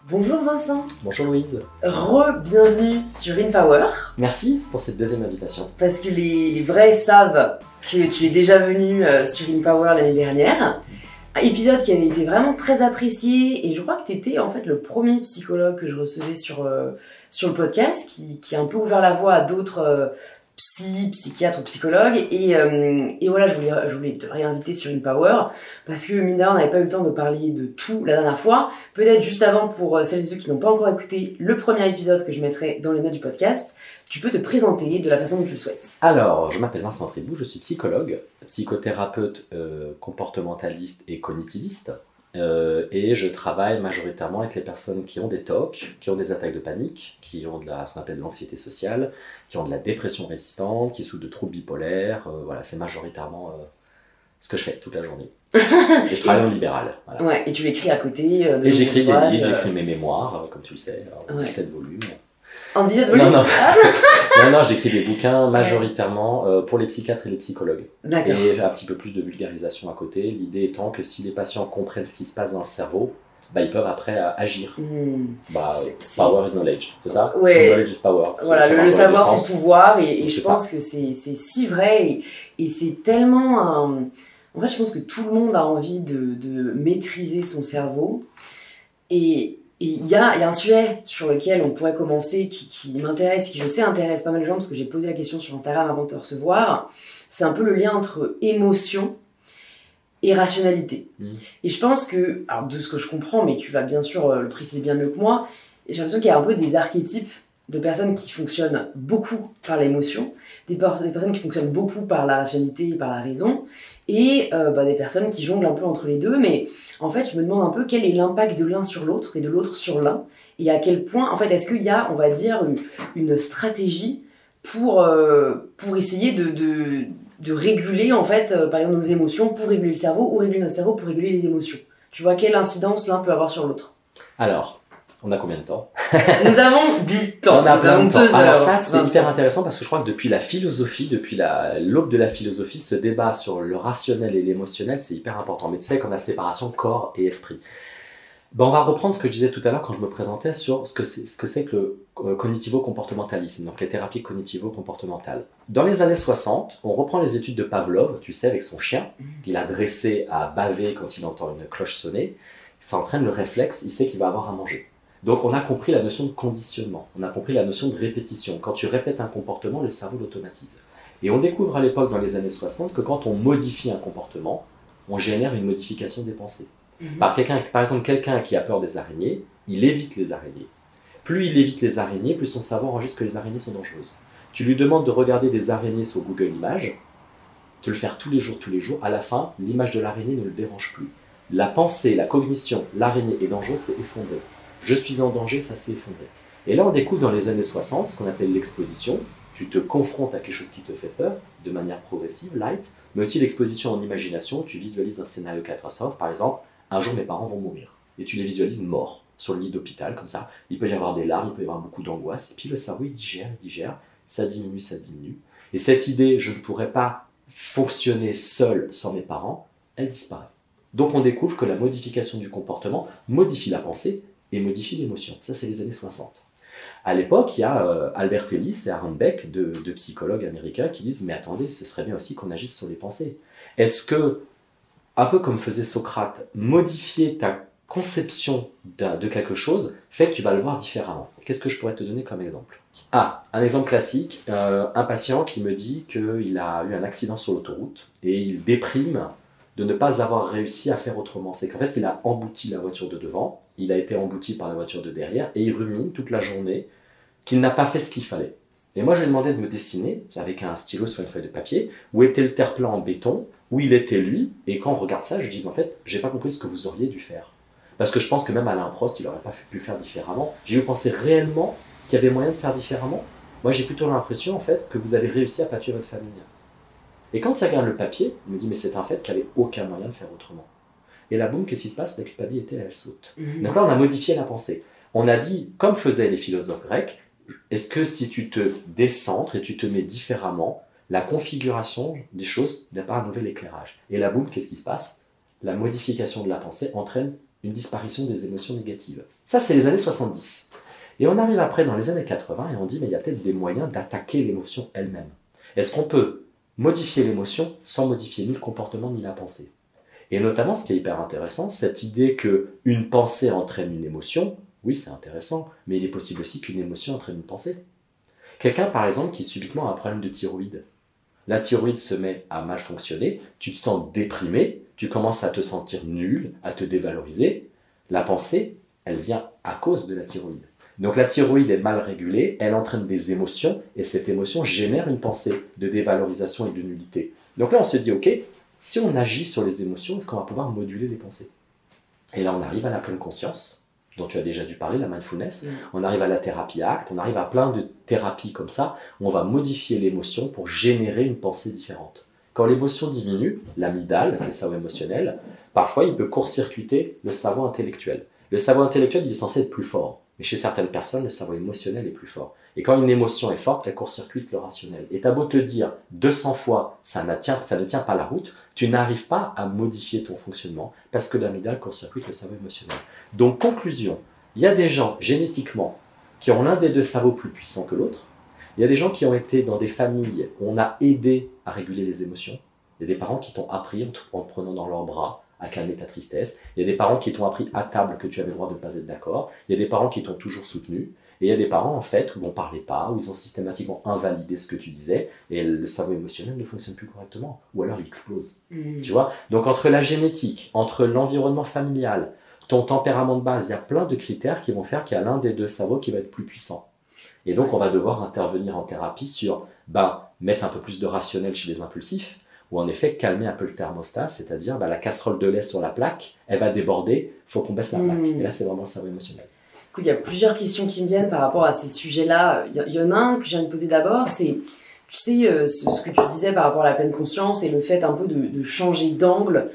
Bonjour Vincent. Bonjour Louise. Bienvenue sur InPower. Merci pour cette deuxième invitation. Parce que les vrais savent que tu es déjà venu sur InPower l'année dernière. Un épisode qui avait été vraiment très apprécié et je crois que tu étais en fait le premier psychologue que je recevais sur le podcast qui a un peu ouvert la voie à d'autres psychiatres ou psychologues et voilà, je voulais te réinviter sur InPower parce que mine de rien, on n'avait pas eu le temps de parler de tout la dernière fois. Peut-être juste avant, pour celles et ceux qui n'ont pas encore écouté le premier épisode que je mettrai dans les notes du podcast, tu peux te présenter de la façon dont tu le souhaites. Alors, je m'appelle Vincent Tribou, je suis psychologue, psychothérapeute, comportementaliste et cognitiviste. Et je travaille majoritairement avec les personnes qui ont des TOC, qui ont des attaques de panique, qui ont ce qu'on appelle de l'anxiété sociale, qui ont de la dépression résistante, qui souffrent de troubles bipolaires. Voilà, c'est majoritairement ce que je fais toute la journée. Et je travaille en libéral. Voilà. Ouais, et tu écris à côté de et j'écris des livres, ouvrages, j'écris mes mémoires, comme tu le sais, en 17 volumes. En 17 volumes? Non, j'écris des bouquins majoritairement pour les psychiatres et les psychologues. D'accord. Et j'ai un petit peu plus de vulgarisation à côté. L'idée étant que si les patients comprennent ce qui se passe dans le cerveau, ils peuvent après agir. Power is knowledge, c'est ça? Ouais. Knowledge is power. Voilà, le savoir c'est pouvoir et je pense que c'est si vrai et c'est tellement un... En fait, je pense que tout le monde a envie de maîtriser son cerveau et il y a un sujet sur lequel on pourrait commencer qui m'intéresse, qui je sais intéresse pas mal de gens parce que j'ai posé la question sur Instagram avant de te recevoir. C'est un peu le lien entre émotion et rationalité. Et je pense que, alors de ce que je comprends, mais tu vas bien sûr le préciser bien mieux que moi, j'ai l'impression qu'il y a un peu des archétypes de personnes qui fonctionnent beaucoup par l'émotion, des personnes qui fonctionnent beaucoup par la rationalité et par la raison, et des personnes qui jonglent un peu entre les deux, mais en fait je me demande un peu quel est l'impact de l'un sur l'autre et de l'autre sur l'un, et à quel point, en fait, est-ce qu'il y a, on va dire, une stratégie pour essayer de réguler, en fait, par exemple, nos émotions pour réguler le cerveau, ou réguler notre cerveau pour réguler les émotions. Tu vois, quelle incidence l'un peut avoir sur l'autre? Alors, on a combien de temps? Nous avons du temps. On a Nous avons 2 heures. Alors ça, c'est hyper intéressant parce que je crois que depuis la philosophie, depuis l'aube de la philosophie, ce débat sur le rationnel et l'émotionnel, c'est hyper important. Mais tu sais, comme la séparation corps et esprit. On va reprendre ce que je disais tout à l'heure quand je me présentais sur ce que c'est que le cognitivo-comportementalisme, donc les thérapies cognitivo-comportementales. Dans les années 60, on reprend les études de Pavlov, tu sais, avec son chien, qu'il a dressé à baver quand il entend une cloche sonner. Ça entraîne le réflexe, il sait qu'il va avoir à manger. Donc on a compris la notion de conditionnement, on a compris la notion de répétition. Quand tu répètes un comportement, le cerveau l'automatise. Et on découvre à l'époque, dans les années 60, que quand on modifie un comportement, on génère une modification des pensées. Par exemple, quelqu'un qui a peur des araignées, il évite les araignées. Plus il évite les araignées, plus son cerveau enregistre que les araignées sont dangereuses. Tu lui demandes de regarder des araignées sur Google Images, de le faire tous les jours, à la fin, l'image de l'araignée ne le dérange plus. La pensée, la cognition, l'araignée est dangereuse, c'est effondré. Je suis en danger, ça s'est effondré. Et là, on découvre dans les années 60 ce qu'on appelle l'exposition. Tu te confrontes à quelque chose qui te fait peur, de manière progressive, light, mais aussi l'exposition en imagination. Tu visualises un scénario catastrophe, par exemple, un jour mes parents vont mourir. Et tu les visualises morts, sur le lit d'hôpital, comme ça. Il peut y avoir des larmes, il peut y avoir beaucoup d'angoisse. Et puis le cerveau, il digère, ça diminue. Et cette idée, je ne pourrais pas fonctionner seul sans mes parents, elle disparaît. Donc on découvre que la modification du comportement modifie la pensée, et modifie l'émotion. Ça, c'est les années 60. À l'époque, il y a Albert Ellis et Aaron Beck, deux psychologues américains, qui disent « Mais attendez, ce serait bien aussi qu'on agisse sur les pensées. Est-ce que, un peu comme faisait Socrate, modifier ta conception de quelque chose fait que tu vas le voir différemment ?» Qu'est-ce que je pourrais te donner comme exemple? Un exemple classique, un patient qui me dit qu'il a eu un accident sur l'autoroute et il déprime de ne pas avoir réussi à faire autrement. C'est qu'en fait, il a embouti la voiture de devant, il a été embouti par la voiture de derrière, et il rumine toute la journée qu'il n'a pas fait ce qu'il fallait. Et moi, je lui ai demandé de me dessiner, avec un stylo sur une feuille de papier, où était le terre-plein en béton, où il était lui, et quand on regarde ça, je dis, en fait, j'ai pas compris ce que vous auriez dû faire. Parce que je pense que même Alain Prost, il n'aurait pas pu faire différemment. J'ai eu pensé réellement qu'il y avait moyen de faire différemment. Moi, j'ai plutôt l'impression, en fait, que vous avez réussi à pas tuer votre famille. Et quand il regarde le papier, il me dit, mais c'est un fait qu'il n'y avait aucun moyen de faire autrement. Et là, boum, qu'est-ce qui se passe? La culpabilité, elle saute. Donc là, on a modifié la pensée. On a dit, comme faisaient les philosophes grecs, est-ce que si tu te décentres et tu te mets différemment, la configuration des choses par un nouvel éclairage. Et là, boum, qu'est-ce qui se passe? La modification de la pensée entraîne une disparition des émotions négatives. Ça, c'est les années 70. Et on arrive après dans les années 80 et on dit, mais il y a peut-être des moyens d'attaquer l'émotion elle-même. Est-ce qu'on peut modifier l'émotion sans modifier ni le comportement ni la pensée? Et notamment, ce qui est hyper intéressant, cette idée qu'une pensée entraîne une émotion, oui, c'est intéressant, mais il est possible aussi qu'une émotion entraîne une pensée. Quelqu'un, par exemple, qui subitement a un problème de thyroïde. La thyroïde se met à mal fonctionner, tu te sens déprimé, tu commences à te sentir nul, à te dévaloriser. La pensée, elle vient à cause de la thyroïde. Donc la thyroïde est mal régulée, elle entraîne des émotions, et cette émotion génère une pensée de dévalorisation et de nullité. Donc là, on se dit, ok, si on agit sur les émotions, est-ce qu'on va pouvoir moduler les pensées? Et là, on arrive à la pleine conscience, dont tu as déjà dû parler, la mindfulness. On arrive à la thérapie ACT, on arrive à plein de thérapies comme ça, où on va modifier l'émotion pour générer une pensée différente. Quand l'émotion diminue, l'amygdale, le cerveau émotionnel, parfois il peut court-circuiter le cerveau intellectuel. Le cerveau intellectuel, il est censé être plus fort. Mais chez certaines personnes, le cerveau émotionnel est plus fort. Et quand une émotion est forte, elle court-circuite le rationnel. Et t'as beau te dire 200 fois, ça ne tient pas la route, tu n'arrives pas à modifier ton fonctionnement parce que l'amygdale court-circuite le cerveau émotionnel. Donc, conclusion, il y a des gens génétilement qui ont l'un des deux cerveaux plus puissants que l'autre. Il y a des gens qui ont été dans des familles où on a aidé à réguler les émotions. Il y a des parents qui t'ont appris en te prenant dans leurs bras à calmer ta tristesse. Il y a des parents qui t'ont appris à table que tu avais le droit de ne pas être d'accord. Il y a des parents qui t'ont toujours soutenu. Et il y a des parents, en fait, où on ne parlait pas, où ils ont systématiquement invalidé ce que tu disais, et le cerveau émotionnel ne fonctionne plus correctement. Ou alors il explose. Tu vois? Donc entre la génétique, entre l'environnement familial, ton tempérament de base, il y a plein de critères qui vont faire qu'il y a l'un des deux cerveaux qui va être plus puissant. Et donc on va devoir intervenir en thérapie sur mettre un peu plus de rationnel chez les impulsifs, ou en effet calmer un peu le thermostat, c'est-à-dire la casserole de lait sur la plaque, elle va déborder, il faut qu'on baisse la plaque. Et là, c'est vraiment le cerveau émotionnel. Écoute, il y a plusieurs questions qui me viennent par rapport à ces sujets-là. Il y en a un que j'ai envie de poser d'abord, c'est, tu sais, ce que tu disais par rapport à la pleine conscience et le fait un peu de changer d'angle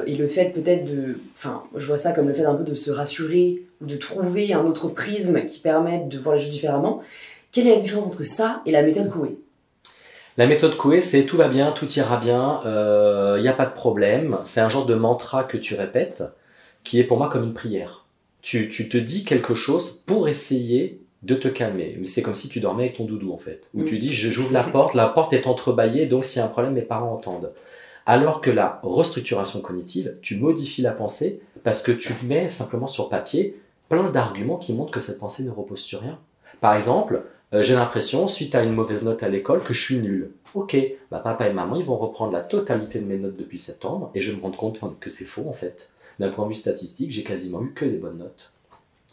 et le fait peut-être enfin, je vois ça comme le fait un peu de se rassurer ou de trouver un autre prisme qui permette de voir les choses différemment. Quelle est la différence entre ça et la méthode Coué? La méthode Coué, c'est tout va bien, tout ira bien, il n'y a pas de problème. C'est un genre de mantra que tu répètes qui est pour moi comme une prière. Tu te dis quelque chose pour essayer de te calmer. Mais c'est comme si tu dormais avec ton doudou en fait. Où tu dis j'ouvre la porte est entrebâillée, donc s'il y a un problème, mes parents entendent. Alors que la restructuration cognitive, tu modifies la pensée parce que tu mets simplement sur papier plein d'arguments qui montrent que cette pensée ne repose sur rien. Par exemple, j'ai l'impression, suite à une mauvaise note à l'école, que je suis nul. Ok, papa et maman, ils vont reprendre la totalité de mes notes depuis septembre et je vais me rendre compte que c'est faux en fait. D'un point de vue statistique, j'ai quasiment eu que des bonnes notes.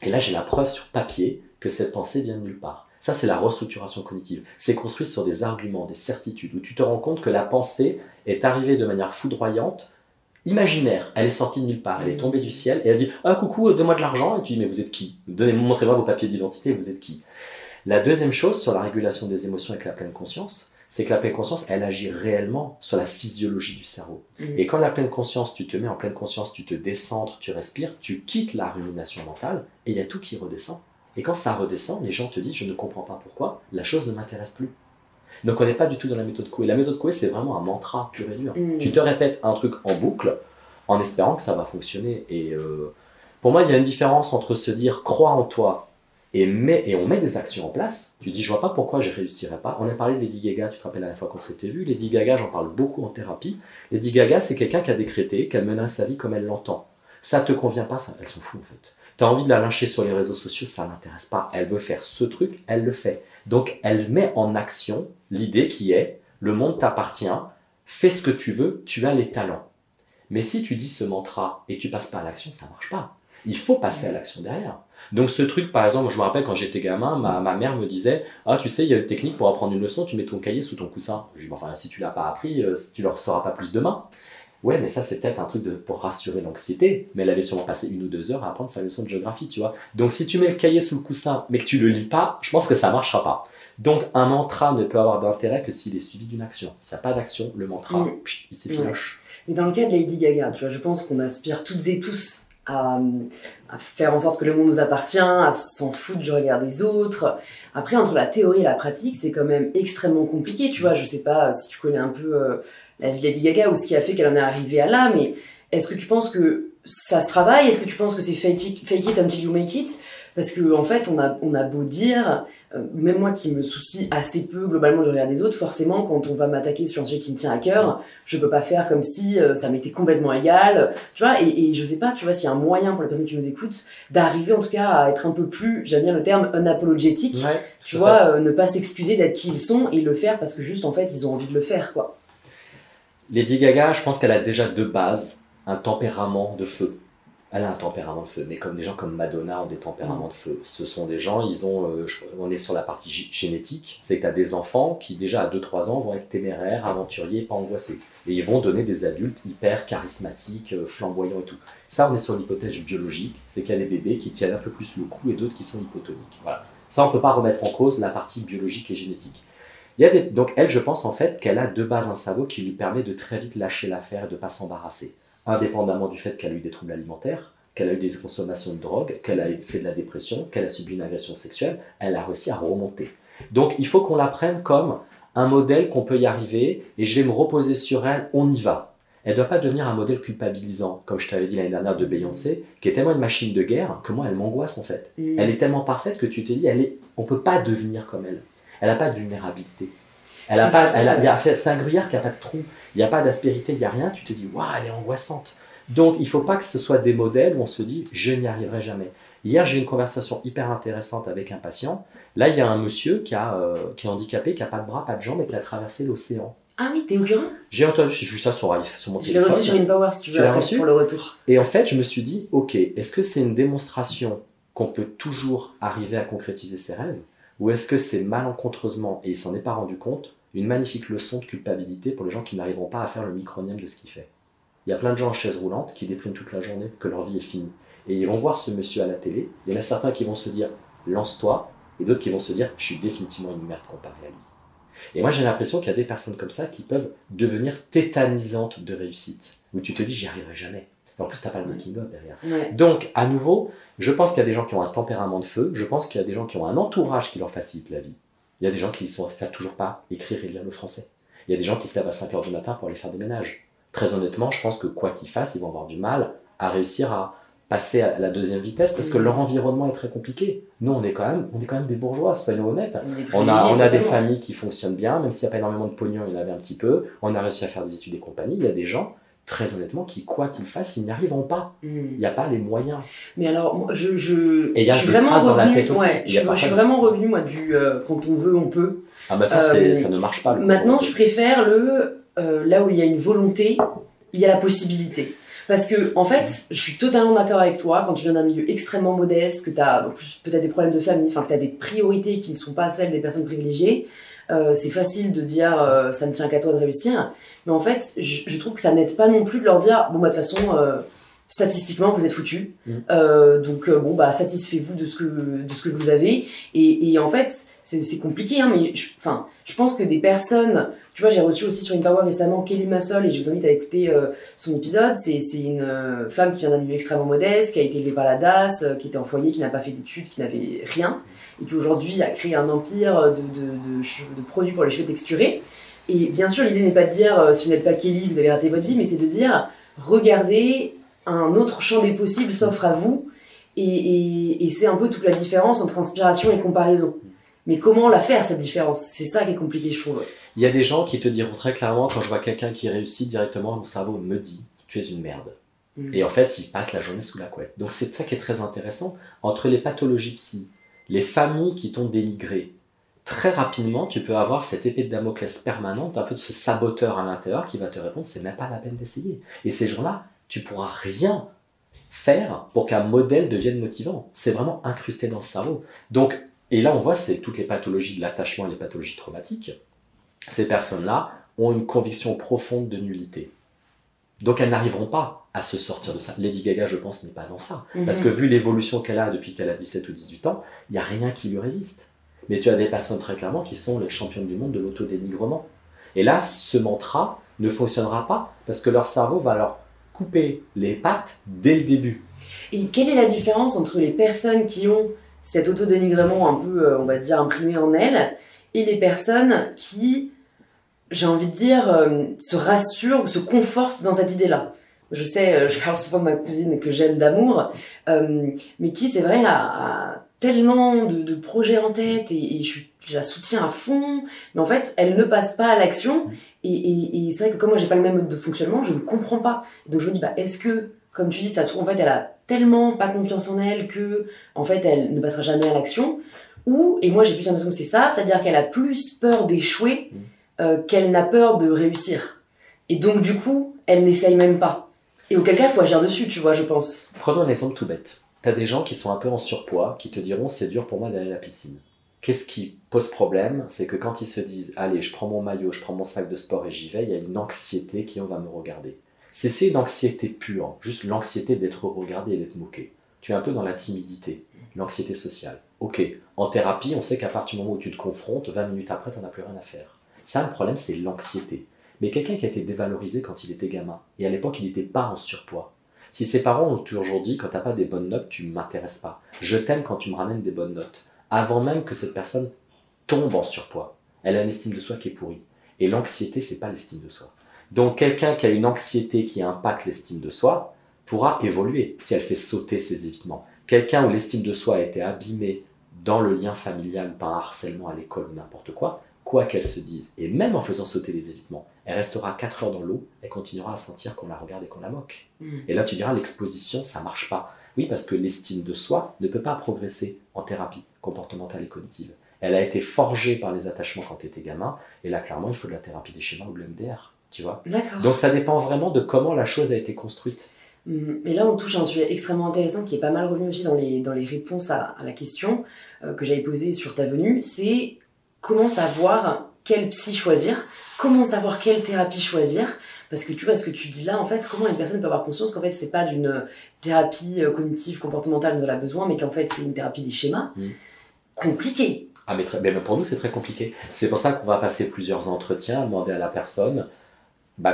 Et là, j'ai la preuve sur papier que cette pensée vient de nulle part. Ça, c'est la restructuration cognitive. C'est construit sur des arguments, des certitudes, où tu te rends compte que la pensée est arrivée de manière foudroyante, imaginaire. Elle est sortie de nulle part, elle est tombée du ciel et elle dit « Ah, coucou, donne-moi de l'argent » et tu dis « Mais vous êtes qui? Montrez-moi vos papiers d'identité, vous êtes qui ?» La deuxième chose sur la régulation des émotions avec la pleine conscience, c'est que la pleine conscience, elle agit réellement sur la physiologie du cerveau. Et quand la pleine conscience, tu te mets en pleine conscience, tu te décentres, tu respires, tu quittes la rumination mentale, et il y a tout qui redescend. Et quand ça redescend, les gens te disent « je ne comprends pas pourquoi, la chose ne m'intéresse plus ». Donc on n'est pas du tout dans la méthode Coué. La méthode Coué, c'est vraiment un mantra pur et dur. Tu te répètes un truc en boucle, en espérant que ça va fonctionner. Et pour moi, il y a une différence entre se dire « crois en toi », et on met des actions en place. Tu dis, je vois pas pourquoi je réussirais pas. On a parlé de Lady Gaga, tu te rappelles la dernière fois qu'on s'était vu. Lady Gaga, j'en parle beaucoup en thérapie. Lady Gaga, c'est quelqu'un qui a décrété qu'elle menace sa vie comme elle l'entend. Ça te convient pas, elle s'en fout en fait. Tu as envie de la lyncher sur les réseaux sociaux, ça l'intéresse pas. Elle veut faire ce truc, elle le fait. Donc elle met en action l'idée qui est, le monde t'appartient, fais ce que tu veux, tu as les talents. Mais si tu dis ce mantra et tu passes pas à l'action, ça marche pas. Il faut passer à l'action derrière. Donc ce truc, par exemple, je me rappelle quand j'étais gamin, ma mère me disait « Ah, tu sais, il y a une technique pour apprendre une leçon, tu mets ton cahier sous ton coussin. » Je dis « Enfin, si tu l'as pas appris, tu ne le sauras pas plus demain. » Ouais, mais ça, c'est peut-être un truc pour rassurer l'anxiété, mais elle avait sûrement passé 1 ou 2 heures à apprendre sa leçon de géographie, tu vois. Donc si tu mets le cahier sous le coussin, mais que tu le lis pas, je pense que ça marchera pas. Donc un mantra ne peut avoir d'intérêt que s'il est suivi d'une action. S'il n'y a pas d'action, le mantra, il s'effiloche. Mais dans le cas de Lady Gaga, tu vois, je pense qu'on aspire toutes et tous à faire en sorte que le monde nous appartient, à s'en foutre du regard des autres. Après, entre la théorie et la pratique, c'est quand même extrêmement compliqué, tu vois. Je sais pas si tu connais un peu la vie de Lady Gaga ou ce qui a fait qu'elle en est arrivée à là, mais est-ce que tu penses que ça se travaille? Est-ce que tu penses que c'est fake it until you make it? Parce que en fait, on a beau dire, même moi qui me soucie assez peu globalement du regard des autres, forcément, quand on va m'attaquer sur un sujet qui me tient à cœur, je peux pas faire comme si ça m'était complètement égal, tu vois, et je sais pas, tu vois, s'il y a un moyen pour les personnes qui nous écoutent d'arriver en tout cas à être un peu plus, j'aime bien le terme, unapologétique, tu vois, ne pas s'excuser d'être qui ils sont et le faire parce que juste en fait, ils ont envie de le faire, quoi. Lady Gaga, je pense qu'elle a déjà de base un tempérament de feu. Elle a un tempérament de feu, mais comme des gens comme Madonna ont des tempéraments de feu. Ce sont des gens, on est sur la partie génétique, c'est que tu as des enfants qui déjà à 2-3 ans vont être téméraires, aventuriers, pas angoissés. Et ils vont donner des adultes hyper charismatiques, flamboyants et tout. Ça, on est sur l'hypothèse biologique, c'est qu'il y a des bébés qui tiennent un peu plus le coup et d'autres qui sont hypotoniques. Voilà. Ça, on ne peut pas remettre en cause la partie biologique et génétique. Donc elle, je pense en fait qu'elle a de base un cerveau qui lui permet de très vite lâcher l'affaire et de ne pas s'embarrasser. Indépendamment du fait qu'elle a eu des troubles alimentaires, qu'elle a eu des consommations de drogue, qu'elle a fait de la dépression, qu'elle a subi une agression sexuelle, elle a réussi à remonter. Donc il faut qu'on la prenne comme un modèle qu'on peut y arriver, et je vais me reposer sur elle, on y va. Elle ne doit pas devenir un modèle culpabilisant, comme je t'avais dit l'année dernière de Beyoncé, qui est tellement une machine de guerre que moi elle m'angoisse en fait. Elle est tellement parfaite que tu te dis, on ne peut pas devenir comme elle. Elle n'a pas de vulnérabilité. C'est un gruyère qui n'a pas de trou, il n'y a pas d'aspérité, il n'y a rien, tu te dis, waouh, elle est angoissante. Donc il ne faut pas que ce soit des modèles où on se dit, je n'y arriverai jamais. Hier, j'ai eu une conversation hyper intéressante avec un patient. Là, il y a un monsieur qui est handicapé, qui n'a pas de bras, pas de jambes et qui a traversé l'océan. Ah oui, t'es au courant? J'ai entendu, j'ai vu ça sur mon téléphone. Je l'ai reçu sur InPower si tu veux, pour le retour. Et en fait, je me suis dit, ok, est-ce que c'est une démonstration qu'on peut toujours arriver à concrétiser ses rêves? Ou est-ce que c'est malencontreusement, et il s'en est pas rendu compte, une magnifique leçon de culpabilité pour les gens qui n'arriveront pas à faire le micronium de ce qu'il fait? Il y a plein de gens en chaise roulante qui dépriment toute la journée, que leur vie est finie. Et ils vont voir ce monsieur à la télé, il y en a certains qui vont se dire « lance-toi », et d'autres qui vont se dire « je suis définitivement une merde comparé à lui ». Et moi j'ai l'impression qu'il y a des personnes comme ça qui peuvent devenir tétanisantes de réussite, où tu te dis « j'y arriverai jamais ». En plus, tu n'as pas le making-of derrière. Ouais. Donc, à nouveau, je pense qu'il y a des gens qui ont un tempérament de feu, je pense qu'il y a des gens qui ont un entourage qui leur facilite la vie. Il y a des gens qui ne savent toujours pas écrire et lire le français. Il y a des gens qui se lèvent à 5 h du matin pour aller faire des ménages. Très honnêtement, je pense que quoi qu'ils fassent, ils vont avoir du mal à réussir à passer à la deuxième vitesse parce que leur environnement est très compliqué. Nous, on est quand même des bourgeois, soyons honnêtes. On a des familles qui fonctionnent bien, même s'il n'y a pas énormément de pognon, il y en avait un petit peu. On a réussi à faire des études et compagnie. Il y a des gens, très honnêtement, qui, quoi qu'ils fassent, ils n'y arriveront pas. Il n'y a pas les moyens. Mais alors, je et il y a des phrases dans la tête aussi. Ouais, je suis vraiment revenue, moi, du quand on veut, on peut. Ah bah ça, ça ne marche pas. Maintenant, je préfère là où il y a une volonté, il y a la possibilité. Parce que, en fait, je suis totalement d'accord avec toi, quand tu viens d'un milieu extrêmement modeste, que tu as en plus peut-être des problèmes de famille, enfin que tu as des priorités qui ne sont pas celles des personnes privilégiées, c'est facile de dire ça ne tient qu'à toi de réussir. Mais en fait, je trouve que ça n'aide pas non plus de leur dire, bon, bah, de toute façon, statistiquement, vous êtes foutus. Donc, bon, bah, satisfaites-vous de ce que vous avez. Et en fait, c'est compliqué, hein, mais je pense que des personnes. Tu vois, j'ai reçu aussi sur InPower récemment Kelly Massol et je vous invite à écouter son épisode. C'est une femme qui vient d'un milieu extrêmement modeste, qui a été élevée par la DAS, qui était en foyer, qui n'a pas fait d'études, qui n'avait rien, et qui aujourd'hui a créé un empire de produits pour les cheveux texturés. Et bien sûr, l'idée n'est pas de dire si vous n'êtes pas Kelly, vous avez raté votre vie, mais c'est de dire regardez, un autre champ des possibles s'offre à vous, et c'est un peu toute la différence entre inspiration et comparaison. Mais comment la faire, cette différence? C'est ça qui est compliqué, je trouve. Il y a des gens qui te diront très clairement, quand je vois quelqu'un qui réussit directement, mon cerveau me dit « tu es une merde ». Et en fait, il passe la journée sous la couette. Donc c'est ça qui est très intéressant. Entre les pathologies psy, les familles qui t'ont dénigré, très rapidement, tu peux avoir cette épée de Damoclès permanente, un peu de ce saboteur à l'intérieur qui va te répondre « c'est même pas la peine d'essayer ». Et ces gens-là, tu pourras rien faire pour qu'un modèle devienne motivant. C'est vraiment incrusté dans le cerveau. Donc, et là, on voit, c'est toutes les pathologies de l'attachement et les pathologies traumatiques. Ces personnes-là ont une conviction profonde de nullité. Donc, elles n'arriveront pas à se sortir de ça. Lady Gaga, je pense, n'est pas dans ça. Parce que vu l'évolution qu'elle a depuis qu'elle a 17 ou 18 ans, il n'y a rien qui lui résiste. Mais tu as des personnes très clairement qui sont les championnes du monde de l'autodénigrement. Et là, ce mantra ne fonctionnera pas parce que leur cerveau va leur couper les pattes dès le début. Et quelle est la différence entre les personnes qui ont cet autodénigrement un peu, on va dire, imprimé en elles, et les personnes qui, j'ai envie de dire, se rassurent ou se confortent dans cette idée-là? Je sais, je parle souvent de ma cousine que j'aime d'amour, mais qui, c'est vrai, a tellement de projets en tête et je la soutiens à fond, mais en fait, elle ne passe pas à l'action. Et c'est vrai que comme moi, j'ai pas le même mode de fonctionnement, je ne comprends pas. Donc je me dis, bah, est-ce que, comme tu dis, ça se trouve, en fait, elle a tellement pas confiance en elle que, en fait, elle ne passera jamais à l'action. Ou, et moi, j'ai plus l'impression que c'est ça, c'est-à-dire qu'elle a plus peur d'échouer qu'elle n'a peur de réussir. Et donc, du coup, elle n'essaye même pas. Et auquel cas, il faut agir dessus, tu vois, je pense. Prenons un exemple tout bête. Tu as des gens qui sont un peu en surpoids, qui te diront c'est dur pour moi d'aller à la piscine. Qu'est-ce qui pose problème? C'est que quand ils se disent allez, je prends mon maillot, je prends mon sac de sport et j'y vais, il y a une anxiété qui on va me regarder. C'est une anxiété pure, juste l'anxiété d'être regardé et d'être moqué. Tu es un peu dans la timidité, l'anxiété sociale. Ok, en thérapie, on sait qu'à partir du moment où tu te confrontes, 20 minutes après, tu n'en as plus rien à faire. Ça, le problème, c'est l'anxiété. Mais quelqu'un qui a été dévalorisé quand il était gamin, et à l'époque il n'était pas en surpoids. Si ses parents ont toujours dit, quand tu n'as pas des bonnes notes, tu ne m'intéresses pas. Je t'aime quand tu me ramènes des bonnes notes. Avant même que cette personne tombe en surpoids, elle a une estime de soi qui est pourrie. Et l'anxiété, c'est pas l'estime de soi. Donc quelqu'un qui a une anxiété qui impacte l'estime de soi pourra évoluer si elle fait sauter ses évitements. Quelqu'un où l'estime de soi a été abîmée dans le lien familial, par un harcèlement à l'école ou n'importe quoi qu'elle se dise, et même en faisant sauter les évitements, elle restera 4 heures dans l'eau, elle continuera à sentir qu'on la regarde et qu'on la moque. Et là tu diras, l'exposition, ça marche pas. Oui, parce que l'estime de soi ne peut pas progresser en thérapie comportementale et cognitive. Elle a été forgée par les attachements quand tu étais gamin, et là clairement il faut de la thérapie des schémas ou de l'EMDR, tu vois. Donc ça dépend vraiment de comment la chose a été construite. Et là on touche à un sujet extrêmement intéressant qui est pas mal revenu aussi dans les réponses à la question que j'avais posée sur ta venue, c'est comment savoir quelle psy choisir, comment savoir quelle thérapie choisir, parce que tu vois ce que tu dis là, en fait, comment une personne peut avoir conscience qu'en fait c'est pas d'une thérapie cognitive, comportementale dont elle a besoin, mais qu'en fait c'est une thérapie des schémas. Compliqué. Ah mais pour nous c'est très compliqué. C'est pour ça qu'on va passer plusieurs entretiens, demander à la personne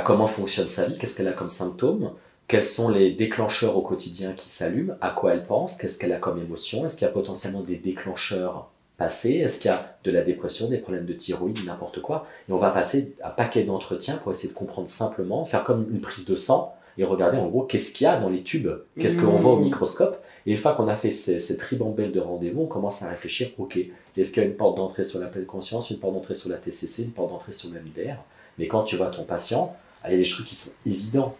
comment fonctionne sa vie, qu'est-ce qu'elle a comme symptômes, quels sont les déclencheurs au quotidien qui s'allument, à quoi elle pense, qu'est-ce qu'elle a comme émotion, est-ce qu'il y a potentiellement des déclencheurs passés, est-ce qu'il y a de la dépression, des problèmes de thyroïde, n'importe quoi. Et on va passer un paquet d'entretiens pour essayer de comprendre simplement, faire comme une prise de sang et regarder en gros qu'est-ce qu'il y a dans les tubes, qu'est-ce qu'on voit au microscope. Et une fois qu'on a fait cette ribambelle de rendez-vous, on commence à réfléchir, ok, est-ce qu'il y a une porte d'entrée sur la pleine conscience, une porte d'entrée sur la TCC, une porte d'entrée sur le MDR. Mais quand tu vois ton patient, il y a des trucs qui sont évidents.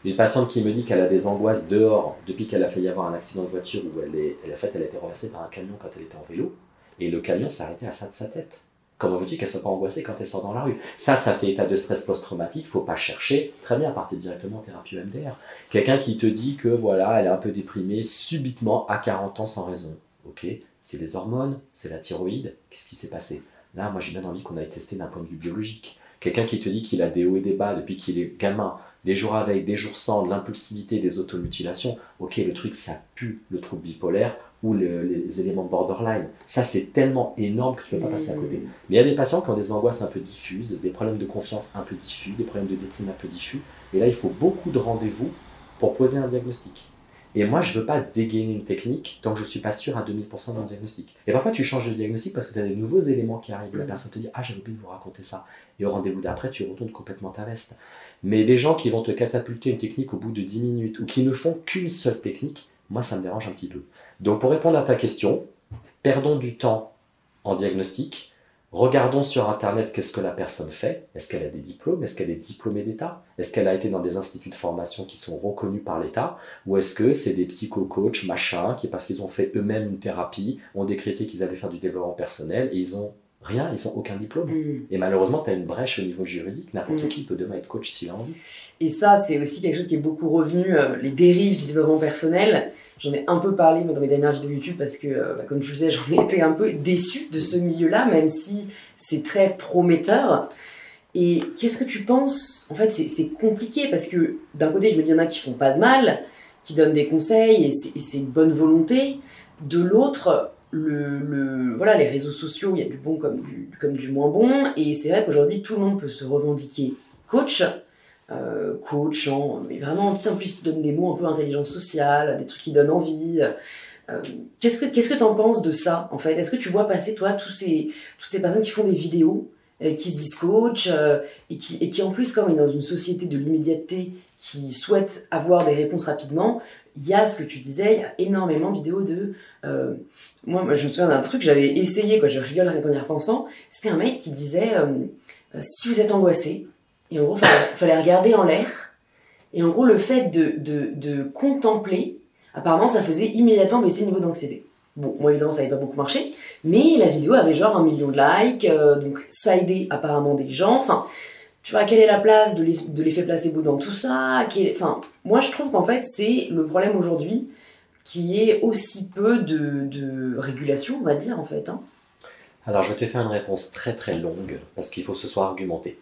Une patiente qui me dit qu'elle a des angoisses dehors depuis qu'elle a failli avoir un accident de voiture où elle a été renversée par un camion quand elle était en vélo, et le camion s'est arrêté à ça de sa tête. Comment veux-tu qu'elle ne soit pas angoissée quand elle sort dans la rue? Ça fait état de stress post-traumatique, il ne faut pas chercher. Très bien, partez directement en thérapie EMDR. Quelqu'un qui te dit que voilà, elle est un peu déprimée subitement à 40 ans sans raison. Ok, c'est les hormones, c'est la thyroïde, qu'est-ce qui s'est passé? Là, moi j'ai bien envie qu'on aille tester d'un point de vue biologique. Quelqu'un qui te dit qu'il a des hauts et des bas depuis qu'il est gamin, des jours avec, des jours sans, de l'impulsivité, des automutilations, ok, le truc ça pue le trouble bipolaire ou les éléments borderline. Ça c'est tellement énorme que tu ne peux pas passer à côté. Mais il y a des patients qui ont des angoisses un peu diffuses, des problèmes de confiance un peu diffus, des problèmes de déprime un peu diffus, et là il faut beaucoup de rendez-vous pour poser un diagnostic. Et moi, je ne veux pas dégainer une technique tant que je ne suis pas sûr à 2000% d'un diagnostic. Et parfois, tu changes de diagnostic parce que tu as des nouveaux éléments qui arrivent. La personne te dit « Ah, j'avais oublié de vous raconter ça ». Et au rendez-vous d'après, tu retournes complètement ta veste. Mais des gens qui vont te catapulter une technique au bout de 10 minutes ou qui ne font qu'une seule technique, moi, ça me dérange un petit peu. Donc, pour répondre à ta question, perdons du temps en diagnostic. Regardons sur Internet qu'est-ce que la personne fait. Est-ce qu'elle a des diplômes? Est-ce qu'elle est diplômée d'État? Est-ce qu'elle a été dans des instituts de formation qui sont reconnus par l'État? Ou est-ce que c'est des psycho-coachs, machin, qui parce qu'ils ont fait eux-mêmes une thérapie, ont décrété qu'ils allaient faire du développement personnel et ils ont rien, ils n'ont aucun diplôme. Et malheureusement, tu as une brèche au niveau juridique. N'importe qui peut demain être coach s'il a envie. Et ça, c'est aussi quelque chose qui est beaucoup revenu, les dérives du développement personnel. J'en ai un peu parlé dans mes dernières vidéos YouTube parce que, comme tu le sais, j'en ai été un peu déçue de ce milieu-là, même si c'est très prometteur. Et qu'est-ce que tu penses? En fait, c'est compliqué parce que d'un côté, je me dis, il y en a qui font pas de mal, qui donnent des conseils et c'est une bonne volonté. De l'autre, voilà, les réseaux sociaux, il y a du bon comme du moins bon. Et c'est vrai qu'aujourd'hui, tout le monde peut se revendiquer coach. coach, mais vraiment, tu sais, en plus, ils donnent des mots un peu intelligence sociale, des trucs qui donnent envie. Qu'est-ce que tu en penses de ça, en fait? Est-ce que tu vois passer, toi, toutes ces personnes qui font des vidéos, qui se disent coach, et qui, en plus, comme on est dans une société de l'immédiateté, qui souhaitent avoir des réponses rapidement, il y a ce que tu disais, il y a énormément de vidéos de... moi, je me souviens d'un truc que j'avais essayé, quoi, je rigole en y repensant. C'était un mec qui disait, si vous êtes angoissé, et en gros, il fallait regarder en l'air, et en gros, le fait de contempler, apparemment, ça faisait immédiatement baisser le niveau d'anxiété. Bon, moi, évidemment, ça n'avait pas beaucoup marché, mais la vidéo avait genre 1 million de likes, donc ça aidait apparemment des gens, enfin... Tu vois, quelle est la place de l'effet placebo dans tout ça? Enfin, moi, je trouve qu'en fait, c'est le problème aujourd'hui qui est aussi peu de régulation, on va dire, en fait. Hein. Alors, je vais te faire une réponse très très longue, parce qu'il faut que ce soit argumenté.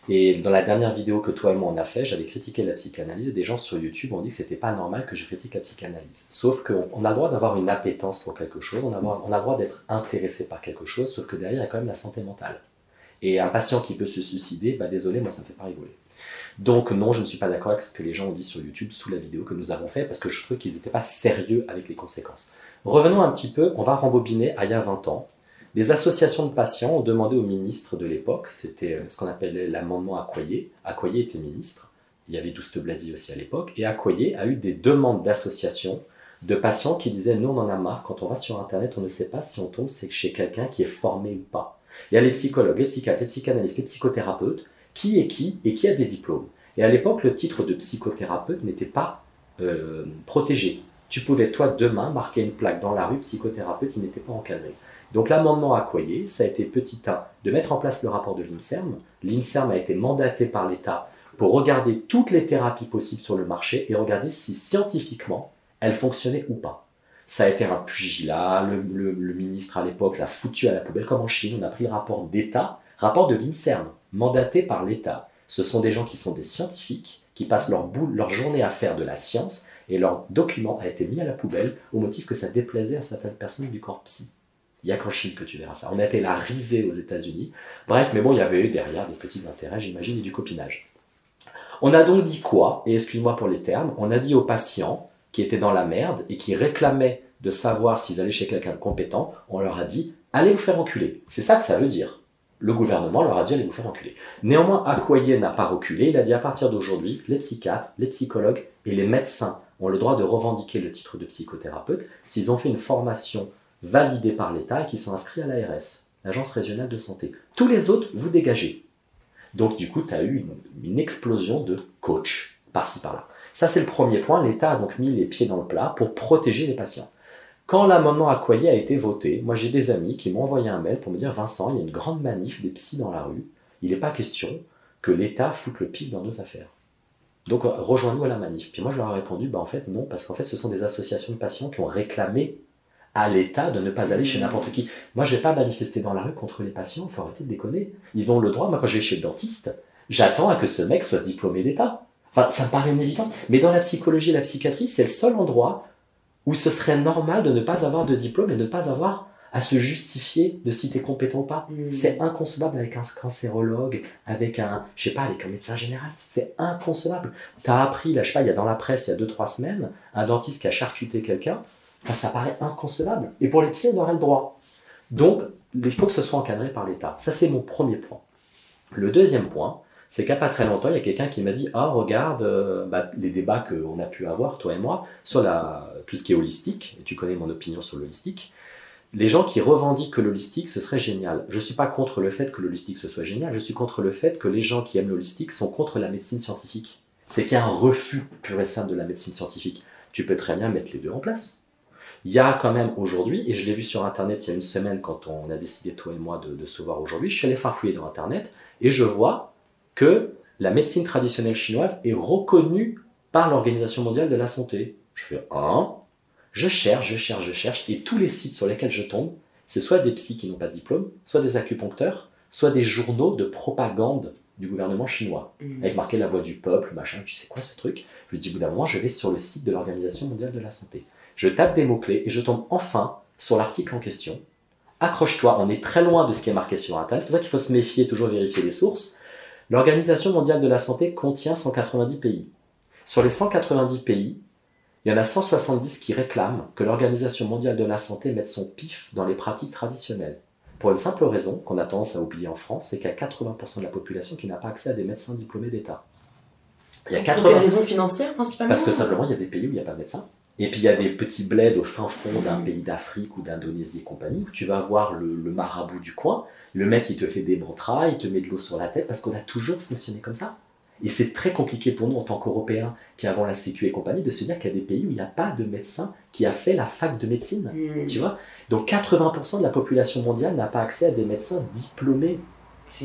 Et dans la dernière vidéo que toi et moi on a fait, j'avais critiqué la psychanalyse, et des gens sur YouTube ont dit que c'était pas normal que je critique la psychanalyse. Sauf qu'on a le droit d'avoir une appétence pour quelque chose, on a le droit d'être intéressé par quelque chose, sauf que derrière, il y a quand même la santé mentale. Et un patient qui peut se suicider, bah désolé, moi ça me fait pas rigoler. Donc non, je ne suis pas d'accord avec ce que les gens ont dit sur YouTube sous la vidéo que nous avons fait, parce que je trouve qu'ils n'étaient pas sérieux avec les conséquences. Revenons un petit peu, on va rembobiner à il y a 20 ans. Des associations de patients ont demandé au ministre de l'époque, c'était ce qu'on appelait l'amendement Accoyer. Accoyer était ministre, il y avait Douste Blazy aussi à l'époque, et Accoyer a eu des demandes d'associations de patients qui disaient « Nous, on en a marre, quand on va sur Internet, on ne sait pas si on tombe chez quelqu'un qui est formé ou pas. » Il y a les psychologues, les psychiatres, les psychanalystes, les psychothérapeutes, qui a des diplômes. Et à l'époque, le titre de psychothérapeute n'était pas protégé. Tu pouvais, toi, demain, marquer une plaque dans la rue, psychothérapeute, qui n'était pas encadré. Donc l'amendement Accoyer, ça a été petit 1, de mettre en place le rapport de l'INSERM. L'INSERM a été mandaté par l'État pour regarder toutes les thérapies possibles sur le marché et regarder si scientifiquement elles fonctionnaient ou pas. Ça a été un pugilat, le ministre à l'époque l'a foutu à la poubelle, comme en Chine, on a pris le rapport d'État, rapport de l'INSERM, mandaté par l'État. Ce sont des gens qui sont des scientifiques, qui passent leur journée à faire de la science, et leur document a été mis à la poubelle au motif que ça déplaisait à certaines personnes du corps psy. Il n'y a qu'en Chine que tu verras ça. On a été la risée aux États-Unis. Bref, mais bon, il y avait eu derrière des petits intérêts, j'imagine, et du copinage. On a donc dit quoi? Et excuse-moi pour les termes, on a dit aux patients qui étaient dans la merde et qui réclamaient de savoir s'ils allaient chez quelqu'un de compétent, on leur a dit « allez vous faire enculer ». C'est ça que ça veut dire. Le gouvernement leur a dit « allez vous faire enculer ». Néanmoins, Accoyer n'a pas reculé, il a dit à partir d'aujourd'hui, les psychiatres, les psychologues et les médecins ont le droit de revendiquer le titre de psychothérapeute s'ils ont fait une formation validée par l'État et qu'ils sont inscrits à l'ARS, l'Agence régionale de santé. Tous les autres, vous dégagez. Donc du coup, tu as eu une explosion de coach, par-ci par-là. Ça, c'est le premier point. L'État a donc mis les pieds dans le plat pour protéger les patients. Quand l'amendement Accoyer a été voté, moi j'ai des amis qui m'ont envoyé un mail pour me dire « Vincent, il y a une grande manif des psys dans la rue. Il n'est pas question que l'État foute le pif dans nos affaires. Donc rejoins-nous à la manif. » Puis moi je leur ai répondu « En fait non, parce qu'en fait ce sont des associations de patients qui ont réclamé à l'État de ne pas aller chez n'importe qui. Moi je ne vais pas manifester dans la rue contre les patients, il faut arrêter de déconner. Ils ont le droit, moi quand je vais chez le dentiste, j'attends à que ce mec soit diplômé d'État. Enfin, ça me paraît une évidence. Mais dans la psychologie et la psychiatrie, c'est le seul endroit où ce serait normal de ne pas avoir de diplôme et de ne pas avoir à se justifier de si tu es compétent ou pas. C'est inconcevable avec un cancérologue, avec un, je sais pas, avec un médecin généraliste. C'est inconcevable. Tu as appris, là, je sais pas, il y a dans la presse, il y a 2-3 semaines, un dentiste qui a charcuté quelqu'un. Enfin, ça paraît inconcevable. Et pour les psys, on aurait le droit. Donc, il faut que ce soit encadré par l'État. Ça, c'est mon premier point. Le deuxième point, c'est qu'à pas très longtemps, il y a quelqu'un qui m'a dit « Ah, regarde les débats qu'on a pu avoir, toi et moi, sur tout ce qui est holistique, et tu connais mon opinion sur l'holistique, les gens qui revendiquent que l'holistique, ce serait génial. Je ne suis pas contre le fait que l'holistique, ce soit génial, je suis contre le fait que les gens qui aiment l'holistique sont contre la médecine scientifique. C'est qu'il y a un refus pur et simple de la médecine scientifique. Tu peux très bien mettre les deux en place. Il y a quand même aujourd'hui, et je l'ai vu sur Internet il y a une semaine quand on a décidé, toi et moi, de se voir aujourd'hui, je suis allé farfouiller dans Internet, et je vois que la médecine traditionnelle chinoise est reconnue par l'Organisation mondiale de la santé. Je fais je cherche, et tous les sites sur lesquels je tombe, c'est soit des psys qui n'ont pas de diplôme, soit des acupuncteurs, soit des journaux de propagande du gouvernement chinois, avec marqué la voix du peuple, machin, tu sais quoi ce truc? Je me dis, au bout d'un moment, je vais sur le site de l'Organisation mondiale de la santé. Je tape des mots-clés et je tombe enfin sur l'article en question. Accroche-toi, on est très loin de ce qui est marqué sur Internet, c'est pour ça qu'il faut se méfier, toujours vérifier les sources. L'Organisation mondiale de la santé contient 190 pays. Sur les 190 pays, il y en a 170 qui réclament que l'Organisation mondiale de la santé mette son pif dans les pratiques traditionnelles. Pour une simple raison qu'on a tendance à oublier en France, c'est qu'il y a 80% de la population qui n'a pas accès à des médecins diplômés d'État. Il y a 80... Pour des raisons financières principalement? Parce que simplement, il y a des pays où il n'y a pas de médecin. Et puis il y a des petits bleds au fin fond d'un pays d'Afrique ou d'Indonésie et compagnie, où tu vas voir le marabout du coin, le mec il te fait des mantras, il te met de l'eau sur la tête, parce qu'on a toujours fonctionné comme ça. Et c'est très compliqué pour nous en tant qu'Européens qui avons la Sécu et compagnie de se dire qu'il y a des pays où il n'y a pas de médecin qui a fait la fac de médecine. Tu vois, donc 80% de la population mondiale n'a pas accès à des médecins diplômés,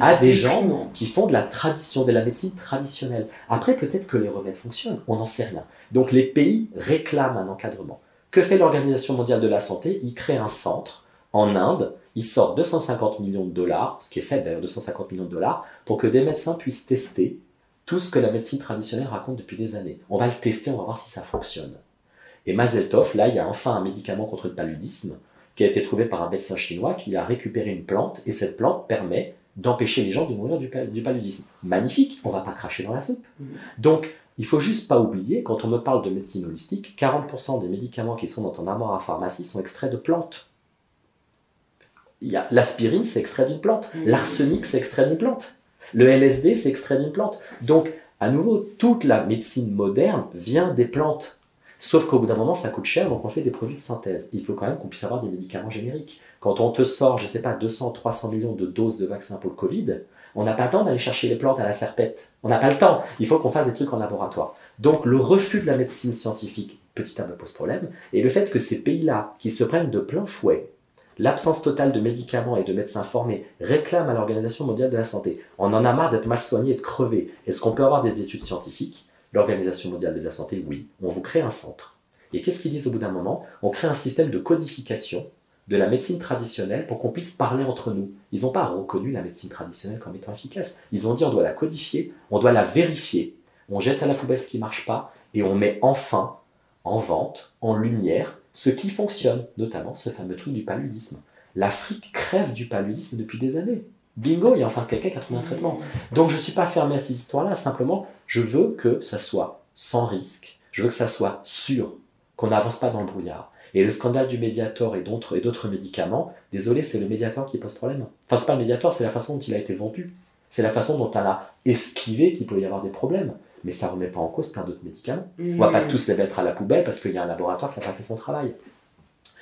à des gens qui font de la tradition, de la médecine traditionnelle. Après, peut-être que les remèdes fonctionnent, on n'en sait rien. Donc les pays réclament un encadrement. Que fait l'Organisation mondiale de la santé? Il crée un centre en Inde, il sort 250 millions de dollars, ce qui est fait d'ailleurs 250 millions de dollars, pour que des médecins puissent tester tout ce que la médecine traditionnelle raconte depuis des années. On va le tester, on va voir si ça fonctionne. Et Mazel Tov, là, il y a enfin un médicament contre le paludisme qui a été trouvé par un médecin chinois qui a récupéré une plante, et cette plante permet d'empêcher les gens de mourir du paludisme. Magnifique, on ne va pas cracher dans la soupe. Donc, il ne faut juste pas oublier, quand on me parle de médecine holistique, 40% des médicaments qui sont dans ton armoire à pharmacie sont extraits de plantes. L'aspirine, c'est extrait d'une plante. L'arsenic, c'est extrait d'une plante. Le LSD, c'est extrait d'une plante. Donc, à nouveau, toute la médecine moderne vient des plantes. Sauf qu'au bout d'un moment, ça coûte cher, donc on fait des produits de synthèse. Il faut quand même qu'on puisse avoir des médicaments génériques. Quand on te sort, je ne sais pas, 200, 300 millions de doses de vaccins pour le Covid, on n'a pas le temps d'aller chercher les plantes à la serpette. On n'a pas le temps. Il faut qu'on fasse des trucs en laboratoire. Donc, le refus de la médecine scientifique, petit à me pose problème. Et le fait que ces pays-là, qui se prennent de plein fouet l'absence totale de médicaments et de médecins formés, réclament à l'Organisation mondiale de la santé. On en a marre d'être mal soigné et de crever. Est-ce qu'on peut avoir des études scientifiques? L'Organisation mondiale de la santé, oui. On vous crée un centre. Et qu'est-ce qu'ils disent au bout d'un moment? On crée un système de codification de la médecine traditionnelle pour qu'on puisse parler entre nous. Ils n'ont pas reconnu la médecine traditionnelle comme étant efficace. Ils ont dit on doit la codifier, on doit la vérifier. On jette à la poubelle ce qui ne marche pas et on met enfin en vente, en lumière, ce qui fonctionne, notamment ce fameux truc du paludisme. L'Afrique crève du paludisme depuis des années. Bingo, il y a enfin quelqu'un qui a trouvé un traitement. Donc je ne suis pas fermé à ces histoires-là, simplement je veux que ça soit sans risque, je veux que ça soit sûr, qu'on n'avance pas dans le brouillard. Et le scandale du Mediator et d'autres médicaments, désolé, c'est le Mediator qui pose problème. Enfin, c'est pas le Mediator, c'est la façon dont il a été vendu. C'est la façon dont on a esquivé qu'il pouvait y avoir des problèmes. Mais ça ne remet pas en cause plein d'autres médicaments. On ne va pas tous les mettre à la poubelle parce qu'il y a un laboratoire qui n'a pas fait son travail.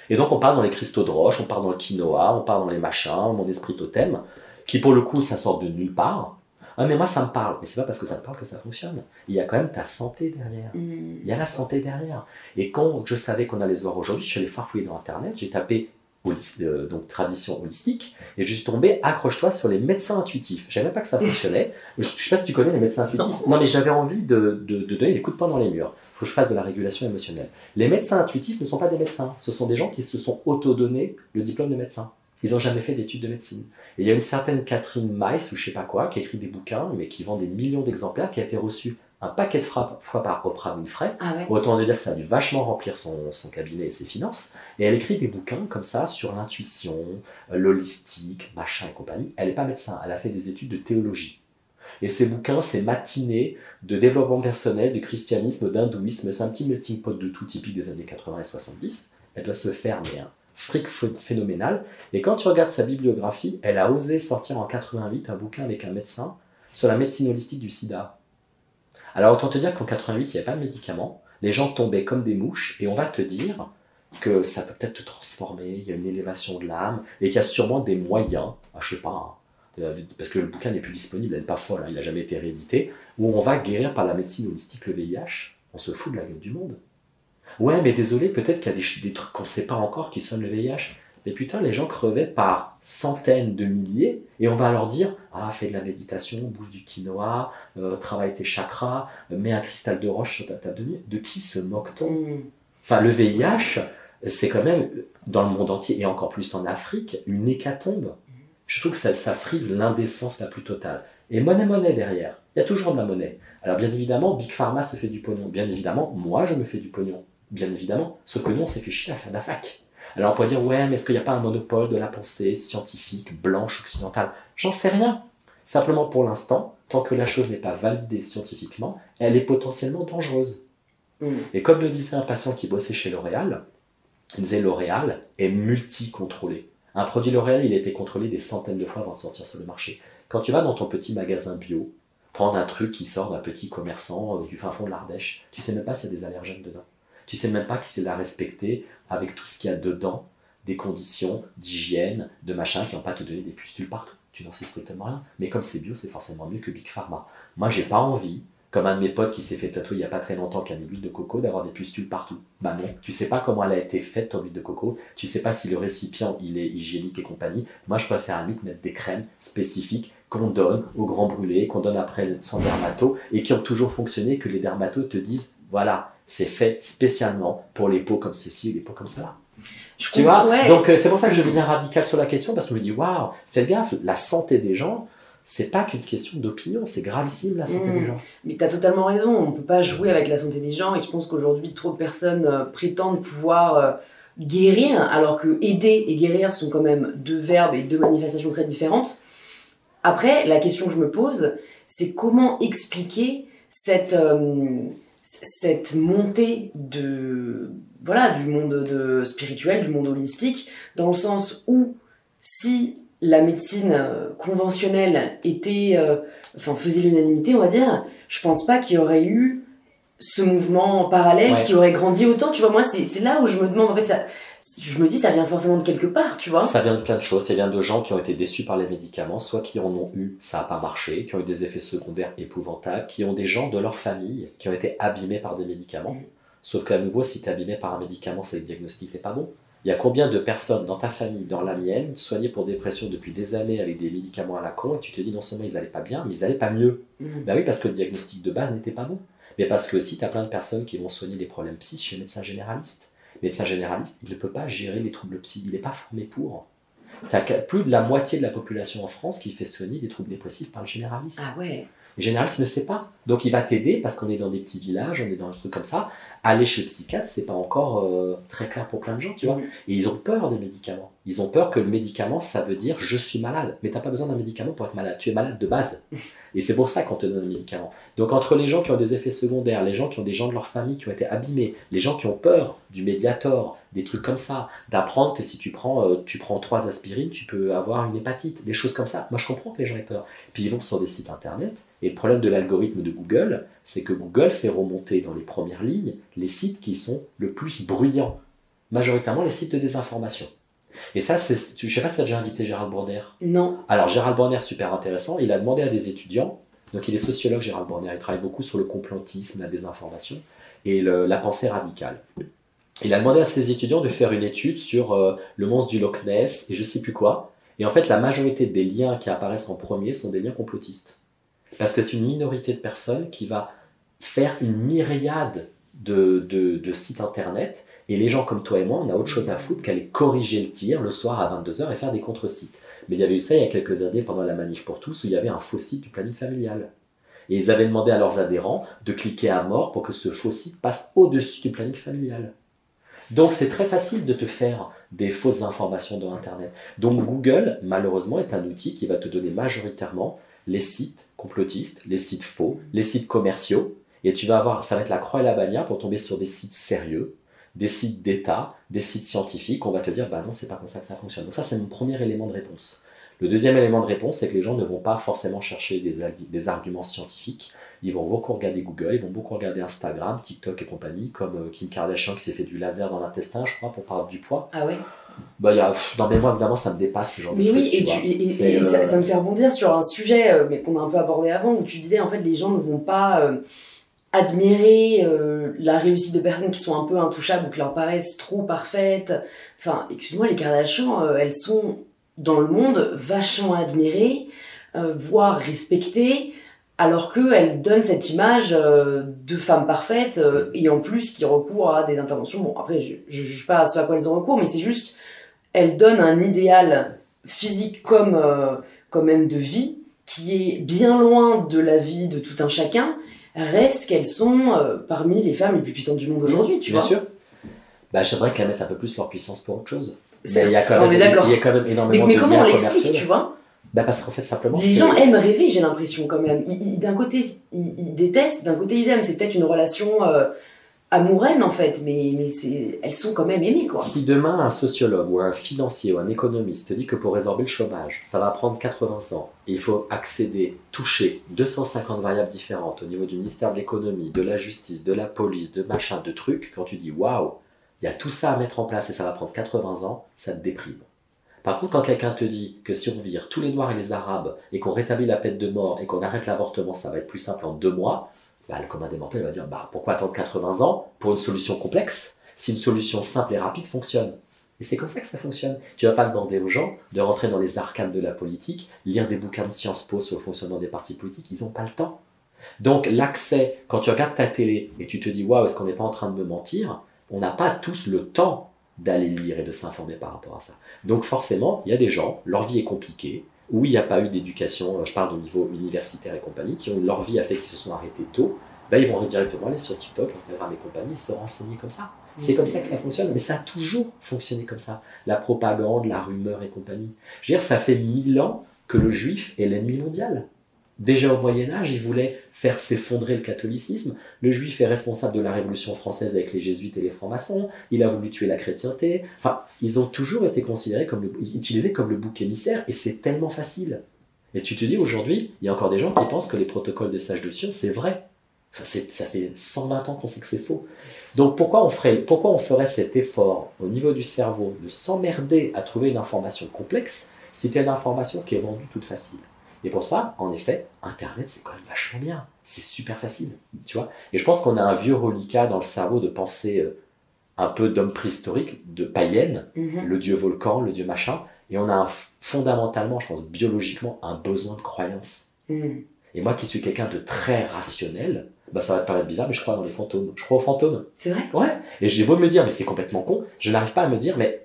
Et donc on part dans les cristaux de roche, on part dans le quinoa, on part dans les machins, mon esprit totem, qui pour le coup, ça sort de nulle part. Ah, mais moi, ça me parle. Mais c'est pas parce que ça me parle que ça fonctionne. Il y a quand même ta santé derrière. Il y a la santé derrière. Et quand je savais qu'on allait se voir aujourd'hui, je suis allé farfouiller dans Internet, j'ai tapé donc tradition holistique, et je suis tombé, accroche-toi, sur les médecins intuitifs. Je savais même pas que ça fonctionnait. Je sais pas si tu connais les médecins intuitifs. Non, mais j'avais envie de donner des coups de poing dans les murs. Il faut que je fasse de la régulation émotionnelle. Les médecins intuitifs ne sont pas des médecins. Ce sont des gens qui se sont auto-donnés le diplôme de médecin. Ils n'ont jamais fait d'études de médecine. Et il y a une certaine Catherine Mice, ou je sais pas quoi, qui a écrit des bouquins, mais qui vend des millions d'exemplaires, qui a été reçue un paquet de fois par Oprah Winfrey. Ah ouais. Autant de dire que ça a dû vachement remplir son cabinet et ses finances. Et elle écrit des bouquins comme ça sur l'intuition, l'holistique, machin et compagnie. Elle n'est pas médecin, elle a fait des études de théologie. Et ces bouquins, c'est matinée de développement personnel, de christianisme, d'hindouisme. C'est un petit melting pot de tout typique des années 80 et 70. Elle doit se faire, mais un fric phénoménal. Et quand tu regardes sa bibliographie, elle a osé sortir en 88 un bouquin avec un médecin sur la médecine holistique du sida. Alors autant te dire qu'en 88, il n'y avait pas de médicaments, les gens tombaient comme des mouches, et on va te dire que ça peut peut-être te transformer, il y a une élévation de l'âme, et qu'il y a sûrement des moyens, je sais pas, parce que le bouquin n'est plus disponible, elle n'est pas folle, il n'a jamais été réédité, où on va guérir par la médecine holistique le VIH. On se fout de la gueule du monde. Ouais, mais désolé, peut-être qu'il y a des trucs qu'on ne sait pas encore qui soignent le VIH. Mais putain, les gens crevaient par centaines de milliers, et on va leur dire « Ah, fais de la méditation, bouffe du quinoa, travaille tes chakras, mets un cristal de roche sur ta table de nuit. » De qui se moque-t-on? Enfin, le VIH, c'est quand même, dans le monde entier, et encore plus en Afrique, une hécatombe. Je trouve que ça frise l'indécence la plus totale. Et monnaie derrière, il y a toujours de la monnaie. Alors bien évidemment, Big Pharma se fait du pognon. Bien évidemment, moi je me fais du pognon. Bien évidemment, sauf que nous on s'est fait chier à faire de la fac. Alors on pourrait dire, ouais, mais est-ce qu'il n'y a pas un monopole de la pensée scientifique, blanche, occidentale? J'en sais rien. Simplement pour l'instant, tant que la chose n'est pas validée scientifiquement, elle est potentiellement dangereuse. Et comme le disait un patient qui bossait chez L'Oréal, il disait L'Oréal est multi-contrôlé. Un produit L'Oréal, il a été contrôlé des centaines de fois avant de sortir sur le marché. Quand tu vas dans ton petit magasin bio, prendre un truc qui sort d'un petit commerçant du fin fond de l'Ardèche, tu sais même pas s'il y a des allergènes dedans. Tu sais même pas qu'il l'a respecté avec tout ce qu'il y a dedans, des conditions d'hygiène, de machin qui n'ont pas te donné des pustules partout. Tu n'en sais strictement rien. Mais comme c'est bio, c'est forcément mieux que Big Pharma. Moi, j'ai pas envie, comme un de mes potes qui s'est fait tatouer il n'y a pas très longtemps, qui a mis l'huile de coco, d'avoir des pustules partout. Bah non, tu sais pas comment elle a été faite ton huile de coco, tu sais pas si le récipient il est hygiénique et compagnie. Moi, je préfère à limite mettre des crèmes spécifiques qu'on donne aux grands brûlés, qu'on donne après son dermato, et qui ont toujours fonctionné, que les dermatos te disent, voilà, c'est fait spécialement pour les peaux comme ceci et les peaux comme cela. Tu vois, ouais. Donc c'est pour ça que je deviens radical sur la question, parce que je me dis, waouh, faites gaffe, la santé des gens, c'est pas qu'une question d'opinion, c'est gravissime la santé des gens. Mais tu as totalement raison, on peut pas jouer avec la santé des gens, et je pense qu'aujourd'hui, trop de personnes prétendent pouvoir guérir, alors que aider et guérir sont quand même deux verbes et deux manifestations très différentes. Après, la question que je me pose, c'est comment expliquer cette montée du monde spirituel, du monde holistique, dans le sens où si la médecine conventionnelle faisait l'unanimité, on va dire, je pense pas qu'il y aurait eu ce mouvement parallèle qui aurait grandi autant. Tu vois, moi, c'est là où je me demande, en fait, je me dis, ça vient forcément de quelque part, tu vois. Ça vient de plein de choses. Ça vient de gens qui ont été déçus par les médicaments, soit qui en ont eu, ça n'a pas marché, qui ont eu des effets secondaires épouvantables, qui ont des gens de leur famille qui ont été abîmés par des médicaments. Sauf qu'à nouveau, si tu es abîmé par un médicament, c'est que le diagnostic n'est pas bon. Il y a combien de personnes dans ta famille, dans la mienne, soignées pour dépression depuis des années avec des médicaments à la con, et tu te dis non seulement ils n'allaient pas bien, mais ils n'allaient pas mieux. Ben oui, parce que le diagnostic de base n'était pas bon. Mais parce que si tu as plein de personnes qui vont soigner des problèmes psy chez le médecin généraliste, le médecin généraliste, il ne peut pas gérer les troubles psy, il n'est pas formé pour. Tu as plus de la moitié de la population en France qui fait soigner des troubles dépressifs par le généraliste. Ah ouais. Le généraliste ne sait pas. Donc il va t'aider parce qu'on est dans des petits villages, on est dans des trucs comme ça. Aller chez le psychiatre, c'est pas encore très clair pour plein de gens, tu vois. Et ils ont peur des médicaments. Ils ont peur que le médicament, ça veut dire je suis malade. Mais t'as pas besoin d'un médicament pour être malade. Tu es malade de base. Et c'est pour ça qu'on te donne un médicament. Donc entre les gens qui ont des effets secondaires, les gens qui ont des gens de leur famille qui ont été abîmés, les gens qui ont peur du Mediator, des trucs comme ça, d'apprendre que si tu prends 3 aspirines, tu peux avoir une hépatite, des choses comme ça. Moi je comprends que les gens aient peur. Puis ils vont sur des sites internet. Et le problème de l'algorithme de Google, c'est que Google fait remonter dans les premières lignes les sites qui sont le plus bruyants. Majoritairement les sites de désinformation. Et ça, je ne sais pas si tu as déjà invité Gérald Bronner. Non. Alors Gérald Bronner, super intéressant, il a demandé à des étudiants, donc il est sociologue Gérald Bronner, il travaille beaucoup sur le complotisme, la désinformation et la pensée radicale. Il a demandé à ses étudiants de faire une étude sur le monstre du Loch Ness et je ne sais plus quoi. Et en fait, la majorité des liens qui apparaissent en premier sont des liens complotistes. Parce que c'est une minorité de personnes qui va faire une myriade de sites internet, et les gens comme toi et moi, on a autre chose à foutre qu'aller corriger le tir le soir à 22h et faire des contre-sites. Mais il y avait eu ça il y a quelques années pendant la manif pour tous, où il y avait un faux site du planning familial. Et ils avaient demandé à leurs adhérents de cliquer à mort pour que ce faux site passe au-dessus du planning familial. Donc c'est très facile de te faire des fausses informations dans Internet. Donc Google, malheureusement, est un outil qui va te donner majoritairement les sites complotistes, les sites faux, les sites commerciaux, et tu vas avoir, ça va être la croix et la bannière pour tomber sur des sites sérieux, des sites d'État, des sites scientifiques, on va te dire, bah non, c'est pas comme ça que ça fonctionne. Donc ça, c'est mon premier élément de réponse. Le deuxième élément de réponse, c'est que les gens ne vont pas forcément chercher des arguments scientifiques, ils vont beaucoup regarder Google, ils vont beaucoup regarder Instagram, TikTok et compagnie, comme Kim Kardashian qui s'est fait du laser dans l'intestin, je crois, pour parler du poids. Ah ouais. Bah, dans mes mots, évidemment, ça me dépasse ce genre de truc. Mais oui, et ça me fait rebondir sur un sujet qu'on a un peu abordé avant, où tu disais, en fait, les gens ne vont pas admirer la réussite de personnes qui sont un peu intouchables ou qui leur paraissent trop parfaites. Enfin, excuse-moi, les Kardashian, elles sont dans le monde vachement admirées, voire respectées, alors qu'elles donnent cette image de femmes parfaites et en plus qui recourent à des interventions. Bon, après, je ne juge pas à ce à quoi elles ont recours, mais c'est juste, elles donnent un idéal physique comme même de vie qui est bien loin de la vie de tout un chacun. Reste qu'elles sont parmi les femmes les plus puissantes du monde aujourd'hui, tu vois. Bien sûr. Bah, j'aimerais qu'elles mettent un peu plus leur puissance pour autre chose. Certes, on est d'accord. Il y a quand même énormément mais de comment on liens l'explique, commerciaux. tu vois? Bah parce qu'en fait, simplement... Les gens aiment rêver, j'ai l'impression, quand même. D'un côté, ils détestent, d'un côté, ils aiment. C'est peut-être une relation amoureuse, en fait, mais elles sont quand même aimées, quoi. Si demain, un sociologue ou un financier ou un économiste te dit que pour résorber le chômage, ça va prendre 80 ans, et il faut accéder, toucher 250 variables différentes au niveau du ministère de l'économie, de la justice, de la police, de machin, de trucs, quand tu dis « Waouh, il y a tout ça à mettre en place et ça va prendre 80 ans », ça te déprime. Par contre, quand quelqu'un te dit que si on vire tous les Noirs et les Arabes et qu'on rétablit la peine de mort et qu'on arrête l'avortement, ça va être plus simple en 2 mois, bah, le commun des mortels va dire bah, pourquoi attendre 80 ans pour une solution complexe si une solution simple et rapide fonctionne. Et c'est comme ça que ça fonctionne. Tu ne vas pas demander aux gens de rentrer dans les arcanes de la politique, lire des bouquins de Sciences Po sur le fonctionnement des partis politiques, ils n'ont pas le temps. Donc l'accès, quand tu regardes ta télé et tu te dis waouh, est-ce qu'on n'est pas en train de me mentir, on n'a pas tous le temps d'aller lire et de s'informer par rapport à ça. Donc forcément, il y a des gens, leur vie est compliquée, où il n'y a pas eu d'éducation, je parle au niveau universitaire et compagnie, qui ont leur vie a fait qu'ils se sont arrêtés tôt, ben ils vont directement aller sur TikTok, Instagram et compagnie et se renseigner comme ça. C'est comme ça que ça fonctionne, mais ça a toujours fonctionné comme ça. La propagande, la rumeur et compagnie. Je veux dire, ça fait 1000 ans que le juif est l'ennemi mondial. Déjà au Moyen-Âge, il voulait faire s'effondrer le catholicisme. Le juif est responsable de la Révolution française avec les jésuites et les francs-maçons. Il a voulu tuer la chrétienté. Enfin, ils ont toujours été considérés utilisés comme le bouc émissaire, et c'est tellement facile. Et tu te dis, aujourd'hui, il y a encore des gens qui pensent que les protocoles de sages de Sion, c'est vrai. Enfin, ça fait 120 ans qu'on sait que c'est faux. Donc pourquoi on ferait cet effort au niveau du cerveau de s'emmerder à trouver une information complexe si tu as une information qui est vendue toute facile? Et pour ça, en effet, Internet, c'est quand même vachement bien. C'est super facile, tu vois. Et je pense qu'on a un vieux reliquat dans le cerveau de pensée un peu d'homme préhistorique, de païenne, le dieu volcan, le dieu machin. Et on a fondamentalement, je pense, biologiquement, un besoin de croyance. Et moi qui suis quelqu'un de très rationnel, bah ça va te paraître bizarre, mais je crois dans les fantômes. Je crois aux fantômes. C'est vrai? Ouais. Et j'ai beau me dire, mais c'est complètement con, je n'arrive pas à me dire, mais,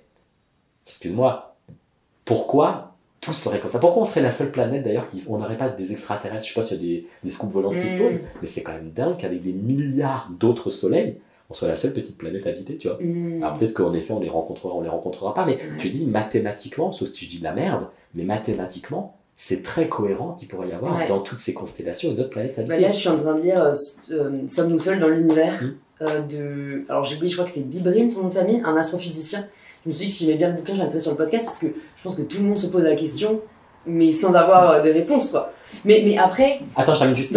excuse-moi, pourquoi tout serait comme ça? Pourquoi on serait la seule planète d'ailleurs on n'aurait pas des extraterrestres? Je sais pas s'il y a des scoops volantes qui se posent, mais c'est quand même dingue qu'avec des milliards d'autres soleils, on soit la seule petite planète habitée, tu vois. Alors peut-être qu'en effet on les rencontrera pas, mais tu dis mathématiquement, sauf si je dis de la merde, mais mathématiquement, c'est très cohérent qu'il pourrait y avoir dans toutes ces constellations une autre planète habitée. Là je suis en train de lire Sommes-nous seuls dans l'univers alors j'ai oublié, je crois que c'est Bibrin, son nom de famille, un astrophysicien. Je me suis dit que si j'aimais bien le bouquin, je l'inviterais sur le podcast parce que je pense que tout le monde se pose la question, mais sans avoir de réponse, quoi. Mais après... Attends, je termine juste.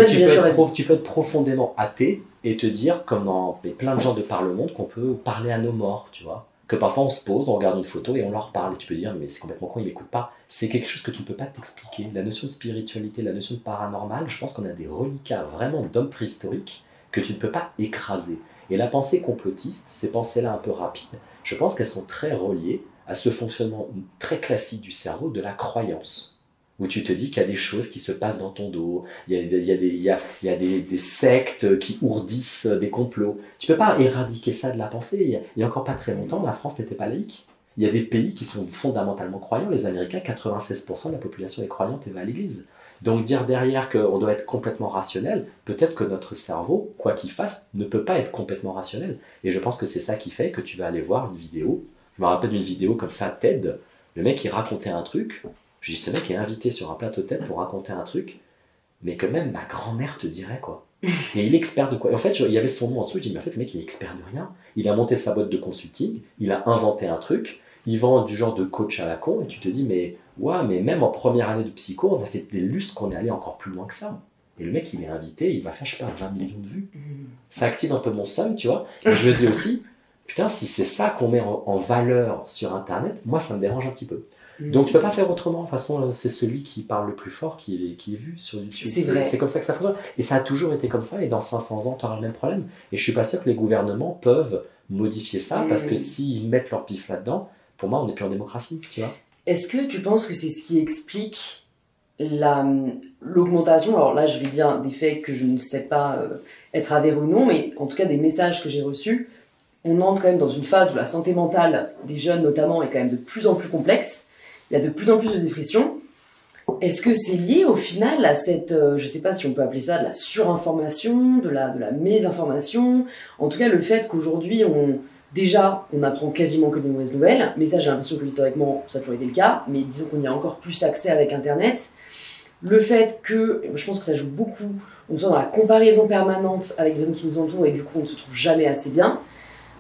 Tu peux être profondément athée et te dire, comme dans plein de gens de par le monde, qu'on peut parler à nos morts, tu vois. Que parfois on se pose, on regarde une photo et on leur parle. Et tu peux dire, mais c'est complètement con, ils m'écoutent pas. C'est quelque chose que tu ne peux pas t'expliquer. La notion de spiritualité, la notion de paranormal, je pense qu'on a des reliquats vraiment d'hommes préhistoriques que tu ne peux pas écraser. Et la pensée complotiste, ces pensées-là un peu rapides, je pense qu'elles sont très reliées à ce fonctionnement très classique du cerveau de la croyance, où tu te dis qu'il y a des choses qui se passent dans ton dos, il y a des sectes qui ourdissent des complots. Tu ne peux pas éradiquer ça de la pensée. Il n'y a encore pas très longtemps, la France n'était pas laïque. Il y a des pays qui sont fondamentalement croyants. Les Américains, 96% de la population est croyante et va à l'église. Donc dire derrière qu'on doit être complètement rationnel, peut-être que notre cerveau, quoi qu'il fasse, ne peut pas être complètement rationnel. Et je pense que c'est ça qui fait que tu vas aller voir une vidéo. Je me rappelle d'une vidéo comme ça, TED, le mec il racontait un truc, je dis ce mec est invité sur un plateau TED pour raconter un truc, mais que même ma grand-mère te dirait quoi. Et il est expert de quoi? Et en fait, il y avait son nom en dessous, je dis mais en fait le mec il est expert de rien. Il a monté sa boîte de consulting, il a inventé un truc, il vend du genre de coach à la con, et tu te dis mais ouais, mais même en première année de psycho, on a fait des lustres qu'on est allé encore plus loin que ça. Et le mec, il est invité, il va faire, je sais pas, 20 millions de vues. Ça active un peu mon somme, tu vois. Et je me dis aussi, putain, si c'est ça qu'on met en valeur sur Internet, moi, ça me dérange un petit peu. Donc, tu peux pas faire autrement. De toute façon, c'est celui qui parle le plus fort qui est vu sur YouTube. C'est comme ça que ça fonctionne. Et ça a toujours été comme ça. Et dans 500 ans, tu auras le même problème. Et je suis pas sûr que les gouvernements peuvent modifier ça, parce que s'ils mettent leur pif là-dedans, pour moi, on n'est plus en démocratie, tu vois. Est-ce que tu penses que c'est ce qui explique l'augmentation, alors là je vais dire des faits que je ne sais pas être avérés ou non, mais en tout cas des messages que j'ai reçus, on entre quand même dans une phase où la santé mentale des jeunes notamment est quand même de plus en plus complexe, il y a de plus en plus de dépression. Est-ce que c'est lié au final à cette, je ne sais pas si on peut appeler ça de la surinformation, de la mésinformation, en tout cas le fait qu'aujourd'hui déjà, on apprend quasiment que des mauvaises nouvelles, mais ça, j'ai l'impression que historiquement, ça a toujours été le cas, mais disons qu'on y a encore plus accès avec Internet. Le fait que, je pense que ça joue beaucoup, on soit dans la comparaison permanente avec les personnes qui nous entourent et du coup, on ne se trouve jamais assez bien.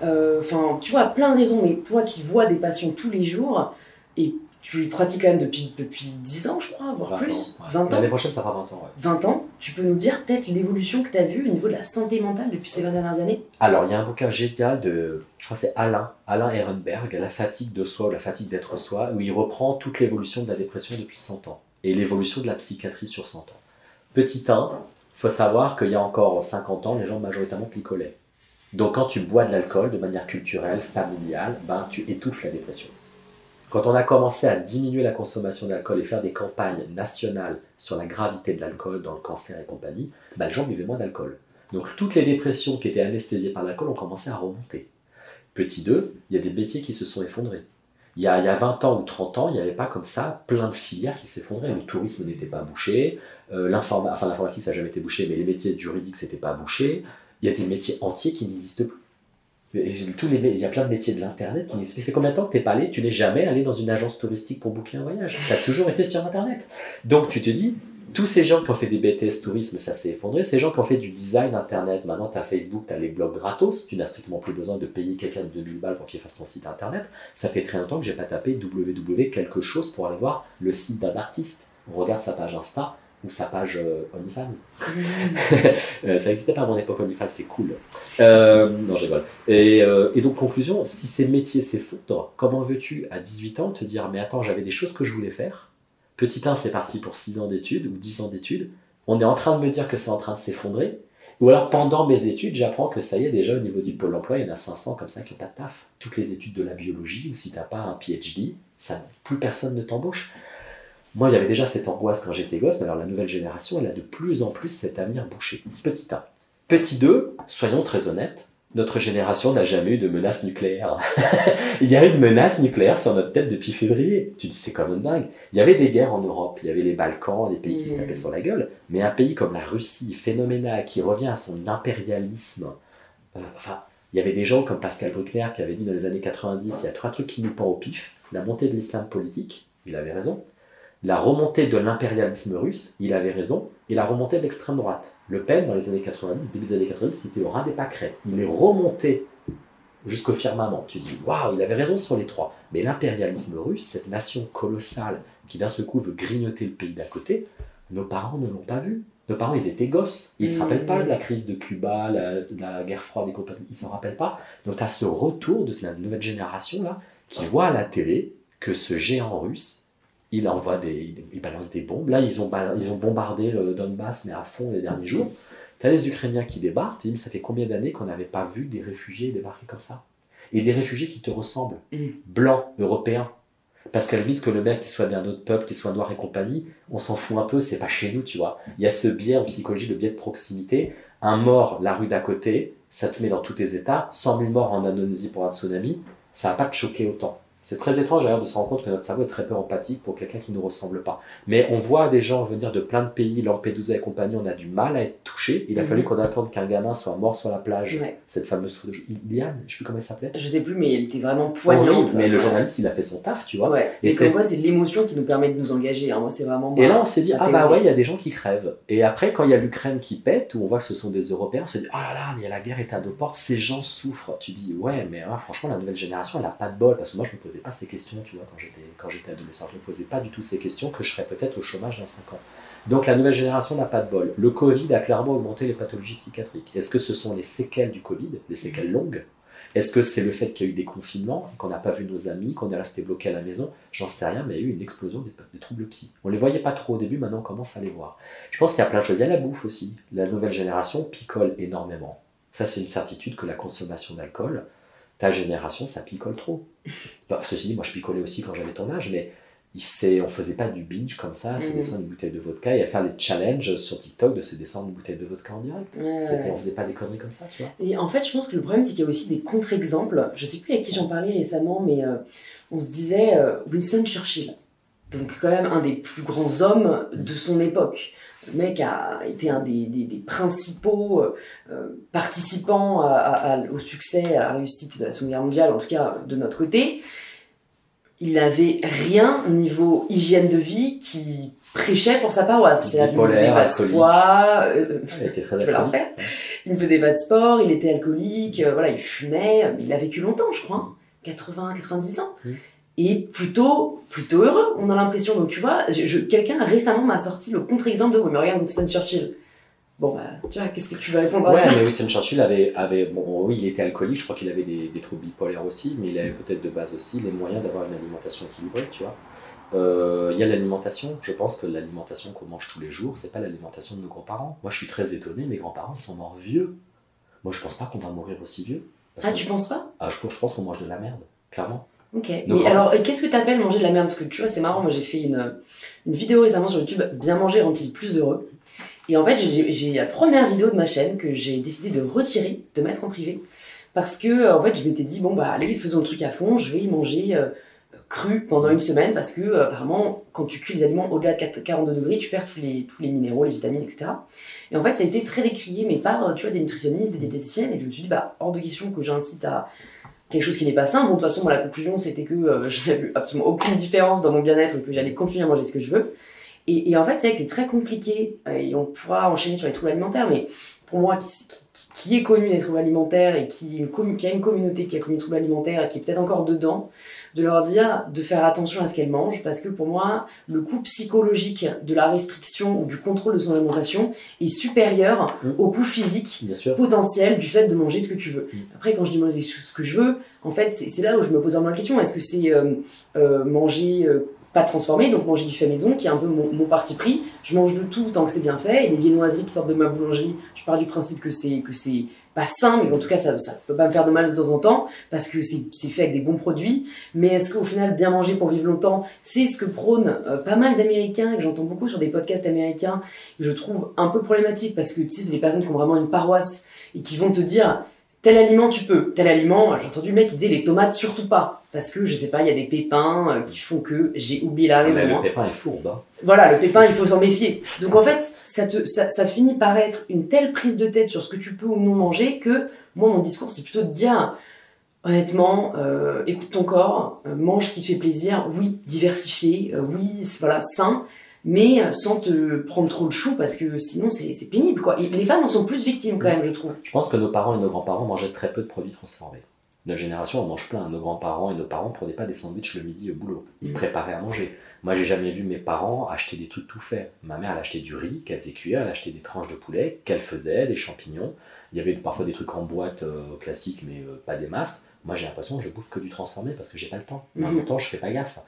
Enfin, tu vois, plein de raisons, mais toi qui vois des patients tous les jours, et tu pratiques quand même depuis 10 ans, je crois, voire plus, ans, ouais. 20 ans. L'année prochaine, ça fera 20 ans, ouais. 20 ans, tu peux nous dire peut-être l'évolution que tu as vue au niveau de la santé mentale depuis ces 20 dernières années? Alors, il y a un bouquin génial de, je crois que c'est Alain Ehrenberg, La fatigue de soi ou la fatigue d'être soi, où il reprend toute l'évolution de la dépression depuis 100 ans, et l'évolution de la psychiatrie sur 100 ans. Petit 1, il faut savoir qu'il y a encore 50 ans, les gens majoritairement picolaient. Donc quand tu bois de l'alcool de manière culturelle, familiale, ben, tu étouffes la dépression. Quand on a commencé à diminuer la consommation d'alcool et faire des campagnes nationales sur la gravité de l'alcool dans le cancer et compagnie, ben, les gens buvaient moins d'alcool. Donc toutes les dépressions qui étaient anesthésiées par l'alcool ont commencé à remonter. Petit 2, il y a des métiers qui se sont effondrés. Il y a 20 ans ou 30 ans, il n'y avait pas comme ça plein de filières qui s'effondraient. Le tourisme n'était pas bouché, l'informatique ça n'a jamais été bouché, mais les métiers juridiques c'était pas bouché. Il y a des métiers entiers qui n'existent plus. Il y a plein de métiers de l'internet qui n'existent plus. C'est combien de temps que tu n'es pas allé? Tu n'es jamais allé dans une agence touristique pour booker un voyage. Tu as toujours été sur internet. Donc tu te dis, tous ces gens qui ont fait des BTS tourisme, ça s'est effondré. Ces gens qui ont fait du design internet, maintenant tu as Facebook, tu as les blogs gratos, tu n'as strictement plus besoin de payer quelqu'un de 2000 balles pour qu'il fasse ton site internet. Ça fait très longtemps que j'ai pas tapé www quelque chose pour aller voir le site d'un artiste. On regarde sa page Insta ou sa page OnlyFans. Ça n'existait pas à mon époque, OnlyFans, c'est cool. Non, je rigole. Et donc, conclusion, si ces métiers s'effondrent, comment veux-tu, à 18 ans, te dire, mais attends, j'avais des choses que je voulais faire. Petit 1, c'est parti pour 6 ans d'études ou 10 ans d'études. On est en train de me dire que c'est en train de s'effondrer. Ou alors, pendant mes études, j'apprends que ça y est, déjà, au niveau du Pôle emploi, il y en a 500 comme ça qui n'ont pas de taf. Toutes les études de la biologie, ou si tu n'as pas un PhD, plus personne ne t'embauche. Moi, il y avait déjà cette angoisse quand j'étais gosse, mais alors la nouvelle génération, elle a de plus en plus cet avenir bouché. Petit 1. Petit 2, soyons très honnêtes, notre génération n'a jamais eu de menace nucléaire. Il y a eu une menace nucléaire sur notre tête depuis février. Tu dis, c'est comme une dingue. Il y avait des guerres en Europe, il y avait les Balkans, les pays qui se tapaient sur la gueule, mais un pays comme la Russie, phénoménal, qui revient à son impérialisme, il y avait des gens comme Pascal Bruckner qui avait dit dans les années 90, il y a 3 trucs qui nous pendent au pif, la montée de l'islam politique, il avait raison, la remontée de l'impérialisme russe, il avait raison, et la remontée de l'extrême droite. Le Pen, dans les années 90, début des années 90, c'était au ras des pâquerettes. Il est remonté jusqu'au firmament. Tu dis, waouh, il avait raison sur les 3. Mais l'impérialisme russe, cette nation colossale qui d'un seul coup veut grignoter le pays d'à côté, nos parents ne l'ont pas vu. Nos parents, ils étaient gosses. Ils ne se rappellent pas de la crise de Cuba, la guerre froide et compagnie. Ils ne s'en rappellent pas. Donc, tu as ce retour de la nouvelle génération là qui voit à la télé que ce géant russe, il balance des bombes. Là, ils ont bombardé le Donbass, mais à fond les derniers jours. Tu as les Ukrainiens qui débarquent. Tu dis, mais ça fait combien d'années qu'on n'avait pas vu des réfugiés débarquer comme ça? Et des réfugiés qui te ressemblent, blancs, européens. Parce qu'à la limite, que le mec qui soit d'un autre peuple, qui soit noir et compagnie, on s'en fout un peu, c'est pas chez nous, tu vois. Il y a ce biais en psychologie, le biais de proximité. Un mort, la rue d'à côté, ça te met dans tous tes états. 100 000 morts en Indonésie pour un tsunami, ça va pas te choquer autant. C'est très étrange d'ailleurs de se rendre compte que notre cerveau est très peu empathique pour quelqu'un qui ne nous ressemble pas. Mais on voit des gens venir de plein de pays, Lampedusa et compagnie, on a du mal à être touché. Il a fallu qu'on attende qu'un gamin soit mort sur la plage. Ouais. Cette fameuse photo, Iliane, je ne sais plus comment elle s'appelait. Je sais plus, mais elle était vraiment poignante. Mais le journaliste, il a fait son taf, tu vois. Ouais. Et comme quoi, c'est l'émotion qui nous permet de nous engager. Moi, c'est vraiment. Et là, on s'est dit, ah bah ouais, il y a des gens qui crèvent. Et après, quand il y a l'Ukraine qui pète, où on voit que ce sont des Européens, on se dit, oh là là, mais la guerre est à nos portes, ces gens souffrent. Tu dis, ouais, mais franchement, la nouvelle génération, elle n'a pas de bol. Parce que moi, je ne me posais pas ces questions, tu vois, quand j'étais adolescent. Je ne me posais pas du tout ces questions, que je serais peut-être au chômage dans 5 ans. Donc la nouvelle génération n'a pas de bol. Le Covid a clairement augmenté les pathologies psychiatriques. Est-ce que ce sont les séquelles du Covid, les séquelles longues? Est-ce que c'est le fait qu'il y a eu des confinements, qu'on n'a pas vu nos amis, qu'on est resté bloqué à la maison? J'en sais rien, mais il y a eu une explosion des troubles psy. On ne les voyait pas trop au début, maintenant on commence à les voir. Je pense qu'il y a plein de choses. Il y a la bouffe aussi. La nouvelle génération picole énormément. Ça, c'est une certitude que la consommation d'alcool, ta génération, ça picole trop. Ceci dit, moi je picolais aussi quand j'avais ton âge, mais on faisait pas du binge comme ça, se descendre une bouteille de vodka et à faire les challenges sur TikTok de se descendre une bouteille de vodka en direct. On faisait pas des conneries comme ça, tu vois. Et en fait, je pense que le problème, c'est qu'il y a aussi des contre-exemples. Je sais plus avec qui j'en parlais récemment, mais on se disait Winston Churchill. Donc quand même un des plus grands hommes de son époque. Le mec a été un des principaux participants au succès, à la réussite de la Seconde Guerre mondiale, en tout cas de notre côté. Il n'avait rien au niveau hygiène de vie qui prêchait pour sa paroisse. Il ne faisait pas de sport, il ne faisait pas de sport, il était alcoolique, voilà, il fumait, il a vécu longtemps, je crois, 80, 90 ans. Et plutôt heureux, on a l'impression. Donc tu vois, quelqu'un récemment m'a sorti le contre-exemple de « mais regarde Winston Churchill ». Bon, bah, tu vois, qu'est-ce que tu vas répondre à ça? Ouais, mais Winston Churchill avait bon, oui, il était alcoolique, je crois qu'il avait des troubles bipolaires aussi, mais il avait peut-être de base aussi les moyens d'avoir une alimentation équilibrée, tu vois. Il y a l'alimentation, je pense que l'alimentation qu'on mange tous les jours, c'est pas l'alimentation de nos grands-parents. Moi, je suis très étonné, mes grands-parents, ils sont morts vieux. Moi, je pense pas qu'on va mourir aussi vieux. Tu penses pas? Je pense qu'on mange de la merde, clairement. Ok, mais alors, qu'est-ce que t'appelles manger de la merde? Parce que tu vois, c'est marrant, moi j'ai fait une vidéo récemment sur YouTube, bien manger rend-il plus heureux? Et en fait, j'ai la première vidéo de ma chaîne que j'ai décidé de retirer, de mettre en privé, parce que en fait, je m'étais dit, bon bah allez, faisons le truc à fond, je vais y manger cru pendant une semaine, parce que apparemment, quand tu cuis les aliments au-delà de 42 degrés, tu perds tous les minéraux, les vitamines, etc. Et en fait, ça a été très décrié, mais par tu vois, des nutritionnistes, des diététiciennes, et je me suis dit, bah hors de question que j'incite à quelque chose qui n'est pas sain. Bon, de toute façon, moi, la conclusion, c'était que je n'avais vu absolument aucune différence dans mon bien-être et que j'allais continuer à manger ce que je veux. Et en fait, c'est vrai que c'est très compliqué, et on pourra enchaîner sur les troubles alimentaires, mais pour moi, qui est connu des troubles alimentaires et qui a une communauté qui a connu des troubles alimentaires et qui est peut-être encore dedans, de leur dire de faire attention à ce qu'elle mange, parce que pour moi, le coût psychologique de la restriction ou du contrôle de son alimentation est supérieur au coût physique potentiel du fait de manger ce que tu veux. Après, quand je dis manger ce que je veux, en fait, c'est là où je me pose vraiment la question. Est-ce que c'est manger pas transformé, donc manger du fait maison, qui est un peu mon parti pris. Je mange de tout tant que c'est bien fait, et les viennoiseries qui sortent de ma boulangerie, je pars du principe que c'est pas sain, mais en tout cas ça peut pas me faire de mal de temps en temps, parce que c'est fait avec des bons produits. Mais est-ce qu'au final, bien manger pour vivre longtemps, c'est ce que prônent pas mal d'Américains, et que j'entends beaucoup sur des podcasts américains, que je trouve un peu problématique, parce que tu sais, c'est des personnes qui ont vraiment une paroisse, et qui vont te dire, tel aliment tu peux, tel aliment, j'ai entendu le mec qui disait les tomates surtout pas, parce que je sais pas, il y a des pépins qui font que j'ai oublié la raison. Mais le pépin est fourbe. Hein. Voilà, le pépin, il faut s'en méfier. Donc en fait, ça finit par être une telle prise de tête sur ce que tu peux ou non manger que moi, mon discours, c'est plutôt de dire, honnêtement, écoute ton corps, mange ce qui te fait plaisir, oui, diversifié, oui, voilà, sain, mais sans te prendre trop le chou, parce que sinon c'est pénible, quoi. Et les femmes en sont plus victimes quand même, je trouve. Je pense que nos parents et nos grands-parents mangeaient très peu de produits transformés. Notre génération, on mange plein. Nos grands-parents et nos parents ne prenaient pas des sandwichs le midi au boulot. Ils préparaient à manger. Moi, j'ai jamais vu mes parents acheter des trucs tout faits. Ma mère, elle achetait du riz qu'elle faisait cuire, elle achetait des tranches de poulet qu'elle faisait, des champignons. Il y avait parfois des trucs en boîte classiques, mais pas des masses. Moi, j'ai l'impression que je bouffe que du transformé parce que j'ai pas le temps. En même temps, je fais pas gaffe.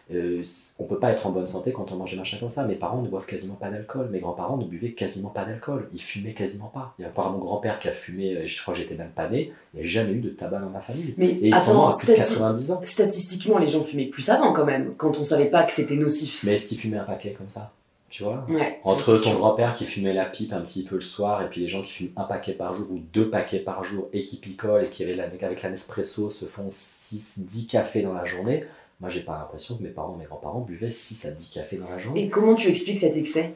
On peut pas être en bonne santé quand on mange des machins comme ça. Mes parents ne boivent quasiment pas d'alcool. Mes grands-parents ne buvaient quasiment pas d'alcool. Ils fumaient quasiment pas. Il y a pas mon grand-père qui a fumé, je crois que j'étais même pas né. Il n'y a jamais eu de tabac dans ma famille. Mais et ils sont morts à plus de 90 ans. Statistiquement, les gens fumaient plus avant quand même, quand on savait pas que c'était nocif. Mais est-ce qu'ils fumaient un paquet comme ça? Tu vois, ouais, entre ton grand-père qui fumait la pipe un petit peu le soir et puis les gens qui fument un paquet par jour ou 2 paquets par jour et qui picolent et qui avec la Nespresso se font 6-10 cafés dans la journée, moi j'ai pas l'impression que mes parents, mes grands-parents buvaient 6 à 10 cafés dans la journée. Et comment tu expliques cet excès?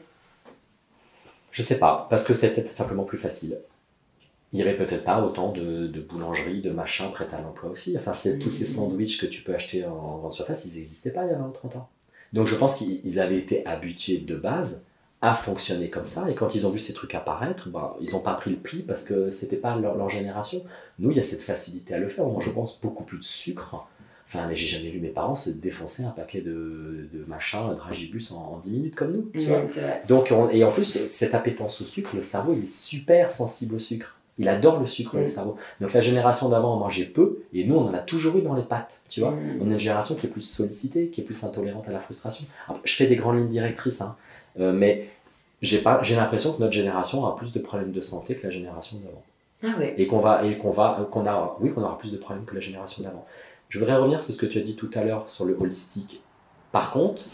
Je sais pas, parce que c'était simplement plus facile. Il y avait peut-être pas autant de boulangeries, de machins prêts à l'emploi aussi. Enfin, tous ces sandwichs que tu peux acheter en grande surface, ils n'existaient pas il y a 20 ou 30 ans. Donc je pense qu'ils avaient été habitués de base à fonctionner comme ça, et quand ils ont vu ces trucs apparaître, ils n'ont pas pris le pli parce que c'était pas leur génération. Nous, il y a cette facilité à le faire, on mange, je pense, beaucoup plus de sucre. Enfin, mais j'ai jamais vu mes parents se défoncer un paquet de machin, dragibus en 10 minutes comme nous. Tu vois. Donc, et en plus, cette appétence au sucre, le cerveau, il est super sensible au sucre. Il adore le sucre, le cerveau. Donc la génération d'avant en mangeait peu, et nous, on en a toujours eu dans les pattes, tu vois. On est une génération qui est plus sollicitée, qui est plus intolérante à la frustration. Alors, je fais des grandes lignes directrices, hein, mais j'ai l'impression que notre génération a plus de problèmes de santé que la génération d'avant. Ah ouais. Et qu'on aura plus de problèmes que la génération d'avant. Je voudrais revenir sur ce que tu as dit tout à l'heure sur le holistique. Par contre,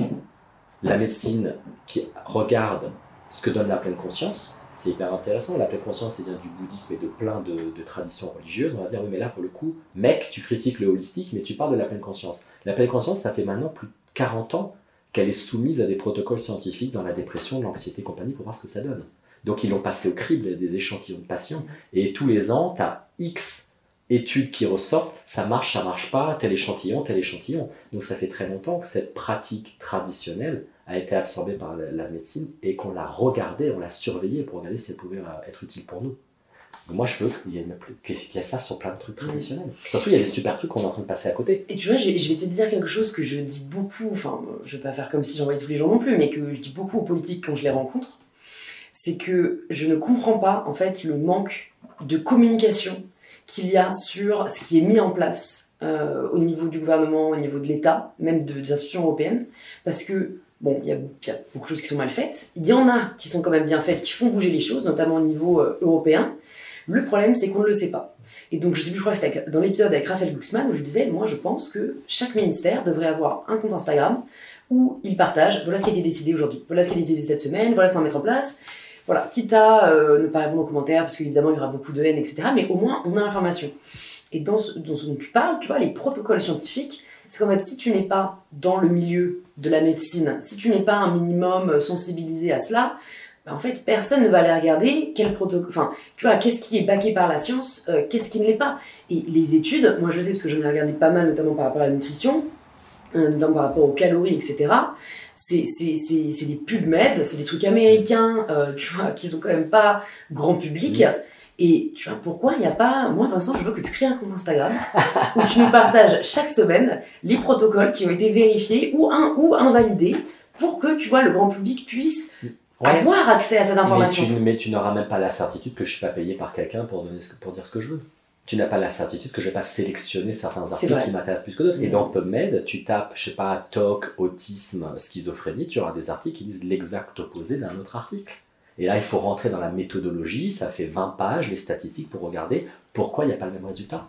la médecine qui regarde ce que donne la pleine conscience, c'est hyper intéressant. La pleine conscience, c'est bien du bouddhisme et de plein de traditions religieuses. On va dire, oui, mais là, pour le coup, mec, tu critiques le holistique, mais tu parles de la pleine conscience. La pleine conscience, ça fait maintenant plus de 40 ans qu'elle est soumise à des protocoles scientifiques dans la dépression, l'anxiété et compagnie pour voir ce que ça donne. Donc ils l'ont passé au crible des échantillons de patients et tous les ans, tu as X études qui ressortent, ça marche pas, tel échantillon. Donc ça fait très longtemps que cette pratique traditionnelle a été absorbée par la médecine et qu'on l'a regardée, on l'a surveillée pour regarder si elle pouvait être utile pour nous. Donc moi je veux qu'il y ait ça sur plein de trucs traditionnels. Surtout il y a des super trucs qu'on est en train de passer à côté. Et tu vois, je vais te dire quelque chose que je dis beaucoup, enfin je vais pas faire comme si j'en voyais tous les jours non plus, mais que je dis beaucoup aux politiques quand je les rencontre, c'est que je ne comprends pas en fait le manque de communication qu'il y a sur ce qui est mis en place au niveau du gouvernement, au niveau de l'État, même des institutions européennes, parce que bon, il y a beaucoup de choses qui sont mal faites, il y en a qui sont quand même bien faites, qui font bouger les choses, notamment au niveau européen. Le problème, c'est qu'on ne le sait pas. Et donc, je sais plus, je crois que c'était dans l'épisode avec Raphaël Glucksmann où je disais, moi, je pense que chaque ministère devrait avoir un compte Instagram où il partage, voilà ce qui a été décidé aujourd'hui, voilà ce qui a été décidé cette semaine, voilà ce qu'on va mettre en place. Voilà, quitte à ne pas répondre aux commentaires, parce qu'évidemment, il y aura beaucoup de haine, etc. Mais au moins, on a l'information. Et dans ce dont tu parles, tu vois, les protocoles scientifiques, c'est qu'en fait, si tu n'es pas dans le milieu de la médecine, si tu n'es pas un minimum sensibilisé à cela, bah, en fait, personne ne va aller regarder quel protocole... Enfin, tu vois, qu'est-ce qui est backé par la science, qu'est-ce qui ne l'est pas. Et les études, moi je sais parce que j'en ai regardé pas mal, notamment par rapport à la nutrition, notamment par rapport aux calories, etc., c'est des PubMed, c'est des trucs américains, tu vois, qui sont quand même pas grand public. Et tu vois, pourquoi il n'y a pas... Moi, Vincent, je veux que tu crées un compte Instagram où tu nous partages chaque semaine les protocoles qui ont été vérifiés ou invalidés pour que, tu vois, le grand public puisse avoir accès à cette information. Mais tu n'auras même pas la certitude que je ne suis pas payé par quelqu'un pour dire ce que je veux. Tu n'as pas la certitude que je ne vais pas sélectionner certains articles qui m'intéressent plus que d'autres. Et dans PubMed, tu tapes, je sais pas, TOC, autisme, schizophrénie, tu auras des articles qui disent l'exact opposé d'un autre article. Et là, il faut rentrer dans la méthodologie, ça fait 20 pages, les statistiques pour regarder pourquoi il n'y a pas le même résultat.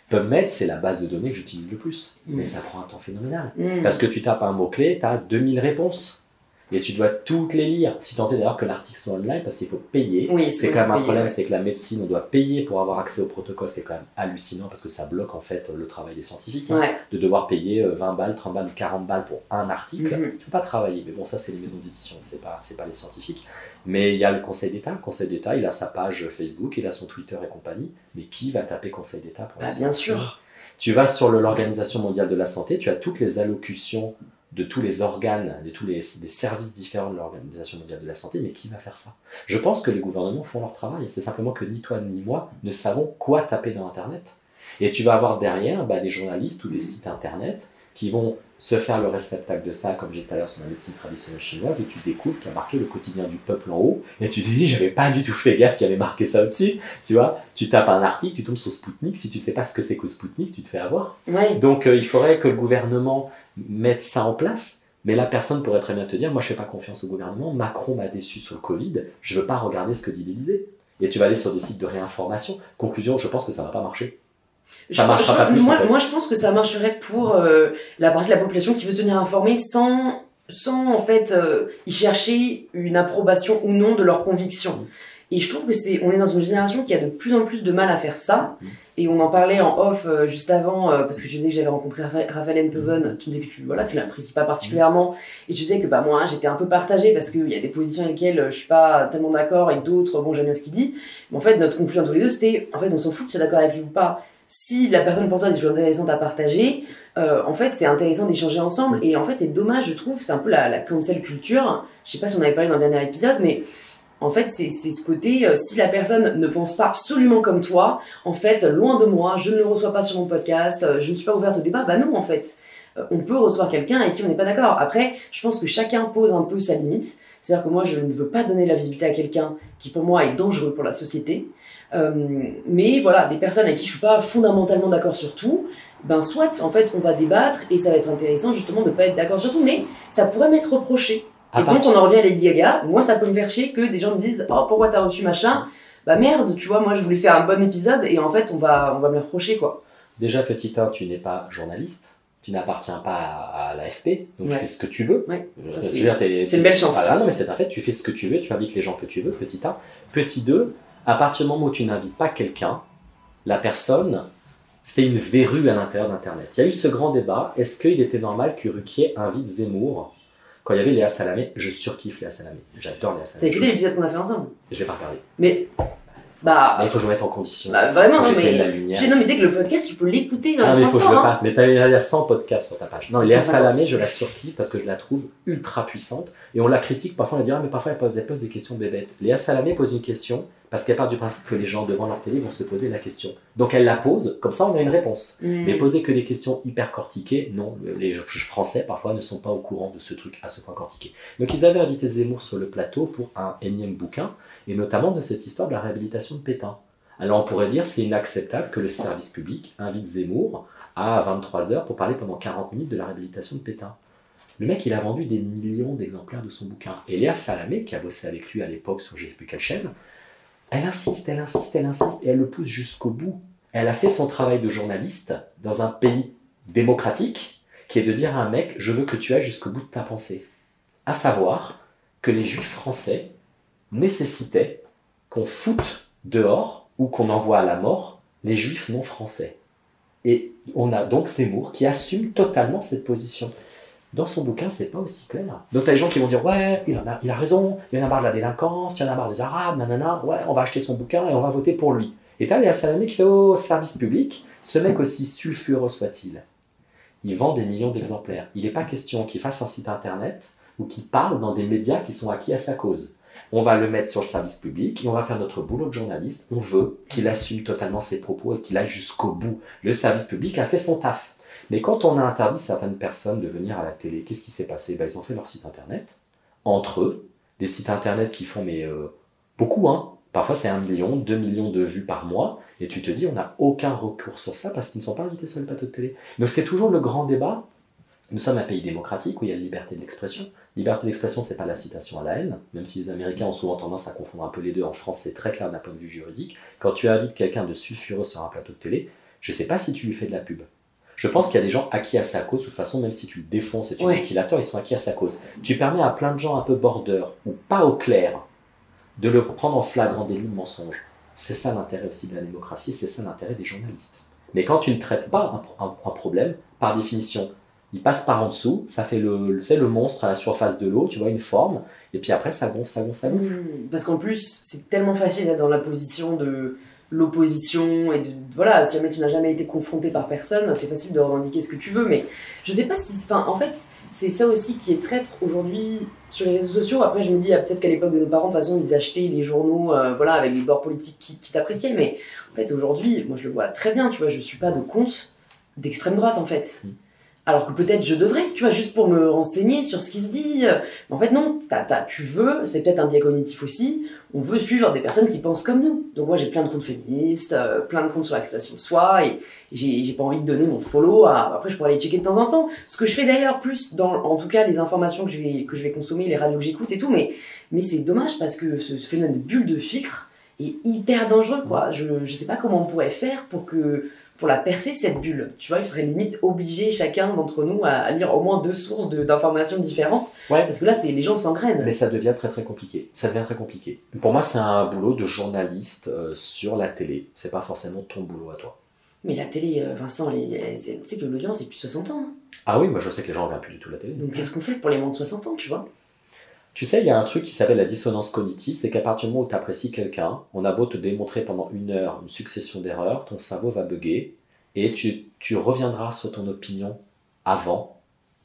PubMed, c'est la base de données que j'utilise le plus, mais ça prend un temps phénoménal. Parce que tu tapes un mot-clé, tu as 2000 réponses. Et tu dois toutes les lire, si tant est d'ailleurs que l'article soit online, parce qu'il faut payer. Oui, c'est quand même un problème, c'est que la médecine, on doit payer pour avoir accès au protocole, c'est quand même hallucinant, parce que ça bloque en fait le travail des scientifiques, de devoir payer 20 balles, 30 balles, 40 balles pour un article. Tu ne peux pas travailler, mais bon, ça c'est les maisons d'édition, c'est pas les scientifiques. Mais il y a le Conseil d'État, il a sa page Facebook, il a son Twitter et compagnie, mais qui va taper Conseil d'État pour bien sûr. Tu vas sur l'Organisation mondiale de la santé, tu as toutes les allocutions de tous les organes, de tous des services différents de l'Organisation mondiale de la santé, mais qui va faire ça? Je pense que les gouvernements font leur travail, c'est simplement que ni toi ni moi ne savons quoi taper dans Internet. Et tu vas avoir derrière des journalistes ou des sites Internet qui vont se faire le réceptacle de ça, comme j'ai dit tout à l'heure sur la médecine traditionnelle chinoise, où tu découvres qu'il y a marqué le quotidien du peuple en haut, et tu te dis, j'avais pas du tout fait gaffe qu'il y avait marqué ça au-dessus, tu vois, tu tapes un article, tu tombes sur Spoutnik, si tu sais pas ce que c'est que Spoutnik, tu te fais avoir. Donc il faudrait que le gouvernement mette ça en place, mais la personne pourrait très bien te dire, moi je fais pas confiance au gouvernement, Macron m'a déçu sur le Covid, je veux pas regarder ce que dit l'Élysée. Et tu vas aller sur des sites de réinformation. Conclusion, je pense que ça va pas marcher. Ça marchera pas plus. Moi, je pense que ça marcherait pour la partie de la population qui veut se tenir informée sans en fait y chercher une approbation ou non de leurs convictions. Et je trouve que on est dans une génération qui a de plus en plus de mal à faire ça. Et on en parlait en off juste avant, parce que tu disais que j'avais rencontré Raphaël Enthoven, tu me disais que tu l'apprécies pas particulièrement, et tu disais que moi j'étais un peu partagée parce qu'il y a des positions avec lesquelles je suis pas tellement d'accord, et d'autres, bon j'aime bien ce qu'il dit, mais en fait notre conclusion tous les deux c'était, en fait on s'en fout que tu es d'accord avec lui ou pas, si la personne pour toi a des choses intéressantes à partager, en fait c'est intéressant d'échanger ensemble, et en fait c'est dommage je trouve, c'est un peu la cancel culture, je sais pas si on avait parlé dans le dernier épisode, mais en fait, c'est ce côté, si la personne ne pense pas absolument comme toi, en fait, loin de moi, je ne le reçois pas sur mon podcast, je ne suis pas ouverte au débat, bah non, en fait. On peut recevoir quelqu'un avec qui on n'est pas d'accord. Après, je pense que chacun pose un peu sa limite. C'est-à-dire que moi, je ne veux pas donner la visibilité à quelqu'un qui, pour moi, est dangereux pour la société. Mais voilà, des personnes avec qui je ne suis pas fondamentalement d'accord sur tout, ben soit, en fait, on va débattre et ça va être intéressant, justement, de ne pas être d'accord sur tout, mais ça pourrait m'être reproché. Et donc on en revient à Lady Gaga, moi ça peut me faire chier que des gens me disent « Oh pourquoi t'as reçu machin ?» Bah merde, tu vois, moi je voulais faire un bon épisode et en fait on va me le reprocher quoi. Déjà petit 1, tu n'es pas journaliste, tu n'appartiens pas à l'AFP, donc tu fais ce que tu veux. C'est une belle chance. Voilà, non mais c'est un fait, tu fais ce que tu veux, tu invites les gens que tu veux, petit 1. Petit 2, à partir du moment où tu n'invites pas quelqu'un, la personne fait une verrue à l'intérieur d'Internet. Il y a eu ce grand débat, est-ce qu'il était normal que Ruquier invite Zemmour Quand il y avait Léa Salamé, je surkiffe Léa Salamé. J'adore Léa Salamé. T'as écouté l'épisode qu'on a fait ensemble? Je l'ai pas regardé. Mais il faut que je me mette en condition. Vraiment, non, mais tu sais que le podcast, tu peux l'écouter dans le transport. Il faut que je le fasse. Mais il y a 100 podcasts sur ta page. Non, Léa 250. Salamé, je la surkiffe parce que je la trouve ultra puissante. Et on la critique, parfois on la dit, mais parfois elle pose des questions bébêtes. Léa Salamé pose une question parce qu'elle part du principe que les gens devant leur télé vont se poser la question. Donc elle la pose, comme ça on a une réponse. Mais poser que des questions hyper cortiquées, non. Les Français parfois ne sont pas au courant de ce truc à ce point cortiqué. Donc ils avaient invité Zemmour sur le plateau pour un énième bouquin, et notamment de cette histoire de la réhabilitation de Pétain. Alors on pourrait dire c'est inacceptable que le service public invite Zemmour à 23h pour parler pendant 40 minutes de la réhabilitation de Pétain. Le mec, il a vendu des millions d'exemplaires de son bouquin. Et Léa Salamé, qui a bossé avec lui à l'époque sur je ne sais plus quelle chaîne, elle insiste, et elle le pousse jusqu'au bout. Elle a fait son travail de journaliste dans un pays démocratique, qui est de dire à un mec, je veux que tu ailles jusqu'au bout de ta pensée. À savoir que les juifs français nécessitaient qu'on foute dehors ou qu'on envoie à la mort les juifs non français. Et on a donc Zemmour qui assume totalement cette position. Dans son bouquin, c'est pas aussi clair. Donc, t'as des gens qui vont dire, ouais, il a raison, il y en a marre de la délinquance, il y en a marre des Arabes, nanana, ouais, on va acheter son bouquin et on va voter pour lui. Et t'as Léa Salamé qui fait, oh, service public, ce mec aussi sulfureux soit-il, il vend des millions d'exemplaires. Il n'est pas question qu'il fasse un site internet ou qu'il parle dans des médias qui sont acquis à sa cause. On va le mettre sur le service public et on va faire notre boulot de journaliste. On veut qu'il assume totalement ses propos et qu'il aille jusqu'au bout. Le service public a fait son taf. Mais quand on a interdit certaines personnes de venir à la télé, qu'est-ce qui s'est passé? Ils ont fait leur site internet, entre eux, des sites internet qui font beaucoup, hein. Parfois c'est 1 million, 2 millions de vues par mois, et tu te dis on n'a aucun recours sur ça parce qu'ils ne sont pas invités sur le plateau de télé. Donc c'est toujours le grand débat. Nous sommes un pays démocratique où il y a la liberté de l'expression. Liberté d'expression, c'est pas la citation à la haine, même si les Américains ont souvent tendance à confondre un peu les deux. En France, c'est très clair d'un point de vue juridique. Quand tu invites quelqu'un de sulfureux sur un plateau de télé, je sais pas si tu lui fais de la pub. Je pense qu'il y a des gens acquis à sa cause, de toute façon, même si tu le défonces et tu dis qu'il a tort, ils sont acquis à sa cause. Tu permets à plein de gens un peu border, ou pas au clair, de le prendre en flagrant délit de mensonge. C'est ça l'intérêt aussi de la démocratie, c'est ça l'intérêt des journalistes. Mais quand tu ne traites pas un problème, par définition, il passe par en dessous, ça fait le monstre à la surface de l'eau, tu vois, une forme, et puis après ça gonfle, ça gonfle, ça gonfle. Parce qu'en plus, c'est tellement facile d'être dans la position de l'opposition, et voilà, si jamais tu n'as jamais été confronté par personne, c'est facile de revendiquer ce que tu veux, mais je sais pas si, en fait, c'est ça aussi qui est traître aujourd'hui sur les réseaux sociaux. Après, je me dis, peut-être qu'à l'époque de nos parents, de toute façon, ils achetaient les journaux, voilà, avec les bords politiques qui t'appréciaient, mais en fait, aujourd'hui, moi je le vois très bien, tu vois, je suis pas de compte d'extrême droite, en fait. Alors que peut-être je devrais, tu vois, juste pour me renseigner sur ce qui se dit. Mais en fait, non, tu veux, c'est peut-être un biais cognitif aussi, on veut suivre des personnes qui pensent comme nous. Donc moi, j'ai plein de comptes féministes, plein de comptes sur l'acceptation de soi, et j'ai pas envie de donner mon follow à... Après, je pourrais aller checker de temps en temps. Ce que je fais d'ailleurs plus dans, en tout cas, les informations que je vais consommer, les radios que j'écoute et tout, mais c'est dommage parce que ce phénomène de bulle de filtre est hyper dangereux, quoi. Je sais pas comment on pourrait faire pour la percer, cette bulle. Tu vois, il serait limite obligé chacun d'entre nous à lire au moins 2 sources d'informations différentes. Ouais. Parce que là, les gens s'engrainent. Mais ça devient très très compliqué. Ça devient très compliqué. Pour moi, c'est un boulot de journaliste sur la télé. C'est pas forcément ton boulot à toi. Mais la télé, Vincent, tu sais que l'audience, c'est plus 60 ans. Hein. Ah oui, moi je sais que les gens ne regardent plus du tout la télé. Donc qu'est-ce qu'on fait pour les moins de 60 ans, tu vois? Tu sais, il y a un truc qui s'appelle la dissonance cognitive, c'est qu'à partir du moment où tu apprécies quelqu'un, on a beau te démontrer pendant 1 heure une succession d'erreurs, ton cerveau va bugger, et tu reviendras sur ton opinion avant,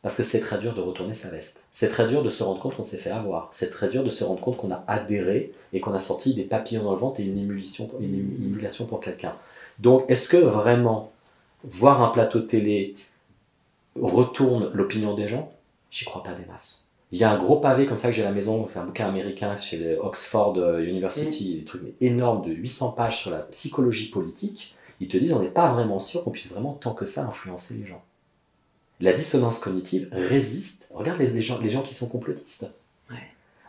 parce que c'est très dur de retourner sa veste. C'est très dur de se rendre compte qu'on s'est fait avoir. C'est très dur de se rendre compte qu'on a adhéré et qu'on a sorti des papillons dans le ventre et une émulation pour quelqu'un. Donc, est-ce que vraiment, voir un plateau de télé retourne l'opinion des gens? J'y crois pas des masses. Il y a un gros pavé comme ça que j'ai à la maison, c'est un bouquin américain chez Oxford University, des trucs énormes de 800 pages sur la psychologie politique. Ils te disent on n'est pas vraiment sûr qu'on puisse vraiment tant que ça influencer les gens. La dissonance cognitive résiste. Regarde les gens qui sont complotistes. Ouais.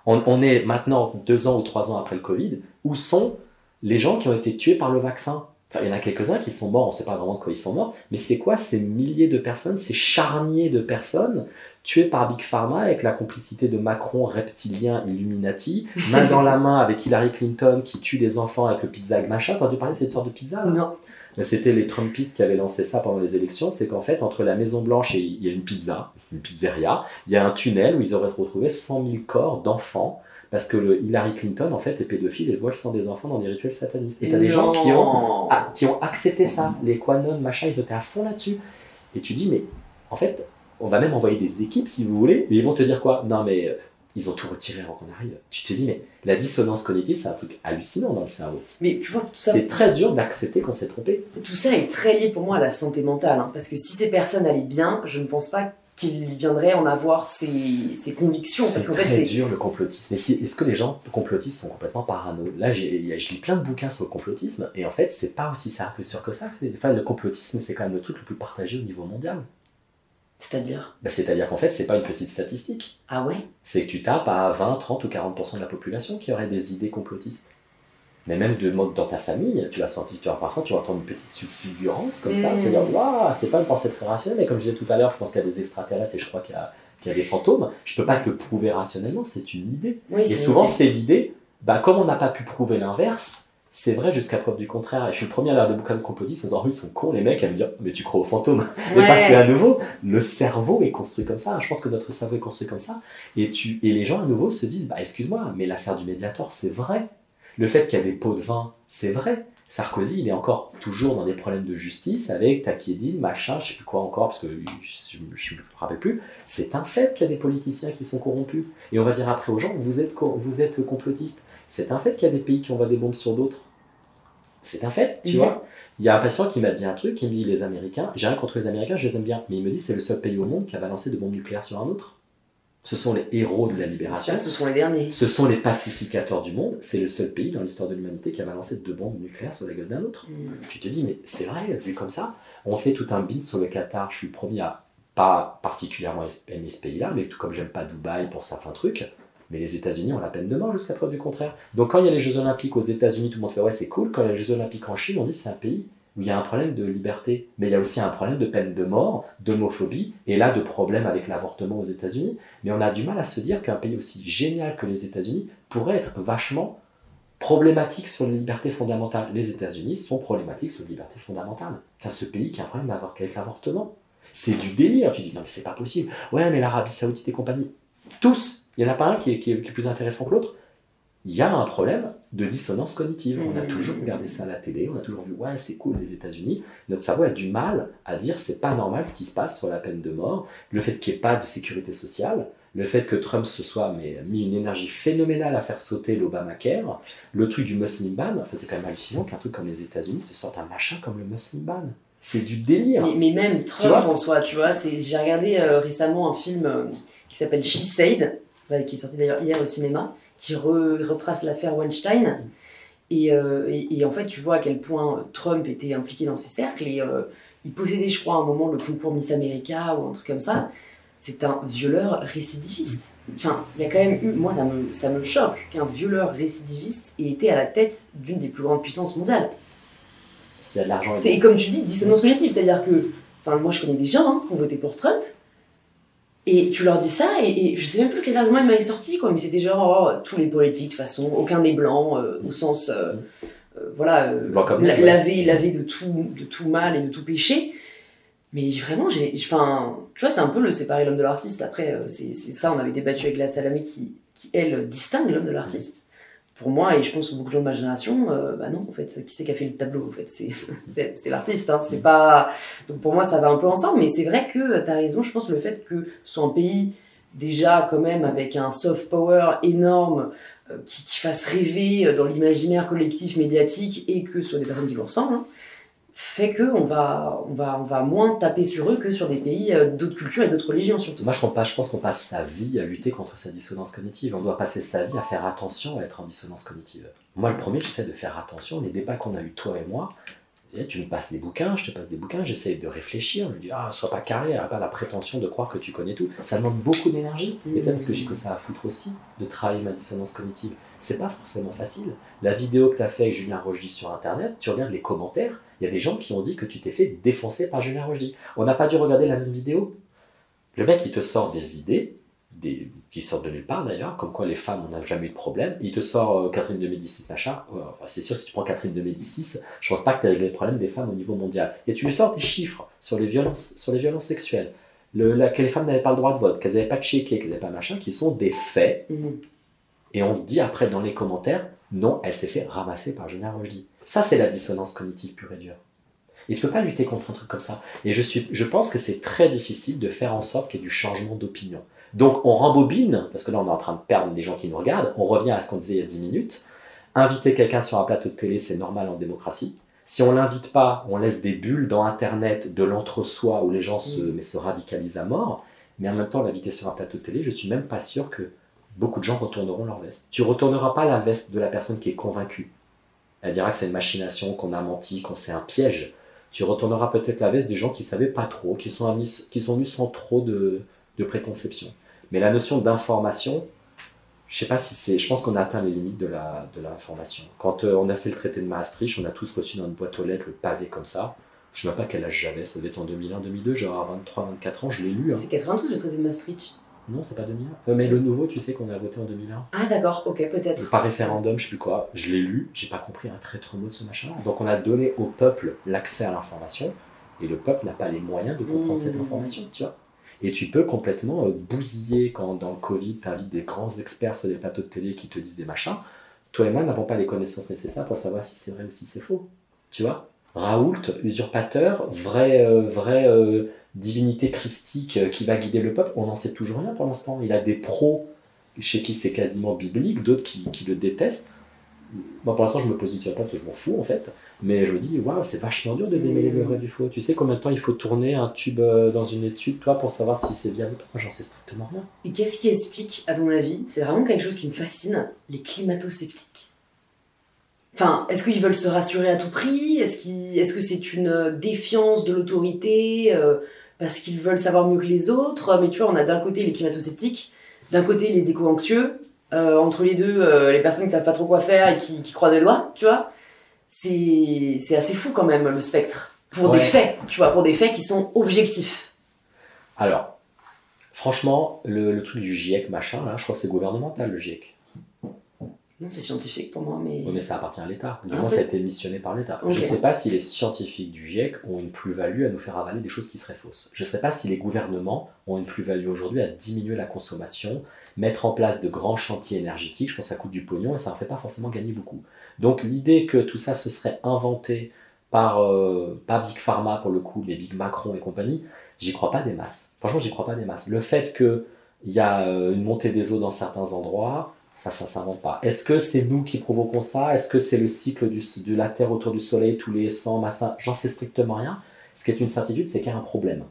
On est maintenant 2 ans ou 3 ans après le Covid. Où sont les gens qui ont été tués par le vaccin? Enfin, il y en a quelques-uns qui sont morts, on ne sait pas vraiment de quoi ils sont morts, mais c'est quoi ces milliers de personnes, ces charniers de personnes tuées par Big Pharma avec la complicité de Macron, reptilien, Illuminati, main dans la main avec Hillary Clinton qui tue des enfants avec le Pizza Hut, machin. T'as entendu parler de cette histoire de pizza là? Non. C'était les Trumpistes qui avaient lancé ça pendant les élections. C'est qu'en fait, entre la Maison Blanche et il y a une pizzeria, il y a un tunnel où ils auraient retrouvé 100 000 corps d'enfants. Parce que Hillary Clinton, en fait, est pédophile et vole le sang des enfants dans des rituels satanistes. Et t'as des gens qui ont accepté ça. Les Quanon, machin, ils étaient à fond là-dessus. Et tu dis, mais en fait, on va même envoyer des équipes, si vous voulez, et ils vont te dire quoi? Non, mais ils ont tout retiré avant qu'on arrive. Tu te dis, mais la dissonance cognitive, c'est un truc hallucinant dans le cerveau. Mais tu vois, tout ça, c'est très dur d'accepter qu'on s'est trompé. Tout ça est très lié pour moi à la santé mentale. Hein, parce que si ces personnes allaient bien, je ne pense pas qu'il viendrait en avoir ses convictions. C'est très dur le complotisme. Est-ce que les gens complotistes sont complètement parano? Là, je lis plein de bouquins sur le complotisme, et en fait, c'est pas aussi sûr que ça. Enfin, le complotisme, c'est quand même le truc le plus partagé au niveau mondial. C'est-à-dire c'est-à-dire qu'en fait, c'est pas une petite statistique. Ah ouais? C'est que tu tapes à 20, 30 ou 40% de la population qui aurait des idées complotistes. Mais même dans ta famille, parfois tu vas entendre une petite subfigurance comme ça, tu vas dire waouh, c'est pas une pensée très rationnelle. Mais comme je disais tout à l'heure, je pense qu'il y a des extraterrestres et je crois qu'il y a des fantômes. Je peux pas te prouver rationnellement, c'est une idée. Oui, et souvent, c'est l'idée, comme on n'a pas pu prouver l'inverse, c'est vrai jusqu'à preuve du contraire. Et je suis le premier à lire des bouquins de complotistes en disant ils sont cons les mecs, à me dire mais tu crois aux fantômes. Mais parce que à nouveau, le cerveau est construit comme ça. Je pense que notre cerveau est construit comme ça. Et les gens à nouveau se disent excuse-moi, mais l'affaire du Mediator, c'est vrai. Le fait qu'il y a des pots de vin, c'est vrai. Sarkozy, il est encore toujours dans des problèmes de justice avec Tapiedine, machin, je sais plus quoi encore, parce que je ne me rappelle plus. C'est un fait qu'il y a des politiciens qui sont corrompus. Et on va dire après aux gens, vous êtes complotistes. C'est un fait qu'il y a des pays qui envoient des bombes sur d'autres. C'est un fait, tu vois. Il y a un patient qui m'a dit un truc, il me dit les Américains, j'ai rien contre les Américains, je les aime bien, mais il me dit c'est le seul pays au monde qui a balancé de bombes nucléaires sur un autre. Ce sont les héros de la libération. Ce sont les derniers. Ce sont les pacificateurs du monde. C'est le seul pays dans l'histoire de l'humanité qui a balancé 2 bombes nucléaires sur la gueule d'un autre. Tu te dis, mais c'est vrai, vu comme ça, on fait tout un bin sur le Qatar. Je suis le premier à pas particulièrement aimer ce pays-là, mais tout comme j'aime pas Dubaï pour certains trucs, mais les États-Unis ont la peine de mort jusqu'à preuve du contraire. Donc quand il y a les Jeux Olympiques aux États-Unis, tout le monde fait ouais, c'est cool. Quand il y a les Jeux Olympiques en Chine, on dit c'est un pays où il y a un problème de liberté, mais il y a aussi un problème de peine de mort, d'homophobie, et là de problèmes avec l'avortement aux États-Unis. Mais on a du mal à se dire qu'un pays aussi génial que les États-Unis pourrait être vachement problématique sur les libertés fondamentales. Les États-Unis sont problématiques sur les libertés fondamentales. C'est ce pays qui a un problème avec l'avortement. C'est du délire. Tu dis non mais c'est pas possible. Ouais mais l'Arabie Saoudite et compagnie. Tous. Il n'y en a pas un qui est plus intéressant que l'autre. Il y a un problème de dissonance cognitive. On a toujours regardé ça à la télé, on a toujours vu ouais c'est cool les États-Unis. Notre cerveau a du mal à dire c'est pas normal ce qui se passe sur la peine de mort, le fait qu'il n'y ait pas de sécurité sociale, le fait que Trump se soit mis une énergie phénoménale à faire sauter l'Obamacare, le truc du Muslim ban. Enfin, c'est quand même hallucinant qu'un truc comme les États-Unis te sorte un machin comme le Muslim ban. C'est du délire. Mais même Trump en soi, tu vois, j'ai regardé récemment un film qui s'appelle She Said, qui est sorti d'ailleurs hier au cinéma, qui retrace l'affaire Weinstein. Et en fait, tu vois à quel point Trump était impliqué dans ces cercles. Et il possédait, je crois, à un moment le concours Miss America ou un truc comme ça. C'est un violeur récidiviste. Enfin, il y a quand même eu... Moi, ça me choque qu'un violeur récidiviste ait été à la tête d'une des plus grandes puissances mondiales. S'il y a de l'argent... Et comme tu dis, dissonance cognitive. C'est-à-dire que... Enfin, moi, je connais des gens qui ont voté pour Trump. Et tu leur dis ça, et je sais même plus quels arguments il m'avait sorti, quoi, mais c'était genre tous les politiques, de toute façon, aucun des blancs, au sens, lavé de tout mal et de tout péché. Mais vraiment, enfin, tu vois, c'est un peu le séparer l'homme de l'artiste. Après, c'est ça, on avait débattu avec la Salamé qui, elle, distingue l'homme de l'artiste. Pour moi, et je pense que beaucoup de gens de ma génération, non, en fait, qui c'est qui a fait le tableau, en fait, c'est l'artiste, hein, c'est pas... Donc pour moi, ça va un peu ensemble, mais c'est vrai que t'as raison, je pense que le fait que ce soit un pays, déjà, quand même, avec un soft power énorme, qui fasse rêver dans l'imaginaire collectif médiatique, et que ce soit des personnes qui lui ressemblent, hein, fait qu'on va moins taper sur eux que sur des pays d'autres cultures et d'autres religions surtout. Moi je pense qu'on passe sa vie à lutter contre sa dissonance cognitive. On doit passer sa vie à faire attention à être en dissonance cognitive. Moi le premier, j'essaie de faire attention. Les débats qu'on a eu toi et moi, tu me passes des bouquins, je te passe des bouquins, j'essaie de réfléchir, je me dis sois pas carré, pas la prétention de croire que tu connais tout. Ça demande beaucoup d'énergie, mais peut-être parce que j'ai que ça à foutre aussi de travailler ma dissonance cognitive. C'est pas forcément facile. La vidéo que tu as fait avec Julien Rochdy sur internet, tu regardes les commentaires, il y a des gens qui ont dit que tu t'es fait défoncer par Julien Rochdy. On n'a pas dû regarder la même vidéo. Le mec, il te sort des idées, qui sortent de nulle part d'ailleurs, comme quoi les femmes, on n'a jamais eu de problème. Il te sort Catherine de Médicis, machin. Enfin, c'est sûr, si tu prends Catherine de Médicis, je pense pas que tu as réglé le problème des femmes au niveau mondial. Et tu lui sors des chiffres sur les violences sexuelles, que les femmes n'avaient pas le droit de vote, qu'elles n'avaient pas checké, qu'elles n'avaient pas machin, qui sont des faits. Et on dit après dans les commentaires, non, elle s'est fait ramasser par Julien Rochdy. Ça, c'est la dissonance cognitive pure et dure. Et tu peux pas lutter contre un truc comme ça. Et je pense que c'est très difficile de faire en sorte qu'il y ait du changement d'opinion. Donc on rembobine, parce que là on est en train de perdre des gens qui nous regardent, on revient à ce qu'on disait il y a 10 minutes. Inviter quelqu'un sur un plateau de télé, c'est normal en démocratie. Si on l'invite pas, on laisse des bulles dans Internet de l'entre-soi où les gens se radicalisent à mort. Mais en même temps, l'inviter sur un plateau de télé, je suis même pas sûr que beaucoup de gens retourneront leur veste. Tu retourneras pas la veste de la personne qui est convaincue. Elle dira que c'est une machination, qu'on a menti, qu'on c'est un piège. Tu retourneras peut-être la veste des gens qui savaient pas trop, qui sont venus sans trop de préconception. Mais la notion d'information, je sais pas si c'est... Je pense qu'on a atteint les limites de l'information. Quand on a fait le traité de Maastricht, on a tous reçu dans une boîte aux lettres le pavé comme ça. Je ne sais même pas quel âge j'avais, ça devait être en 2001-2002, genre à 23-24 ans, je l'ai lu. Hein. C'est 92 le traité de Maastricht. Non, c'est pas 2001. Mais le nouveau, tu sais qu'on a voté en 2001. Ah d'accord, ok, peut-être. Par référendum, je sais plus quoi. Je l'ai lu, j'ai pas compris un traître mot de ce machin. Donc on a donné au peuple l'accès à l'information, et le peuple n'a pas les moyens de comprendre cette information, tu vois. Et tu peux complètement bousiller quand dans le Covid, tu invites des grands experts sur des plateaux de télé qui te disent des machins. Toi et moi n'avons pas les connaissances nécessaires pour savoir si c'est vrai ou si c'est faux. Tu vois, Raoult, usurpateur, vraie divinité christique qui va guider le peuple, on n'en sait toujours rien pour l'instant. Il a des pros chez qui c'est quasiment biblique, d'autres qui le détestent. Moi pour l'instant je me positionne pas parce que je m'en fous en fait, mais je me dis waouh, c'est vachement dur de démêler le vrai du faux. Tu sais combien de temps il faut tourner un tube dans une étude toi pour savoir si c'est viable ou pas? Moi j'en sais strictement rien. Et qu'est-ce qui explique à ton avis, c'est vraiment quelque chose qui me fascine, les climato-sceptiques? Enfin, est-ce qu'ils veulent se rassurer à tout prix? Est-ce que c'est une défiance de l'autorité parce qu'ils veulent savoir mieux que les autres? Mais tu vois, on a d'un côté les climato-sceptiques, d'un côté les éco-anxieux, entre les deux, les personnes qui savent pas trop quoi faire et qui croisent les doigts, tu vois. C'est assez fou quand même, le spectre. Pour des faits, tu vois, pour des faits qui sont objectifs. Alors, franchement, le truc du GIEC, machin, là, je crois que c'est gouvernemental, le GIEC. Non, c'est scientifique pour moi, mais... Oui, mais ça appartient à l'État. Du moins, ça a été missionné par l'État. Okay. Je ne sais pas si les scientifiques du GIEC ont une plus-value à nous faire avaler des choses qui seraient fausses. Je ne sais pas si les gouvernements ont une plus-value aujourd'hui à diminuer la consommation, mettre en place de grands chantiers énergétiques. Je pense que ça coûte du pognon et ça ne fait pas forcément gagner beaucoup. Donc, l'idée que tout ça se serait inventé par, pas Big Pharma pour le coup, mais Big Macron et compagnie, j'y crois pas des masses. Franchement, j'y crois pas des masses. Le fait qu'il y a une montée des eaux dans certains endroits... Ça s'invente pas. Est-ce que c'est nous qui provoquons ça? Est-ce que c'est le cycle de la Terre autour du Soleil tous les 100, massins? J'en sais strictement rien. Ce qui est une certitude, c'est qu'il y a un problème.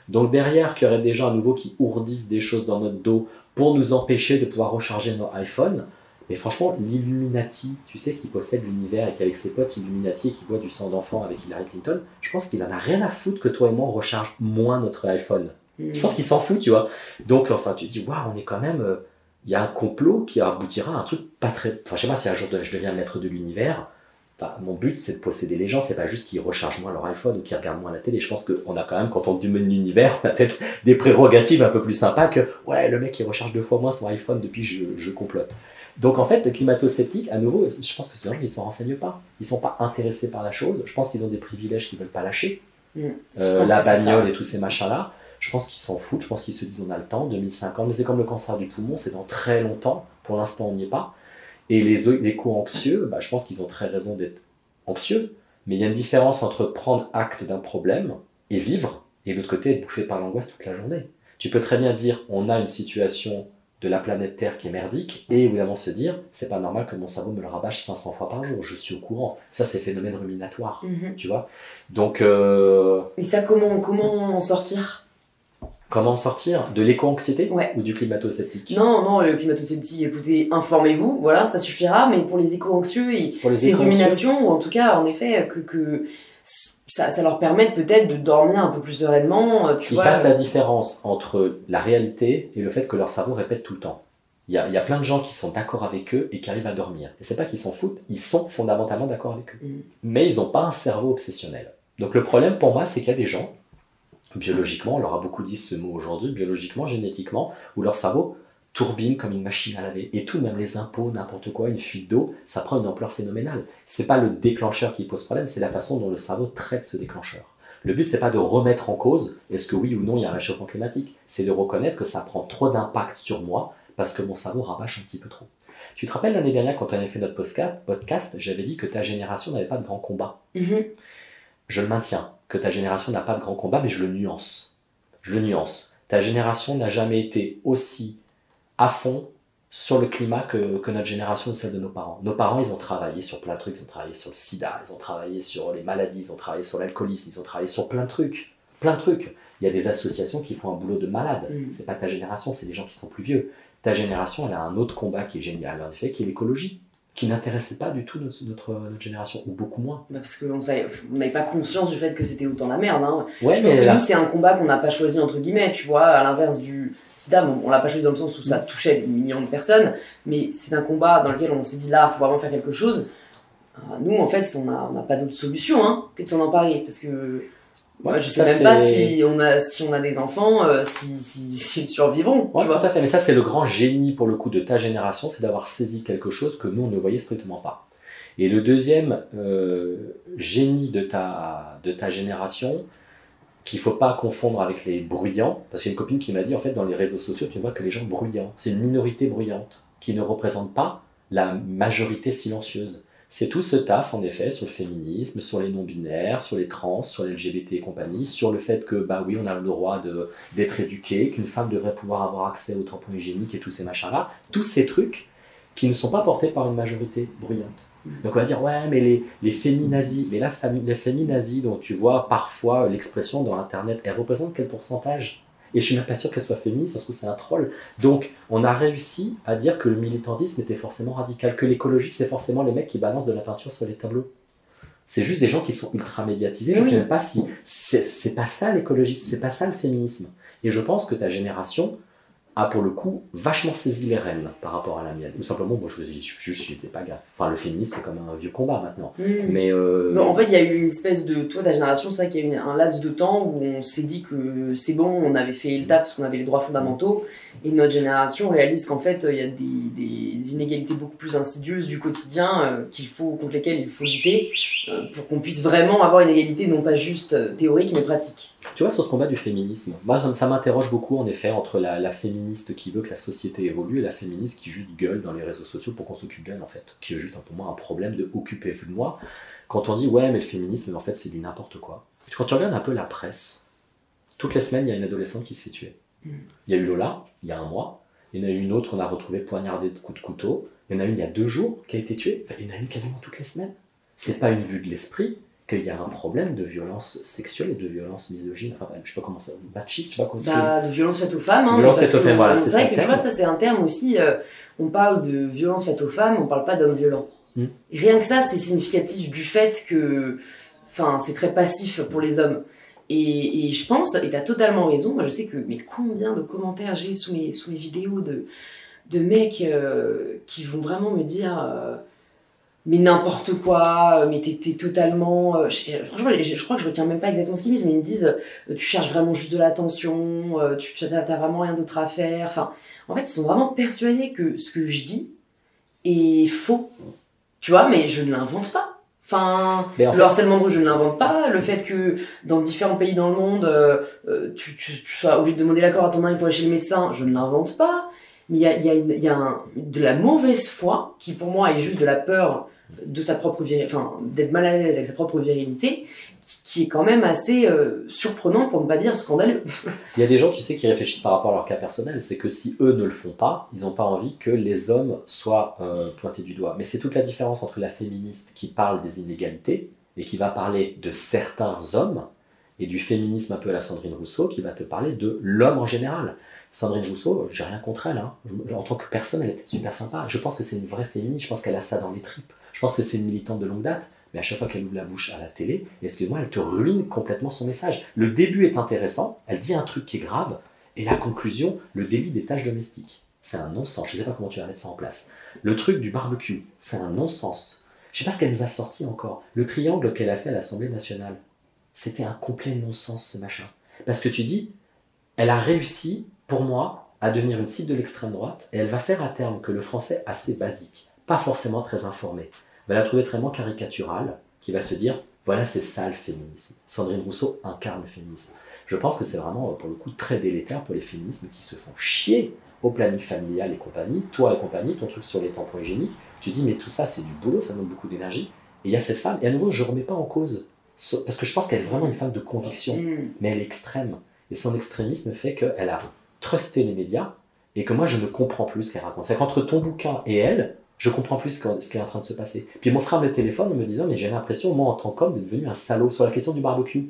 Donc derrière, qu'il y aurait des gens à nouveau qui ourdissent des choses dans notre dos pour nous empêcher de pouvoir recharger nos iPhones. Mais franchement, l'Illuminati, tu sais, qui possède l'univers et qui avec ses potes Illuminati et qui boit du sang d'enfant avec Hillary Clinton, je pense qu'il en a rien à foutre que toi et moi on recharge moins notre iPhone. Je pense qu'il s'en fout, tu vois. Donc enfin, tu te dis, waouh, on est quand même... Il y a un complot qui aboutira à un truc pas très... Enfin, je sais pas si un jour je deviens maître de l'univers. Enfin, mon but, c'est de posséder les gens. C'est pas juste qu'ils rechargent moins leur iPhone ou qu'ils regardent moins la télé. Je pense qu'on a quand même, quand on domine l'univers, on a peut-être des prérogatives un peu plus sympas que ouais, le mec, il recharge 2 fois moins son iPhone depuis je complote. Donc, en fait, les climato-sceptiques, à nouveau, je pense que c'est des gens qui ne s'en renseignent pas. Ils sont pas intéressés par la chose. Je pense qu'ils ont des privilèges qu'ils veulent pas lâcher. La bagnole et tous ces machins-là. Je pense qu'ils s'en foutent, je pense qu'ils se disent on a le temps, 2050, mais c'est comme le cancer du poumon, c'est dans très longtemps, pour l'instant on n'y est pas. Et les éco-anxieux, je pense qu'ils ont très raison d'être anxieux, mais il y a une différence entre prendre acte d'un problème et vivre, et de l'autre côté être bouffé par l'angoisse toute la journée. Tu peux très bien dire on a une situation de la planète Terre qui est merdique, et évidemment se dire c'est pas normal que mon cerveau me le rabâche 500 fois par jour, je suis au courant. Ça c'est phénomène ruminatoire, tu vois. Donc... Et ça comment en sortir? Comment en sortir? De l'éco-anxiété ou du climato-sceptique? Non, le climato-sceptique, écoutez, informez-vous, voilà, ça suffira, mais pour les éco-anxieux et ces ruminations, ou en tout cas, en effet, que ça leur permette peut-être de dormir un peu plus sereinement, Ils fassent la différence entre la réalité et le fait que leur cerveau répète tout le temps. Il y a plein de gens qui sont d'accord avec eux et qui arrivent à dormir. Et c'est pas qu'ils s'en foutent, ils sont fondamentalement d'accord avec eux. Mais ils n'ont pas un cerveau obsessionnel. Donc le problème pour moi, c'est qu'il y a des gens biologiquement, on leur a beaucoup dit ce mot aujourd'hui, biologiquement, génétiquement, où leur cerveau tourbine comme une machine à laver. Et tout, même les impôts, n'importe quoi, une fuite d'eau, ça prend une ampleur phénoménale. C'est pas le déclencheur qui pose problème, c'est la façon dont le cerveau traite ce déclencheur. Le but, c'est pas de remettre en cause est-ce que oui ou non il y a un réchauffement climatique, c'est de reconnaître que ça prend trop d'impact sur moi parce que mon cerveau rabâche un petit peu trop. Tu te rappelles l'année dernière quand on avait fait notre podcast, j'avais dit que ta génération n'avait pas de grand combat. Je le maintiens, que ta génération n'a pas de grand combat, mais je le nuance. Je le nuance. Ta génération n'a jamais été aussi à fond sur le climat que notre génération ou celle de nos parents. Nos parents, ils ont travaillé sur plein de trucs, ils ont travaillé sur le sida, ils ont travaillé sur les maladies, ils ont travaillé sur l'alcoolisme, ils ont travaillé sur plein de trucs. Plein de trucs. Il y a des associations qui font un boulot de malade. C'est pas ta génération, c'est des gens qui sont plus vieux. Ta génération, elle a un autre combat qui est génial, en effet, qui est l'écologie, qui n'intéressait pas du tout notre génération, ou beaucoup moins. Parce qu'on n'avait pas conscience du fait que c'était autant la merde. Hein. Ouais, je pense que nous, c'est un combat qu'on n'a pas choisi, entre guillemets, tu vois, à l'inverse du sida, bon, on l'a pas choisi dans le sens où ça touchait des millions de personnes, mais c'est un combat dans lequel on s'est dit, là, il faut vraiment faire quelque chose. Nous, en fait, on n'a pas d'autre solution hein, que de s'en emparer, parce que moi, je sais même pas si on a des enfants, s'ils survivront. Ouais, tout à fait. Mais ça, c'est le grand génie pour le coup de ta génération, c'est d'avoir saisi quelque chose que nous, on ne voyait strictement pas. Et le deuxième génie de ta génération, qu'il ne faut pas confondre avec les bruyants, parce qu'il y a une copine qui m'a dit, en fait, dans les réseaux sociaux, tu ne vois que les gens bruyants. C'est une minorité bruyante qui ne représente pas la majorité silencieuse. C'est tout ce taf, en effet, sur le féminisme, sur les non-binaires, sur les trans, sur les LGBT et compagnie, sur le fait que, bah oui, on a le droit d'être éduqué, qu'une femme devrait pouvoir avoir accès aux tampons hygiéniques et tous ces machins-là. Tous ces trucs qui ne sont pas portés par une majorité bruyante. Donc on va dire, ouais, mais les féminazis, mais les féminazis dont tu vois parfois l'expression dans Internet, elles représentent quel pourcentage ? Et je suis même pas sûr qu'elle soit féministe, ça se trouve c'est un troll. Donc on a réussi à dire que le militantisme était forcément radical, que l'écologie c'est forcément les mecs qui balancent de la peinture sur les tableaux. C'est juste des gens qui sont ultra médiatisés, je ne sais même pas si... C'est pas ça l'écologie, c'est pas ça le féminisme. Et je pense que ta génération a pour le coup vachement saisi les rênes par rapport à la mienne. Ou simplement, moi je faisais pas gaffe. Enfin, le féminisme c'est comme un vieux combat maintenant. Mais en fait, il y a eu une espèce de... Toi, ta génération, c'est vrai qu'il y a eu un laps de temps où on s'est dit que c'est bon, on avait fait le taf parce qu'on avait les droits fondamentaux. Et notre génération réalise qu'en fait, il y a des inégalités beaucoup plus insidieuses du quotidien contre lesquelles il faut lutter pour qu'on puisse vraiment avoir une égalité non pas juste théorique mais pratique. Tu vois, sur ce combat du féminisme, moi ça m'interroge beaucoup en effet entre la féministe qui veut que la société évolue et la féministe qui juste gueule dans les réseaux sociaux pour qu'on s'occupe d'elle en fait, qui est juste pour moi un problème de occupez-vous de moi. Quand on dit ouais mais le féminisme en fait c'est du n'importe quoi. Quand tu regardes un peu la presse, toutes les semaines il y a une adolescente qui s'est tuée. Il y a eu Lola, il y a un mois, il y en a eu une autre qu'on a retrouvée poignardée de coups de couteau, il y en a une il y a 2 jours qui a été tuée, enfin, il y en a une quasiment toutes les semaines. C'est pas une vue de l'esprit qu'il y a un problème de violence sexuelle et de violence misogyne, enfin je sais pas comment ça, machiste, je sais pas comment de violence faite aux femmes, hein, violence faite aux femmes, voilà, c'est vrai que tu vois, ça c'est un terme aussi, on parle de violence faite aux femmes, on parle pas d'hommes violents. Et rien que ça, c'est significatif du fait que, enfin, c'est très passif pour les hommes. Et je pense, et tu as totalement raison, moi je sais que, mais combien de commentaires j'ai sous mes vidéos de mecs qui vont vraiment me dire mais n'importe quoi, mais t'es totalement... franchement, je crois que je retiens même pas exactement ce qu'ils disent, mais ils me disent tu cherches vraiment juste de l'attention, t'as vraiment rien d'autre à faire. Enfin, en fait, ils sont vraiment persuadés que ce que je dis est faux. Tu vois, mais je ne l'invente pas. Enfin, le harcèlement de rue, je ne l'invente pas. Le fait que dans différents pays dans le monde, tu sois obligé de demander l'accord à ton mari pour aller chez le médecin, je ne l'invente pas. Mais il y a de la mauvaise foi, qui pour moi est juste de la peur de sa propre virilité, enfin, d'être mal à l'aise avec sa propre virilité, qui est quand même assez surprenant, pour ne pas dire scandaleux. Il y a des gens, tu sais, qui réfléchissent par rapport à leur cas personnel. C'est que si eux ne le font pas, ils n'ont pas envie que les hommes soient pointés du doigt. Mais c'est toute la différence entre la féministe qui parle des inégalités et qui va parler de certains hommes, et du féminisme un peu à la Sandrine Rousseau qui va te parler de l'homme en général. Sandrine Rousseau, j'ai rien contre elle, hein. En tant que personne, elle était super sympa. Je pense que c'est une vraie féministe, je pense qu'elle a ça dans les tripes. Je pense que c'est une militante de longue date, mais à chaque fois qu'elle ouvre la bouche à la télé, excuse-moi, elle te ruine complètement son message. Le début est intéressant, elle dit un truc qui est grave, et la conclusion, le délit des tâches domestiques. C'est un non-sens, je ne sais pas comment tu vas mettre ça en place. Le truc du barbecue, c'est un non-sens. Je ne sais pas ce qu'elle nous a sorti encore. Le triangle qu'elle a fait à l'Assemblée nationale, c'était un complet non-sens ce machin. Parce que tu dis, elle a réussi, pour moi, à devenir une cible de l'extrême droite, et elle va faire à terme que le français assez basique, pas forcément très informé, va la trouver très caricatural, qui va se dire, voilà, c'est ça le féminisme. Sandrine Rousseau incarne le féminisme. Je pense que c'est vraiment, pour le coup, très délétère pour les féministes qui se font chier au planning familial et compagnie, toi et compagnie, ton truc sur les tampons hygiéniques, tu dis, mais tout ça, c'est du boulot, ça demande beaucoup d'énergie. Et il y a cette femme, et à nouveau, je ne remets pas en cause, parce que je pense qu'elle est vraiment une femme de conviction, mais elle est extrême. Et son extrémisme fait qu'elle a trusté les médias, et que moi, je ne comprends plus ce qu'elle raconte. C'est qu'entre ton bouquin et elle, je comprends plus ce qui est en train de se passer. Puis mon frère me téléphone en me disant, mais j'ai l'impression, moi, en tant qu'homme, d'être devenu un salaud sur la question du barbecue.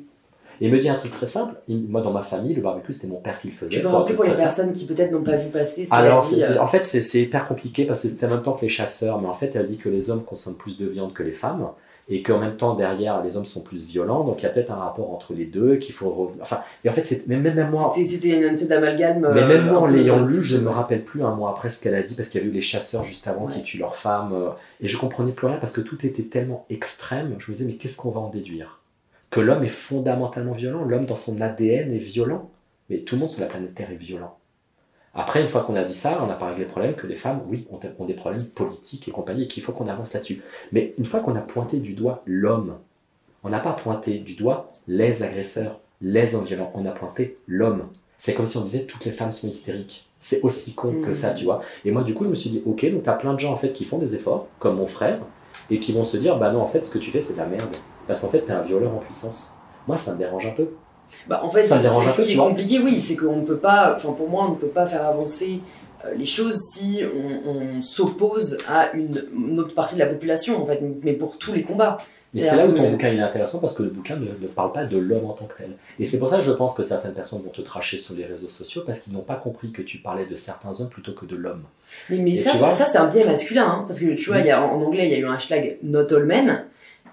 Et il me dit un truc très simple, moi dans ma famille, le barbecue c'était mon père qui le faisait. Tu peux rappeler pour les personnes qui peut-être n'ont pas vu passer ce qu'elle a dit. En fait c'est hyper compliqué parce que c'était en même temps que les chasseurs, mais en fait elle dit que les hommes consomment plus de viande que les femmes, et qu'en même temps derrière les hommes sont plus violents, donc il y a peut-être un rapport entre les deux, qu'il faut... Enfin, et en fait même moi... C'était une espèce d'amalgame... Mais même moi en l'ayant lu, je ne me rappelle plus un mois après ce qu'elle a dit, parce qu'il y a eu les chasseurs juste avant qui tuent leurs femmes, et je comprenais plus rien parce que tout était tellement extrême, je me disais mais qu'est-ce qu'on va en déduire ? Que l'homme est fondamentalement violent, l'homme dans son ADN est violent, mais tout le monde sur la planète Terre est violent. Après, une fois qu'on a dit ça, on n'a pas réglé le problème que les femmes, oui, ont des problèmes politiques et compagnie, et qu'il faut qu'on avance là-dessus. Mais une fois qu'on a pointé du doigt l'homme, on n'a pas pointé du doigt les agresseurs, les hommes violents, on a pointé l'homme. C'est comme si on disait toutes les femmes sont hystériques. C'est aussi con que ça, tu vois. Et moi, du coup, je me suis dit, ok, donc tu as plein de gens en fait qui font des efforts, comme mon frère, et qui vont se dire, bah non, en fait, ce que tu fais, c'est de la merde. Parce qu'en fait, t'es un violeur en puissance. Moi, ça me dérange un peu. Bah, en fait, ce qui est compliqué, oui, c'est qu'on ne peut pas, enfin pour moi, on ne peut pas faire avancer les choses si on s'oppose à une autre partie de la population, en fait, mais pour tous les combats. Mais c'est là où ton bouquin est intéressant, parce que le bouquin ne parle pas de l'homme en tant que tel. Et c'est pour ça que je pense que certaines personnes vont te tracher sur les réseaux sociaux, parce qu'ils n'ont pas compris que tu parlais de certains hommes plutôt que de l'homme. Mais ça c'est un biais masculin, hein, parce que tu vois, en anglais, il y a eu un hashtag Not All Men,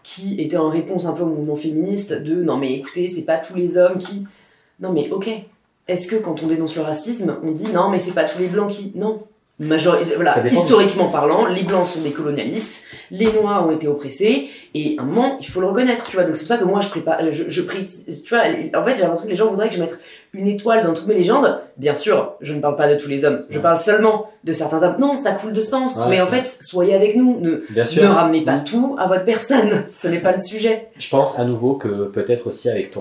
qui était en réponse un peu au mouvement féministe de non mais écoutez, c'est pas tous les hommes qui... Non mais ok, est-ce que quand on dénonce le racisme, on dit non mais c'est pas tous les blancs qui... Non. Voilà, historiquement parlant, les blancs sont des colonialistes, les noirs ont été oppressés, et à un moment, il faut le reconnaître, tu vois. Donc c'est pour ça que moi, je prie, tu vois, en fait, j'ai l'impression que les gens voudraient que je mette une étoile dans toutes mes légendes. Bien sûr, je ne parle pas de tous les hommes, je parle seulement de certains hommes. Non, ça coule de sens, mais en fait, soyez avec nous, ne ramenez pas tout à votre personne, ce n'est pas le sujet. Je pense à nouveau que peut-être aussi avec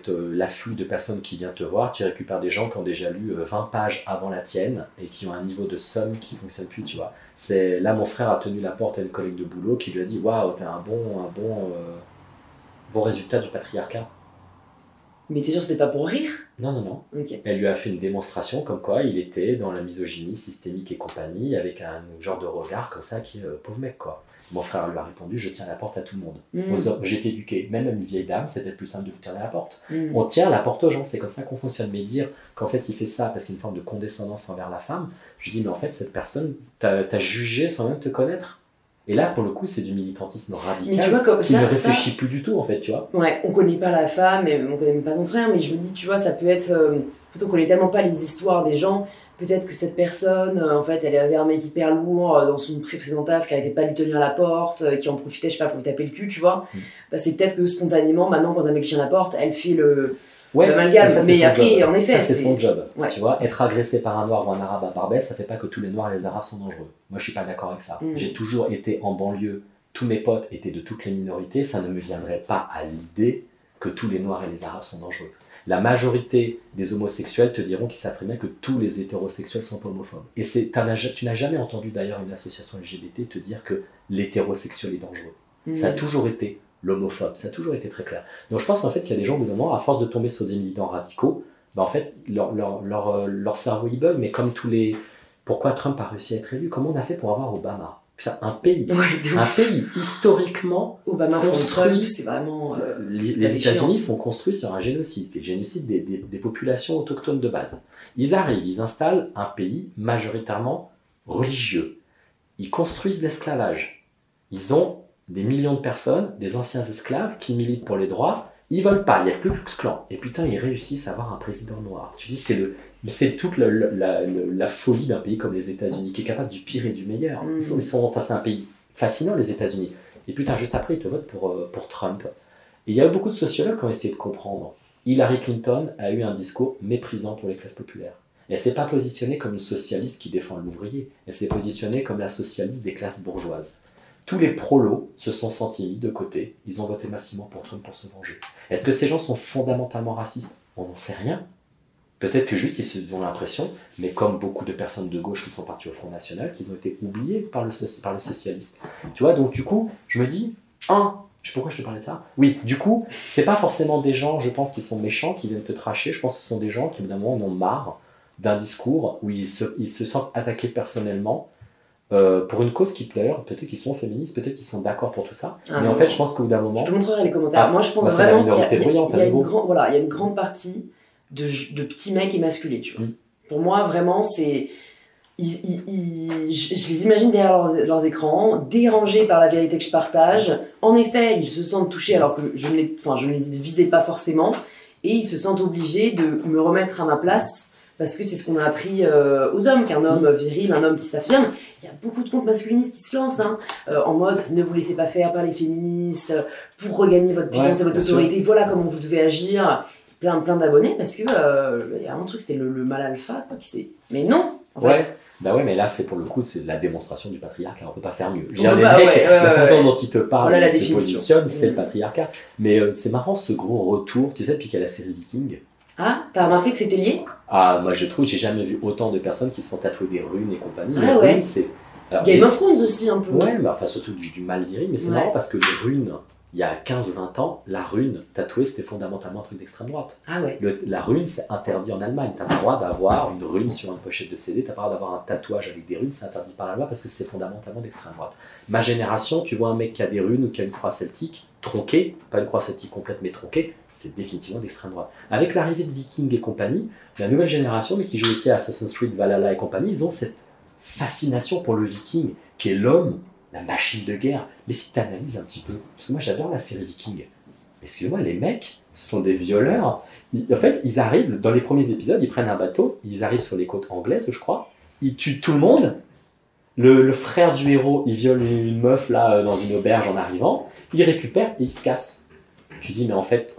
l'afflux de personnes qui viennent te voir, tu récupères des gens qui ont déjà lu 20 pages avant la tienne, et qui ont un niveau de somme qui ne fonctionne plus, tu vois. Là, mon frère a tenu la porte à une collègue de boulot qui lui a dit « Waouh, t'as un bon résultat du patriarcat. » Mais t'es sûr que c'était pas pour rire? Non. Okay. Elle lui a fait une démonstration comme quoi il était dans la misogynie systémique et compagnie, avec un genre de regard comme ça qui est pauvre mec, quoi. Mon frère lui a répondu « Je tiens la porte à tout le monde. J'ai été éduqué, même une vieille dame, c'était plus simple de lui tenir la porte. On tient la porte aux gens, c'est comme ça qu'on fonctionne. Mais dire qu'en fait il fait ça parce qu'il y a une forme de condescendance envers la femme, je dis mais en fait cette personne, t'as jugé sans même te connaître. Et là, pour le coup, c'est du militantisme radical tu vois, qui ne réfléchit plus du tout, en fait, tu vois. Ouais, on connaît pas la femme, et on connaît même pas ton frère, mais je me dis, tu vois, ça peut être... En fait, on connaît tellement pas les histoires des gens, peut-être que cette personne, en fait, elle avait un mec hyper lourd dans son précédent taf qui arrêtait pas de lui tenir la porte, qui en profitait, je sais pas, pour lui taper le cul, tu vois. Bah, c'est peut-être que spontanément, maintenant, quand un mec tient la porte, elle fait l'amalgame. Mais après, en effet, ça c'est son job. Ouais. Tu vois, être agressé par un noir ou un arabe à Barbès, ça fait pas que tous les noirs et les arabes sont dangereux. Moi, je suis pas d'accord avec ça. J'ai toujours été en banlieue, tous mes potes étaient de toutes les minorités, ça ne me viendrait pas à l'idée que tous les noirs et les arabes sont dangereux. La majorité des homosexuels te diront qu'ils savent très bien que tous les hétérosexuels sont pas homophobes. Et tu n'as jamais entendu d'ailleurs une association LGBT te dire que l'hétérosexuel est dangereux. Ça a toujours été l'homophobe, ça a toujours été très clair. Donc je pense en fait qu'il y a des gens au bout d'un moment, à force de tomber sur des militants radicaux, bah en fait leur cerveau il bug, mais comme tous les... Pourquoi Trump a réussi à être élu? Comment on a fait pour avoir Obama? Putain, un pays historiquement Obama construit, c'est vraiment... les États-Unis sont construits sur un génocide, qui est le génocide des populations autochtones de base. Ils arrivent, ils installent un pays majoritairement religieux. Ils construisent l'esclavage. Ils ont des millions de personnes, des anciens esclaves qui militent pour les droits. Ils veulent pas, il y a plus que clan. Et putain, ils réussissent à avoir un président noir. Tu dis, c'est toute la folie d'un pays comme les États-Unis, qui est capable du pire et du meilleur. Ils sont face à un pays fascinant, les États-Unis. Et putain, juste après, ils te votent pour Trump. Et il y a beaucoup de sociologues qui ont essayé de comprendre. Hillary Clinton a eu un discours méprisant pour les classes populaires. Elle ne s'est pas positionnée comme une socialiste qui défend l'ouvrier. Elle s'est positionnée comme la socialiste des classes bourgeoises. Tous les prolos se sont sentis mis de côté. Ils ont voté massivement pour Trump pour se venger. Est-ce que ces gens sont fondamentalement racistes? On n'en sait rien. Peut-être que juste ils ont l'impression, mais comme beaucoup de personnes de gauche qui sont parties au Front National, qu'ils ont été oubliés par les socialistes. Tu vois, donc du coup, je me dis, pourquoi je te parlais de ça? Oui, du coup, c'est pas forcément des gens, je pense, qui sont méchants, qui viennent te tracher. Je pense que ce sont des gens qui, évidemment, en ont marre d'un discours où ils se sentent attaqués personnellement pour une cause qui plaît. Peut-être qu'ils sont féministes, peut-être qu'ils sont d'accord pour tout ça. Mais en fait, je pense qu'au bout d'un moment... Je te montrerai les commentaires. Moi, je pense vraiment qu'il y a une grande partie de petits mecs émasculés, tu vois. Pour moi, vraiment, c'est... je les imagine derrière leurs écrans, dérangés par la vérité que je partage. En effet, ils se sentent touchés alors que je ne les visais pas forcément. Et ils se sentent obligés de me remettre à ma place parce que c'est ce qu'on a appris aux hommes, qu'un homme viril, un homme qui s'affirme. Il y a beaucoup de comptes masculinistes qui se lancent en mode ne vous laissez pas faire par les féministes pour regagner votre puissance et votre autorité. Voilà comment vous devez agir. Plein d'abonnés parce que il y a un truc, c'était le mal alpha quoi, qui c'est. Mais non, en fait. Bah ouais, mais là, c'est pour le coup, c'est la démonstration du patriarcat. On peut pas faire mieux. La façon dont il te parle, il se positionne, c'est le patriarcat. Mais c'est marrant ce gros retour, tu sais, depuis qu'il y a la série Viking. Ah, t'as remarqué que c'était lié? Ah, moi je trouve, j'ai jamais vu autant de personnes qui se font tatouer des runes et compagnie. Ah ouais. Runes, c'est... Alors, Game of Thrones aussi un peu. Ouais, mais enfin surtout du mal viril, mais c'est marrant parce que les runes, il y a 15-20 ans, la rune tatouée, c'était fondamentalement un truc d'extrême droite. Ah ouais. La rune, c'est interdit en Allemagne. Tu n'as pas le droit d'avoir une rune sur une pochette de CD, tu n'as pas le droit d'avoir un tatouage avec des runes, c'est interdit par la loi parce que c'est fondamentalement d'extrême droite. Ma génération, tu vois un mec qui a des runes ou qui a une croix celtique tronquée, pas une croix celtique complète mais tronquée, c'est définitivement d'extrême droite. Avec l'arrivée de Vikings et compagnie, la nouvelle génération, mais qui joue aussi à Assassin's Creed Valhalla et compagnie, ils ont cette fascination pour le Viking, qui est l'homme, la machine de guerre. Mais si tu analyses un petit peu, parce que moi j'adore la série Viking, excusez-moi, les mecs sont des violeurs. En fait, ils arrivent, dans les premiers épisodes, ils prennent un bateau, ils arrivent sur les côtes anglaises, je crois, ils tuent tout le monde. Le frère du héros, il viole une meuf là dans une auberge en arrivant, il récupère et il se casse. Tu dis, mais en fait,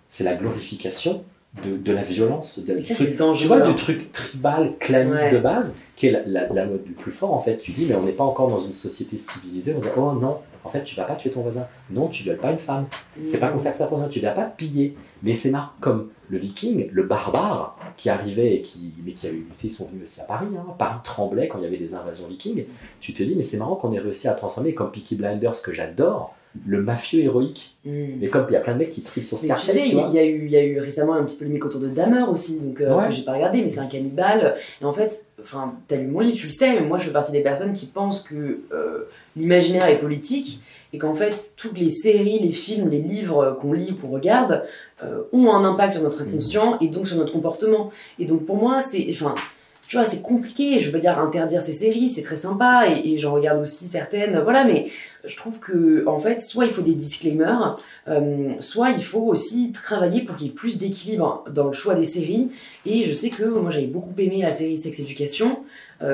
c'est la glorification de la violence, mais ça, c'est dangereux. Tu vois, du truc tribal, clanique de base, qui est la loi du plus fort, en fait. Tu dis, mais on n'est pas encore dans une société civilisée, on dit, oh non, en fait, tu vas pas tuer ton voisin. Non, tu violes pas une femme. C'est pas comme ça que ça fonctionne. Tu vas pas piller. Mais c'est marrant, comme le viking, le barbare, qui arrivait et ils sont venus aussi à Paris. Paris tremblait quand il y avait des invasions vikings. Tu te dis, mais c'est marrant qu'on ait réussi à transformer, comme Peaky Blinders, que j'adore, le mafieux héroïque. Mais comme il y a plein de mecs qui trient sur Scarface. Tu sais, il y a eu récemment un petit polémique autour de Dahmer aussi, donc, que j'ai pas regardé, mais c'est un cannibale. Et en fait, t'as lu mon livre, tu le sais, mais moi je fais partie des personnes qui pensent que l'imaginaire est politique et qu'en fait, toutes les séries, les films, les livres qu'on lit ou qu'on regarde ont un impact sur notre inconscient et donc sur notre comportement. Et donc pour moi, tu vois, c'est compliqué, je veux dire, interdire ces séries, c'est très sympa, et j'en regarde aussi certaines, voilà, mais je trouve que, en fait, soit il faut des disclaimers, soit il faut aussi travailler pour qu'il y ait plus d'équilibre dans le choix des séries, et je sais que moi j'avais beaucoup aimé la série Sex Education,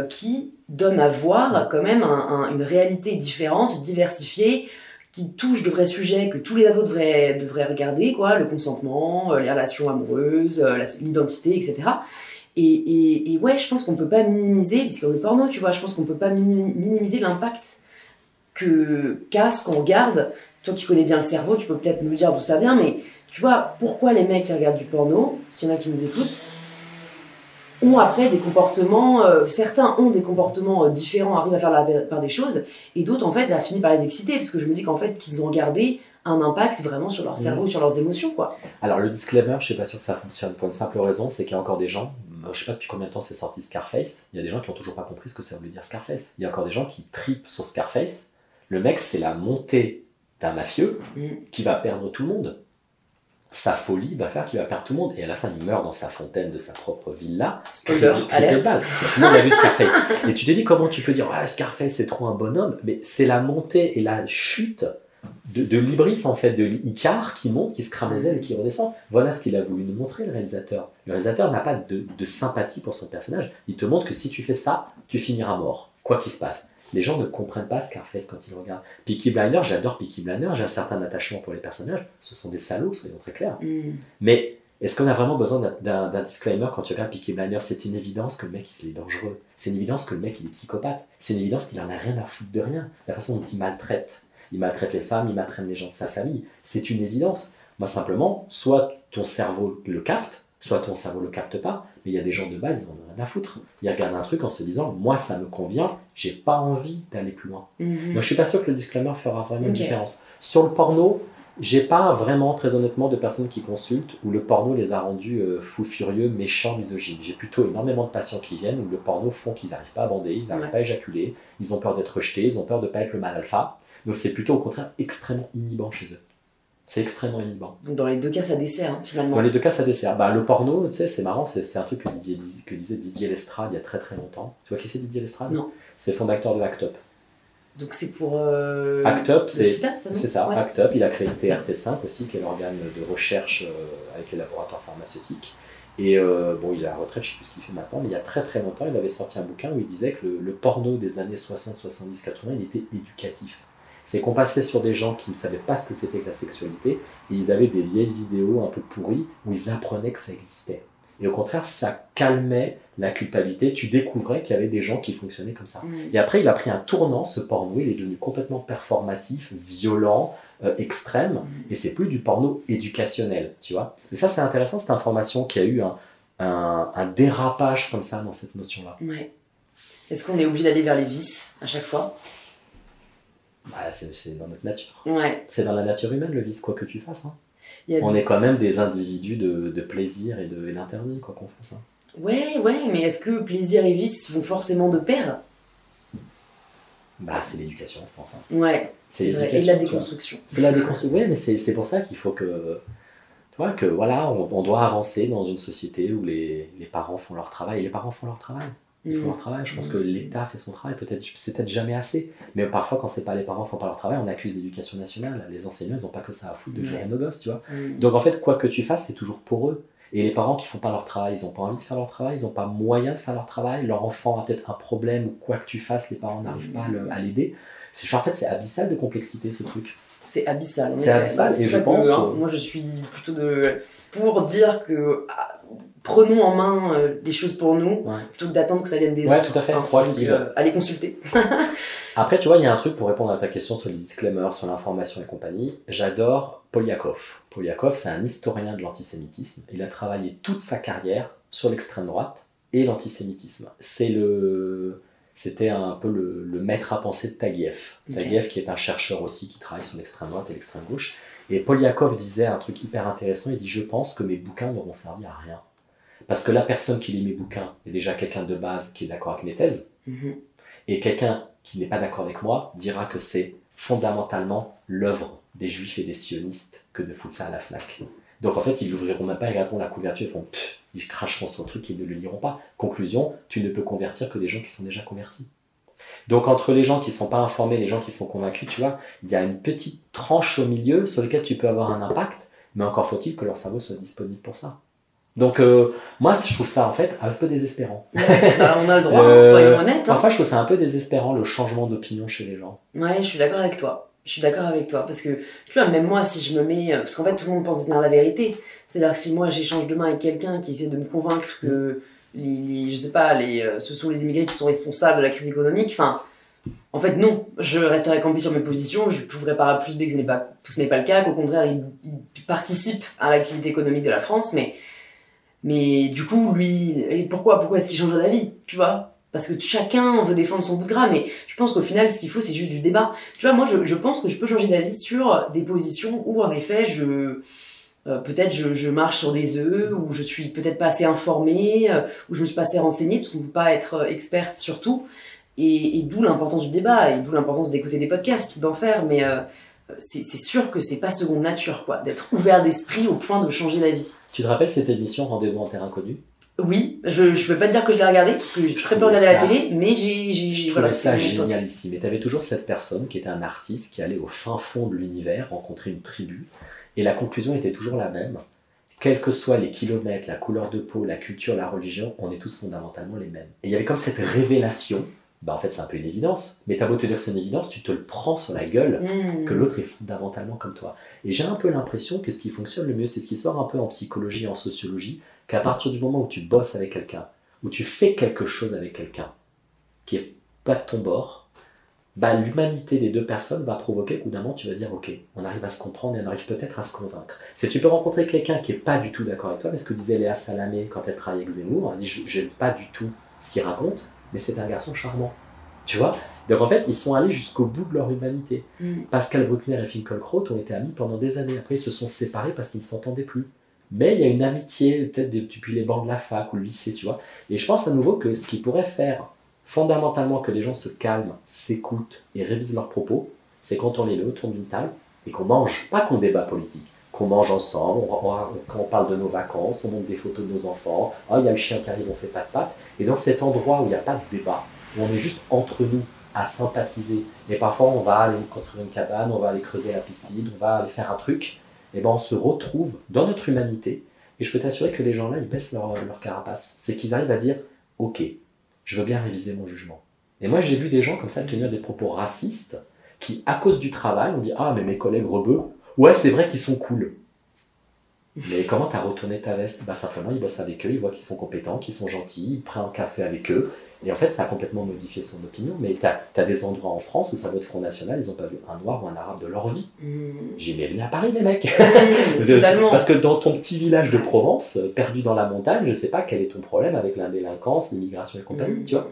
qui donne à voir quand même une réalité différente, diversifiée, qui touche de vrais sujets que tous les ados devraient regarder, quoi, le consentement, les relations amoureuses, l'identité, etc., et ouais, je pense qu'on peut pas minimiser, parce que dans le porno, tu vois, je pense qu'on peut pas minimiser l'impact qu'a ce qu'on regarde. Toi qui connais bien le cerveau, tu peux peut-être nous dire d'où ça vient, mais tu vois, pourquoi les mecs qui regardent du porno, s'il y en a qui nous écoutent, ont après des comportements, certains ont des comportements différents, arrivent à faire la part des choses, et d'autres, en fait, a fini par les exciter, parce que je me dis qu'en fait, qu'ils ont regardé un impact vraiment sur leur cerveau, sur leurs émotions, quoi. Alors, le disclaimer, je suis pas sûr que ça fonctionne pour une simple raison, c'est qu'il y a encore des gens, je sais pas depuis combien de temps c'est sorti Scarface, il y a des gens qui ont toujours pas compris ce que ça voulait dire Scarface. Il y a encore des gens qui tripent sur Scarface. Le mec, c'est la montée d'un mafieux qui va perdre tout le monde. Sa folie va faire qu'il va perdre tout le monde. Et à la fin, il meurt dans sa fontaine de sa propre villa. Spoiler, alerte. Tout le monde a vu Scarface. Et tu te dis, comment tu peux dire, ah, Scarface, c'est trop un bonhomme. Mais c'est la montée et la chute de l'Ibris, en fait, de l'Icar qui monte, qui se crame les ailes et qui redescend. Voilà ce qu'il a voulu nous montrer, le réalisateur. Le réalisateur n'a pas de sympathie pour son personnage. Il te montre que si tu fais ça, tu finiras mort, quoi qu'il se passe. Les gens ne comprennent pas Scarface quand ils regardent. Peaky Blinders, j'adore Peaky Blinders, j'ai un certain attachement pour les personnages. Ce sont des salauds, soyons très clairs. Mais Est-ce qu'on a vraiment besoin d'un disclaimer quand tu regardes Peaky Blinders? C'est une évidence que le mec il est dangereux. C'est une évidence que le mec il est psychopathe. C'est une évidence qu'il en a rien à foutre de rien. La façon dont il maltraite. Il maltraite les femmes, il maltraite les gens de sa famille. C'est une évidence. Moi simplement, soit ton cerveau le capte, soit ton cerveau le capte pas. Mais il y a des gens de base, ils en ont rien à foutre. Ils regardent un truc en se disant, moi ça me convient, j'ai pas envie d'aller plus loin. Donc je suis pas sûr que le disclaimer fera vraiment une différence. Sur le porno, j'ai pas vraiment, très honnêtement, de personnes qui consultent où le porno les a rendus fous furieux, méchants, misogynes. J'ai plutôt énormément de patients qui viennent où le porno font qu'ils n'arrivent pas à bander, ils n'arrivent pas à éjaculer, ils ont peur d'être rejetés, ils ont peur de ne pas être le mâle alpha. Donc c'est plutôt au contraire extrêmement inhibant chez eux. C'est extrêmement inhibant. Donc dans les deux cas, ça dessert, hein, finalement. Dans les deux cas, ça dessert. Bah, le porno, tu sais, c'est marrant, c'est un truc que disait Didier Lestrade il y a très très longtemps. Tu vois qui c'est Didier Lestrade? Non. C'est le fondateur de Act Up. Donc c'est pour... Act Up, c'est ça, ouais. Act Up. Il a créé TRT5 aussi, qui est l'organe de recherche avec les laboratoires pharmaceutiques. Et bon, il est à la retraite, je ne sais plus ce qu'il fait maintenant, mais il y a très très longtemps, il avait sorti un bouquin où il disait que le porno des années 60, 70, 80, il était éducatif. C'est qu'on passait sur des gens qui ne savaient pas ce que c'était que la sexualité, et ils avaient des vieilles vidéos un peu pourries où ils apprenaient que ça existait. Et au contraire, ça calmait la culpabilité. Tu découvrais qu'il y avait des gens qui fonctionnaient comme ça. Et après, il a pris un tournant, ce porno, il est devenu complètement performatif, violent, extrême, et c'est plus du porno éducationnel, tu vois. Et ça, c'est intéressant, cette information, qu'il y a eu un dérapage comme ça dans cette notion-là. Ouais. Est-ce qu'on est obligé d'aller vers les vices à chaque fois? Bah, c'est dans notre nature. Ouais. C'est dans la nature humaine, le vice, quoi que tu fasses. Hein. On est quand même des individus de plaisir et d'interdit, quoi qu'on fasse. Hein. Ouais, mais est-ce que plaisir et vice vont forcément de pair? Bah, c'est l'éducation, je pense. Hein. Ouais, c'est vrai. Et la déconstruction. C'est la déconstruction. Oui, mais c'est pour ça qu'il faut que... Tu vois, que voilà, on doit avancer dans une société où les parents font leur travail. Et les parents font leur travail. Ils font leur travail. Je pense que l'État fait son travail. C'est peut-être jamais assez. Mais parfois, quand c'est pas les parents qui font pas leur travail, on accuse l'éducation nationale. Les enseignants, ils n'ont pas que ça à foutre de gérer nos gosses, tu vois. Donc en fait, quoi que tu fasses, c'est toujours pour eux. Et les parents qui font pas leur travail, ils n'ont pas envie de faire leur travail, ils n'ont pas moyen de faire leur travail. Leur enfant a peut-être un problème ou quoi que tu fasses, les parents n'arrivent pas à l'aider. En fait, c'est abyssal de complexité, ce truc. C'est abyssal. C'est abyssal. Et je pense. Moi, je suis plutôt pour dire que prenons en main les choses pour nous, plutôt que d'attendre que ça vienne des autres. Ouais, tout à fait. Donc, allez consulter. Après, tu vois, il y a un truc pour répondre à ta question sur les disclaimers, sur l'information et compagnie. J'adore Polyakov. Polyakov, c'est un historien de l'antisémitisme. Il a travaillé toute sa carrière sur l'extrême droite et l'antisémitisme. C'était un peu le maître à penser de Taguieff. Taguieff, qui est un chercheur aussi qui travaille sur l'extrême droite et l'extrême gauche. Et Polyakov disait un truc hyper intéressant. Il dit « Je pense que mes bouquins n'auront servi à rien. » Parce que la personne qui lit mes bouquins est déjà quelqu'un de base qui est d'accord avec mes thèses. Et quelqu'un qui n'est pas d'accord avec moi dira que c'est fondamentalement l'œuvre des juifs et des sionistes que de foutre ça à la Fnac. Donc en fait, ils l'ouvriront même pas, ils regarderont la couverture, ils cracheront sur le truc, ils ne le liront pas. Conclusion, tu ne peux convertir que des gens qui sont déjà convertis. Donc entre les gens qui ne sont pas informés et les gens qui sont convaincus, tu vois, il y a une petite tranche au milieu sur laquelle tu peux avoir un impact, mais encore faut-il que leur cerveau soit disponible pour ça. Donc moi je trouve ça en fait un peu désespérant. On a le droit, soyons honnêtes. Hein. Parfois je trouve ça un peu désespérant le changement d'opinion chez les gens. Ouais, je suis d'accord avec toi. Parce que tu vois, même moi si je me mets... Parce qu'en fait tout le monde pense dire la vérité. C'est-à-dire que si moi j'échange demain avec quelqu'un qui essaie de me convaincre que je sais pas, ce sont les immigrés qui sont responsables de la crise économique, enfin... En fait, non, je resterai campé sur mes positions, je prouverai par A plus B que ce n'est pas le cas, qu'au contraire, il participe à l'activité économique de la France, mais du coup, lui, et pourquoi est-ce qu'il changerait d'avis, tu vois? Parce que chacun veut défendre son bout de gras, mais je pense qu'au final, ce qu'il faut, c'est juste du débat. Tu vois, moi, je pense que je peux changer d'avis sur des positions où, en effet, peut-être je marche sur des œufs, ou je suis peut-être pas assez informée, ou je me suis pas assez renseignée, parce qu'on ne peut pas être experte sur tout. Et d'où l'importance du débat, et d'où l'importance d'écouter des podcasts, d'en faire, mais c'est sûr que c'est pas seconde nature, quoi, d'être ouvert d'esprit au point de changer d'avis. Tu te rappelles cette émission Rendez-vous en terre inconnue? Oui, je veux pas te dire que je l'ai regardé, parce que j'ai très peu regardé la télé, mais je trouvais ça génialissime. Et t'avais toujours cette personne qui était un artiste qui allait au fin fond de l'univers rencontrer une tribu, et la conclusion était toujours la même. Quels que soient les kilomètres, la couleur de peau, la culture, la religion, on est tous fondamentalement les mêmes. Et il y avait comme cette révélation bah en fait c'est un peu une évidence. Mais t'as beau te dire que c'est une évidence, tu te le prends sur la gueule que l'autre est fondamentalement comme toi. Et j'ai un peu l'impression que ce qui fonctionne le mieux, c'est ce qui sort un peu en psychologie et en sociologie, qu'à partir du moment où tu bosses avec quelqu'un, où tu fais quelque chose avec quelqu'un qui est pas de ton bord, bah, l'humanité des deux personnes va provoquer qu'au bout d'un moment tu vas dire ok, on arrive à se comprendre et on arrive peut-être à se convaincre. C'est tu peux rencontrer quelqu'un qui est pas du tout d'accord avec toi, mais ce que disait Léa Salamé quand elle travaillait avec Zemmour, elle dit j'aime pas du tout ce qu'il raconte, mais c'est un garçon charmant. Tu vois? Donc en fait, ils sont allés jusqu'au bout de leur humanité. Pascal Bruckner et Finkielkraut ont été amis pendant des années. Après, ils se sont séparés parce qu'ils ne s'entendaient plus. Mais il y a une amitié, peut-être depuis les bancs de la fac ou le lycée, tu vois. Et je pense à nouveau que ce qui pourrait faire fondamentalement que les gens se calment, s'écoutent et révisent leurs propos, c'est quand on les met autour d'une table et qu'on mange, pas qu'on débat politique, qu'on mange ensemble, quand on parle de nos vacances, on montre des photos de nos enfants, oh, il y a le chien qui arrive, on fait pas de pattes. Et dans cet endroit où il n'y a pas de débat, où on est juste entre nous à sympathiser, et parfois on va aller construire une cabane, on va aller creuser la piscine, on va aller faire un truc, et ben on se retrouve dans notre humanité, et je peux t'assurer que les gens-là, ils baissent leur carapace. C'est qu'ils arrivent à dire, ok, je veux bien réviser mon jugement. Et moi, j'ai vu des gens comme ça tenir des propos racistes qui, à cause du travail, on dit « Ah, mais mes collègues rebeux, ouais, c'est vrai qu'ils sont cool. » Mais comment t'as retourné ta veste? Bah simplement, ils bossent avec eux, ils voient qu'ils sont compétents, qu'ils sont gentils, ils prennent un café avec eux. Et en fait, ça a complètement modifié son opinion. Mais t'as des endroits en France où ça vote Front National, ils n'ont pas vu un noir ou un arabe de leur vie. J'ai dit, venez à Paris, les mecs. Parce que dans ton petit village de Provence, perdu dans la montagne, je sais pas quel est ton problème avec la délinquance, l'immigration et compagnie, tu vois.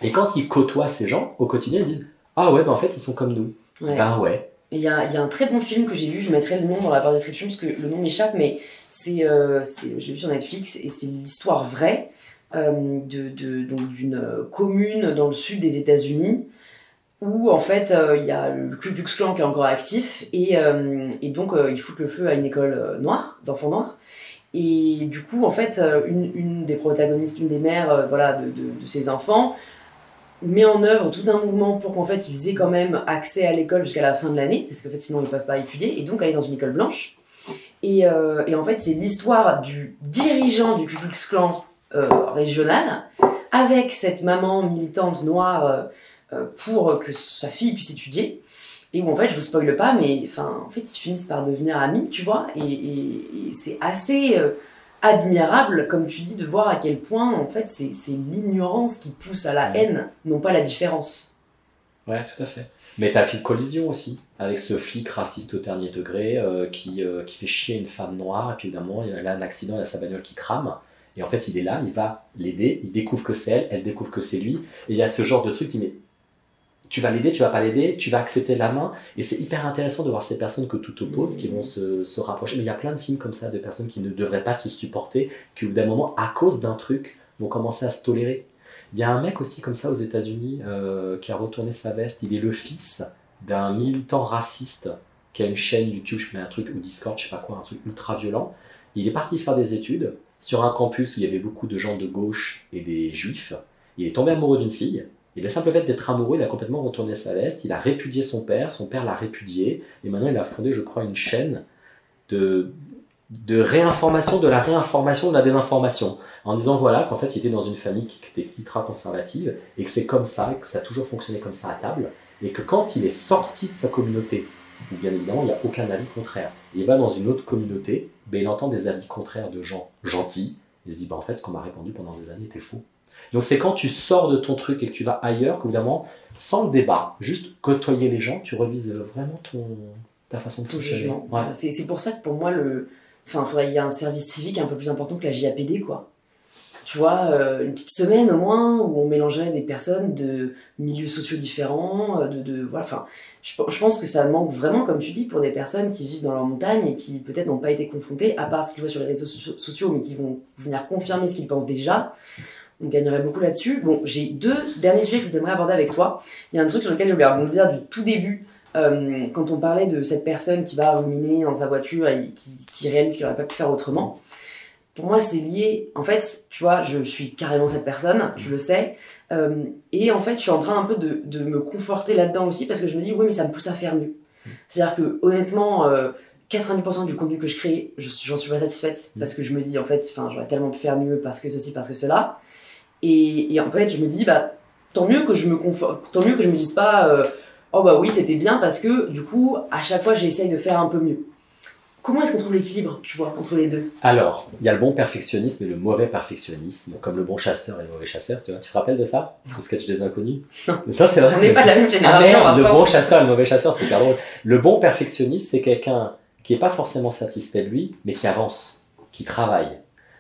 Et quand ils côtoient ces gens, au quotidien, ils disent, ah ouais, ben en fait, ils sont comme nous. Ouais. Ben ouais. Il y a un très bon film que j'ai vu, je mettrai le nom dans la barre de description parce que le nom m'échappe, mais je l'ai vu sur Netflix et c'est l'histoire vraie d'une commune dans le sud des États-Unis où en fait il y a le Ku Klux Klan qui est encore actif et donc ils foutent le feu à une école noire, d'enfants noirs. Et du coup, en fait, une des protagonistes, une des mères voilà, de ces enfants, met en œuvre tout un mouvement pour qu'en fait ils aient quand même accès à l'école jusqu'à la fin de l'année, parce qu'en fait sinon ils ne peuvent pas étudier, et donc aller dans une école blanche. Et en fait c'est l'histoire du dirigeant du Ku Klux Klan régional, avec cette maman militante noire pour que sa fille puisse étudier, et où en fait je vous spoile pas, mais en fait ils finissent par devenir amis, tu vois, et c'est assez... admirable, comme tu dis, de voir à quel point en fait c'est l'ignorance qui pousse à la haine, non pas la différence. Ouais, tout à fait. Mais t'as fait une collision aussi avec ce flic raciste au dernier degré qui fait chier une femme noire et puis évidemment il a un accident, il a sa bagnole qui crame et en fait il est là, il va l'aider, il découvre que c'est elle, elle découvre que c'est lui et il y a ce genre de truc qui dit mais tu vas l'aider, tu vas pas l'aider, tu vas accepter la main. Et c'est hyper intéressant de voir ces personnes que tout oppose, qui vont se rapprocher. Mais il y a plein de films comme ça, de personnes qui ne devraient pas se supporter, qui au bout d'un moment, à cause d'un truc, vont commencer à se tolérer. Il y a un mec aussi comme ça aux États-Unis qui a retourné sa veste. Il est le fils d'un militant raciste qui a une chaîne YouTube, je mets un truc, ou Discord, je sais pas quoi, un truc ultra violent. Il est parti faire des études sur un campus où il y avait beaucoup de gens de gauche et des juifs. Il est tombé amoureux d'une fille. Et le simple fait d'être amoureux, il a complètement retourné sa veste, il a répudié son père l'a répudié, et maintenant il a fondé, je crois, une chaîne de réinformation, de la réinformation, de la désinformation, en disant voilà qu'en fait il était dans une famille qui était ultra conservative, et que c'est comme ça, et que ça a toujours fonctionné comme ça à table, et que quand il est sorti de sa communauté, où bien évidemment il n'y a aucun avis contraire, il va dans une autre communauté, ben, il entend des avis contraires de gens gentils, il se dit bah, en fait ce qu'on m'a répondu pendant des années était faux. Donc c'est quand tu sors de ton truc et que tu vas ailleurs, qu'évidemment, sans le débat, juste côtoyer les gens, tu revises vraiment ta façon de fonctionner. Ouais. C'est pour ça que pour moi, il y a un service civique un peu plus important que la JAPD, quoi. Tu vois, une petite semaine au moins, où on mélangerait des personnes de milieux sociaux différents, voilà, je pense que ça manque vraiment, comme tu dis, pour des personnes qui vivent dans leur montagne et qui peut-être n'ont pas été confrontées, à part ce qu'ils voient sur les réseaux sociaux, mais qui vont venir confirmer ce qu'ils pensent déjà. On gagnerait beaucoup là-dessus. Bon, j'ai 2 derniers sujets que je voudrais aborder avec toi. Il y a un truc sur lequel je voulais rebondir du tout début, quand on parlait de cette personne qui va ruminer dans sa voiture et qui réalise qu'il n'aurait pas pu faire autrement. Pour moi, c'est lié... En fait, tu vois, je suis carrément cette personne, je le sais. Et en fait, je suis en train un peu de me conforter là-dedans aussi, parce que je me dis, oui, mais ça me pousse à faire mieux. C'est-à-dire que, honnêtement... 90% du contenu que je crée, j'en suis pas satisfaite, parce que je me dis, en fait, j'aurais tellement pu faire mieux parce que ceci, parce que cela. Et en fait, je me dis, bah, tant mieux que je me dise pas oh bah oui c'était bien parce que du coup à chaque fois j'essaye de faire un peu mieux. Comment est-ce qu'on trouve l'équilibre, tu vois, entre les deux? Alors, il y a le bon perfectionnisme et le mauvais perfectionnisme, comme le bon chasseur et le mauvais chasseur, tu vois. Tu te rappelles de ça? Ce sketch des inconnus? Ça, c'est vrai. On n'est pas de la même génération. Ah merde, le bon chasseur et le mauvais chasseur, c'était hyper drôle. Le bon perfectionniste, c'est quelqu'un qui n'est pas forcément satisfait de lui, mais qui avance, qui travaille.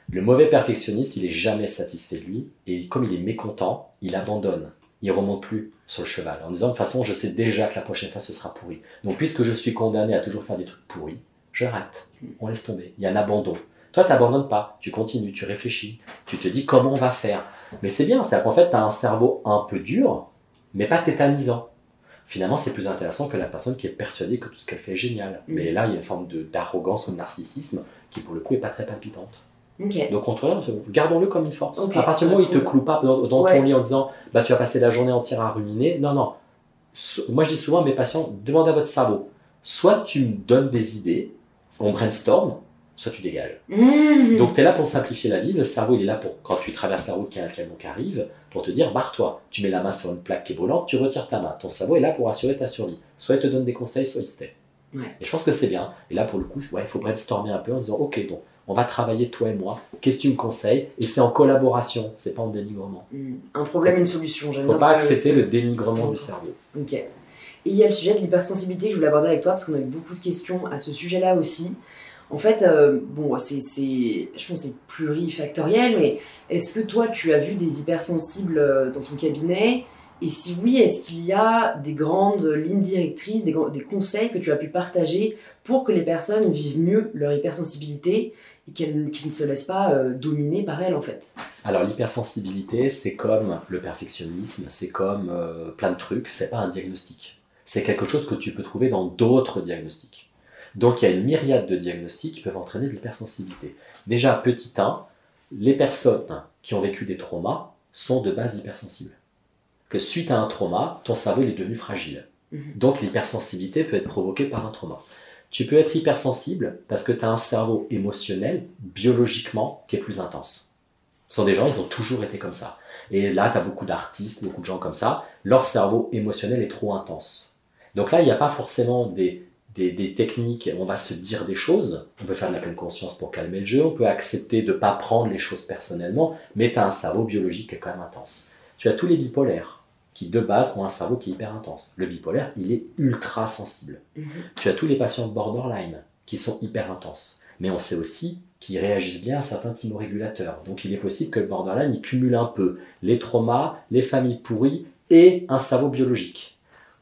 Le mauvais perfectionniste, il est jamais satisfait de lui, et comme il est mécontent, il abandonne. Il remonte plus sur le cheval, en disant, de toute façon, je sais déjà que la prochaine fois, ce sera pourri. Donc, puisque je suis condamné à toujours faire des trucs pourris, je rate, on laisse tomber, il y a un abandon. Toi, tu n'abandonnes pas, tu continues, tu réfléchis, tu te dis comment on va faire. Mais c'est bien, c'est qu'en fait, tu as un cerveau un peu dur, mais pas tétanisant. Finalement, c'est plus intéressant que la personne qui est persuadée que tout ce qu'elle fait est génial. Mais là, il y a une forme d'arrogance ou de narcissisme qui, pour le coup, n'est pas très palpitante. Okay. Donc, gardons-le comme une force. Okay. À partir du moment où il ne te cloue pas dans ton lit en disant bah, tu vas passer la journée entière à ruminer, non, non. Moi, je dis souvent à mes patients, demandez à votre cerveau. Soit tu me donnes des idées, on brainstorm, soit tu dégages. Donc tu es là pour simplifier la vie, le cerveau il est là pour, quand tu traverses la route, qu'il y a un camion qui arrive, pour te dire barre-toi, tu mets la main sur une plaque qui est brûlante, tu retires ta main, ton cerveau est là pour assurer ta survie. Soit il te donne des conseils, soit il se tait. Et je pense que c'est bien, et là pour le coup, il faut brainstormer un peu en disant ok, donc on va travailler toi et moi, qu'est-ce que tu me conseilles? Et c'est en collaboration, c'est pas en dénigrement. Un problème, une solution, j'aime bien. Faut pas accepter le dénigrement du cerveau. Ok. Et il y a le sujet de l'hypersensibilité que je voulais aborder avec toi parce qu'on a eu beaucoup de questions à ce sujet-là aussi. En fait, bon, je pense que c'est plurifactoriel, mais est-ce que toi, tu as vu des hypersensibles dans ton cabinet? Et si oui, est-ce qu'il y a des grandes lignes directrices, des conseils que tu as pu partager pour que les personnes vivent mieux leur hypersensibilité et qu'ils ne se laissent pas dominer par elle, en fait? Alors, l'hypersensibilité, c'est comme le perfectionnisme, c'est comme plein de trucs, c'est pas un diagnostic. C'est quelque chose que tu peux trouver dans d'autres diagnostics. Donc il y a une myriade de diagnostics qui peuvent entraîner de l'hypersensibilité. Déjà, petit 1, les personnes qui ont vécu des traumas sont de base hypersensibles. Que suite à un trauma, ton cerveau est devenu fragile. Donc l'hypersensibilité peut être provoquée par un trauma. Tu peux être hypersensible parce que tu as un cerveau émotionnel, biologiquement, qui est plus intense. Ce sont des gens, ils ont toujours été comme ça. Et là, tu as beaucoup d'artistes, beaucoup de gens comme ça, leur cerveau émotionnel est trop intense. Donc là, il n'y a pas forcément des techniques, on va se dire des choses, on peut faire de la pleine conscience pour calmer le jeu, on peut accepter de ne pas prendre les choses personnellement, mais tu as un cerveau biologique qui est quand même intense. Tu as tous les bipolaires, qui de base ont un cerveau qui est hyper intense. Le bipolaire, il est ultra sensible. Tu as tous les patients de borderline, qui sont hyper intenses. Mais on sait aussi qu'ils réagissent bien à certains thymorégulateurs. Donc il est possible que le borderline, il cumule un peu les traumas, les familles pourries et un cerveau biologique.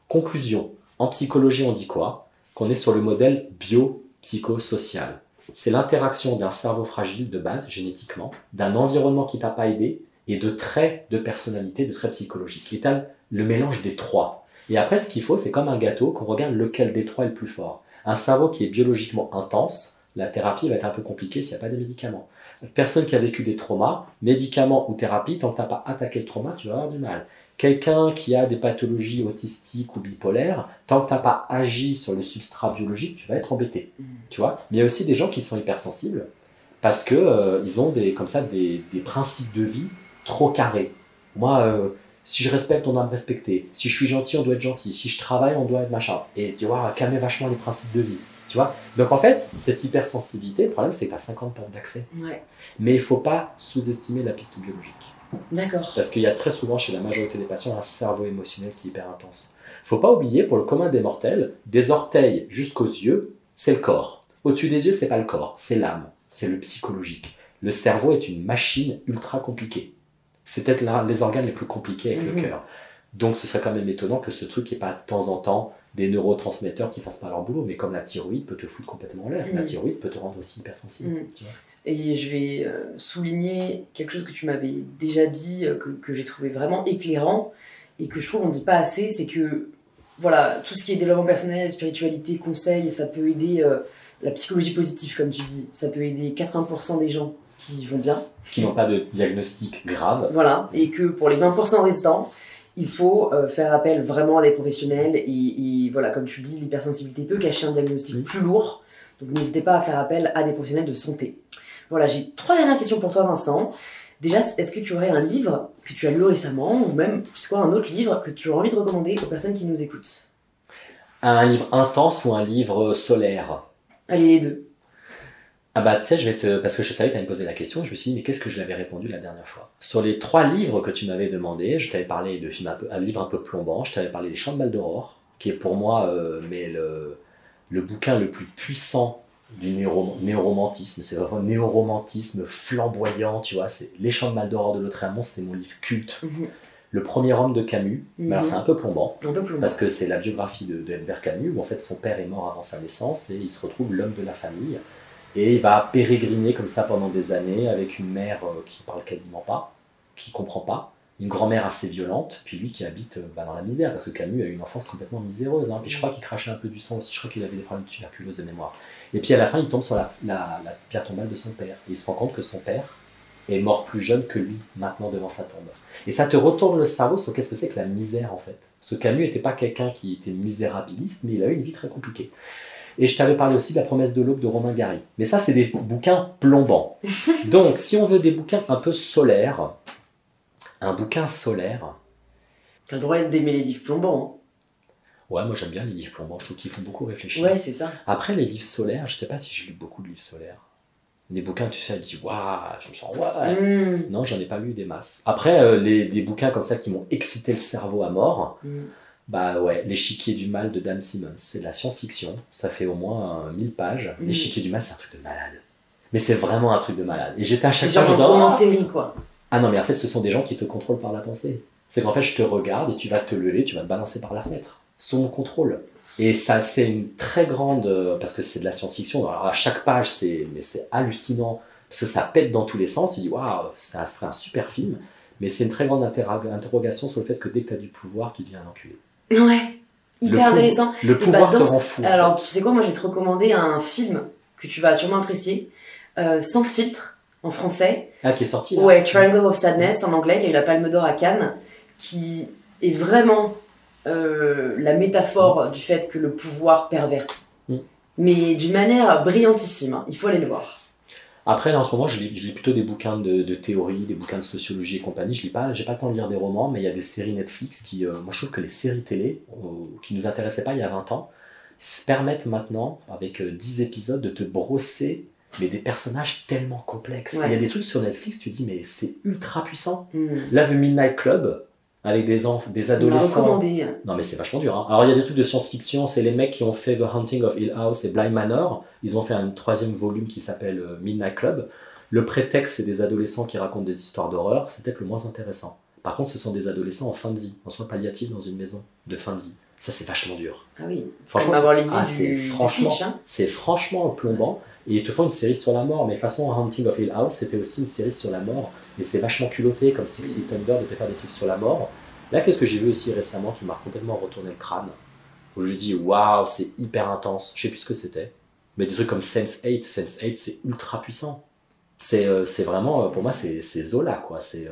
Conclusion. En psychologie, on dit quoi? Qu'on est sur le modèle biopsychosocial. C'est l'interaction d'un cerveau fragile de base, génétiquement, d'un environnement qui t'a pas aidé et de traits de personnalité, de traits psychologiques. Et t'as le mélange des trois. Et après, ce qu'il faut, c'est comme un gâteau, qu'on regarde lequel des trois est le plus fort. Un cerveau qui est biologiquement intense, la thérapie va être un peu compliquée s'il n'y a pas de médicaments. Une personne qui a vécu des traumas, médicaments ou thérapie, tant que tu n'as pas attaqué le trauma, tu vas avoir du mal. Quelqu'un qui a des pathologies autistiques ou bipolaires, tant que tu n'as pas agi sur le substrat biologique, tu vas être embêté. Tu vois. Mais il y a aussi des gens qui sont hypersensibles parce qu'ils ont des principes de vie trop carrés. Moi, si je respecte, on doit me respecter. Si je suis gentil, on doit être gentil. Si je travaille, on doit être machin. Et tu vois, calmer vachement les principes de vie. Tu vois. Donc en fait, cette hypersensibilité, le problème c'est que tu as 50 portes d'accès. Ouais. Mais il ne faut pas sous-estimer la piste biologique. D'accord. Parce qu'il y a très souvent chez la majorité des patients un cerveau émotionnel qui est hyper intense. Il ne faut pas oublier, pour le commun des mortels, des orteils jusqu'aux yeux, c'est le corps. Au-dessus des yeux, c'est pas le corps, c'est l'âme, c'est le psychologique. Le cerveau est une machine ultra compliquée. C'est peut-être l'un des organes les plus compliqués avec le cœur. Donc ce serait quand même étonnant que ce truc, il n'y ait pas de temps en temps des neurotransmetteurs qui ne fassent pas leur boulot, mais comme la thyroïde peut te foutre complètement en l'air, la thyroïde peut te rendre aussi hypersensible. Tu vois. Et je vais souligner quelque chose que tu m'avais déjà dit, que j'ai trouvé vraiment éclairant, et que je trouve on ne dit pas assez, c'est que voilà, tout ce qui est développement personnel, spiritualité, conseil, ça peut aider la psychologie positive, comme tu dis. Ça peut aider 80% des gens qui vont bien. Qui n'ont pas de diagnostic grave. Voilà, et que pour les 20% restants, il faut faire appel vraiment à des professionnels. Et voilà, comme tu dis, l'hypersensibilité peut cacher un diagnostic plus lourd. Donc n'hésitez pas à faire appel à des professionnels de santé. Voilà, j'ai 3 dernières questions pour toi, Vincent. Déjà, est-ce que tu aurais un livre que tu as lu récemment, ou même, c'est quoi, un autre livre que tu aurais envie de recommander aux personnes qui nous écoutent? Un livre intense ou un livre solaire? Allez, les deux. Ah bah tu sais, parce que je savais que tu allais me poser la question, je me suis dit, mais qu'est-ce que je l'avais répondu la dernière fois? Sur les 3 livres que tu m'avais demandé, je t'avais parlé de films un livre un peu plombant, je t'avais parlé des Chants de Maldoror, qui est pour moi le bouquin le plus puissant du néoromantisme. C'est vraiment un néoromantisme flamboyant, tu vois. C'est Les Chants de Maldoror de Lautréamont, c'est mon livre culte. Le premier homme de Camus, alors c'est un peu plombant, parce que c'est la biographie de Albert Camus, où en fait son père est mort avant sa naissance, et il se retrouve l'homme de la famille. Et il va pérégriner comme ça pendant des années avec une mère qui parle quasiment pas, qui comprend pas, une grand-mère assez violente, puis lui qui habite dans la misère, parce que Camus a eu une enfance complètement miséreuse. Hein. Puis je crois qu'il crachait un peu du sang aussi, je crois qu'il avait des problèmes de tuberculose de mémoire. Et puis à la fin, il tombe sur la pierre tombale de son père. Et il se rend compte que son père est mort plus jeune que lui, maintenant devant sa tombe. Et ça te retourne le cerveau sur qu'est-ce que c'est que la misère en fait. Parce que Camus n'était pas quelqu'un qui était misérabiliste, mais il a eu une vie très compliquée. Et je t'avais parlé aussi de La promesse de l'aube de Romain Gary. Mais ça, c'est des bouquins plombants. Donc, si on veut des bouquins un peu solaires, un bouquin solaire... T'as le droit d'aimer les livres plombants. Hein. Ouais, moi j'aime bien les livres plombants, je trouve qu'ils font beaucoup réfléchir. Ouais, c'est ça. Après, les livres solaires, je sais pas si j'ai lu beaucoup de livres solaires. Des bouquins, tu sais, elle dit waouh, je me sens ouais. Non, j'en ai pas lu des masses. Après, des bouquins comme ça qui m'ont excité le cerveau à mort... Bah ouais, L'échiquier du mal de Dan Simmons, c'est de la science-fiction, ça fait au moins 1000 pages. L'échiquier du mal, c'est un truc de malade. Mais c'est vraiment un truc de malade. Et j'étais à chaque fois... C'est genre en série, quoi. Ah non, mais en fait, ce sont des gens qui te contrôlent par la pensée. C'est qu'en fait, je te regarde et tu vas te lever, tu vas te balancer par la fenêtre, sous mon contrôle. Et ça, c'est une très grande... Parce que c'est de la science-fiction, alors à chaque page, c'est hallucinant, parce que ça pète dans tous les sens, tu dis, waouh, ça ferait un super film. Mais c'est une très grande interrogation sur le fait que dès que tu as du pouvoir, tu deviens un enculé. Ouais, hyper intéressant. Le pouvoir te rend fou. Alors, tu sais quoi, moi, je vais te recommander un film que tu vas sûrement apprécier, Sans filtre, en français. Ah, qui est sorti là. Ouais, Triangle of Sadness, en anglais, il y a eu la Palme d'Or à Cannes, qui est vraiment la métaphore du fait que le pouvoir pervertit. Mais d'une manière brillantissime, hein. Il faut aller le voir. Après, là, en ce moment, je lis plutôt des bouquins de théorie, des bouquins de sociologie et compagnie. J'ai pas le temps de lire des romans, mais il y a des séries Netflix qui... moi, je trouve que les séries télé, qui nous intéressaient pas il y a 20 ans, se permettent maintenant, avec 10 épisodes, de te brosser mais des personnages tellement complexes. Il y a des trucs sur Netflix, tu dis, mais c'est ultra puissant. Là, The Midnight Club, avec des adolescents... Non, mais c'est vachement dur. Hein. Alors, il y a des trucs de science-fiction, c'est les mecs qui ont fait The Haunting of Hill House et Bly Manor. Ils ont fait un 3e volume qui s'appelle Midnight Club. Le prétexte, c'est des adolescents qui racontent des histoires d'horreur. C'est peut-être le moins intéressant. Par contre, ce sont des adolescents en fin de vie, en soins palliatifs dans une maison de fin de vie. Ça, c'est vachement dur. Ah oui, franchement, c'est franchement plombant. Et ils te font une série sur la mort, mais façon Haunting of Hill House, c'était aussi une série sur la mort. Et c'est vachement culotté, comme Six Feet Under, de te faire des trucs sur la mort. Là, qu'est-ce que j'ai vu aussi récemment qui m'a complètement retourné le crâne, où je dis waouh, c'est hyper intense. Je sais plus ce que c'était, mais des trucs comme Sense8, Sense8, c'est ultra puissant. C'est vraiment, pour moi, c'est Zola, quoi. C'est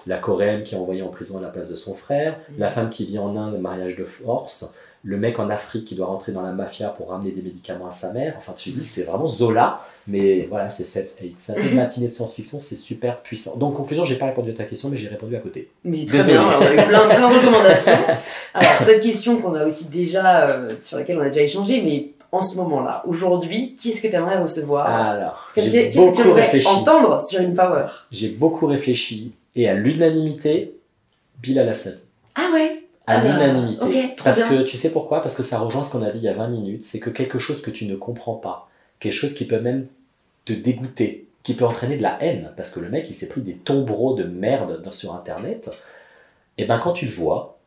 la Coréenne qui est envoyée en prison à la place de son frère, la femme qui vit en Inde, mariage de force, le mec en Afrique qui doit rentrer dans la mafia pour ramener des médicaments à sa mère. Enfin, tu dis, c'est vraiment Zola, mais voilà, c'est Sense8. C'est un peu une matinée de science-fiction, c'est super puissant. Donc, conclusion, j'ai pas répondu à ta question, mais j'ai répondu à côté. Mais très bien, alors, on a eu plein de recommandations. Alors, cette question qu'on a aussi déjà, sur laquelle on a déjà échangé, mais en ce moment-là, aujourd'hui, qui est-ce que tu aimerais recevoir? Alors, j'ai beaucoup réfléchi. Entendre sur une Power. J'ai beaucoup réfléchi, et à l'unanimité, Bilal Hassani. Ah ouais? À l'unanimité. Okay, parce que tu sais pourquoi? Parce que ça rejoint ce qu'on a dit il y a 20 minutes, c'est que quelque chose que tu ne comprends pas, quelque chose qui peut même te dégoûter, qui peut entraîner de la haine, parce que le mec il s'est pris des tombereaux de merde sur internet, et ben quand tu le vois,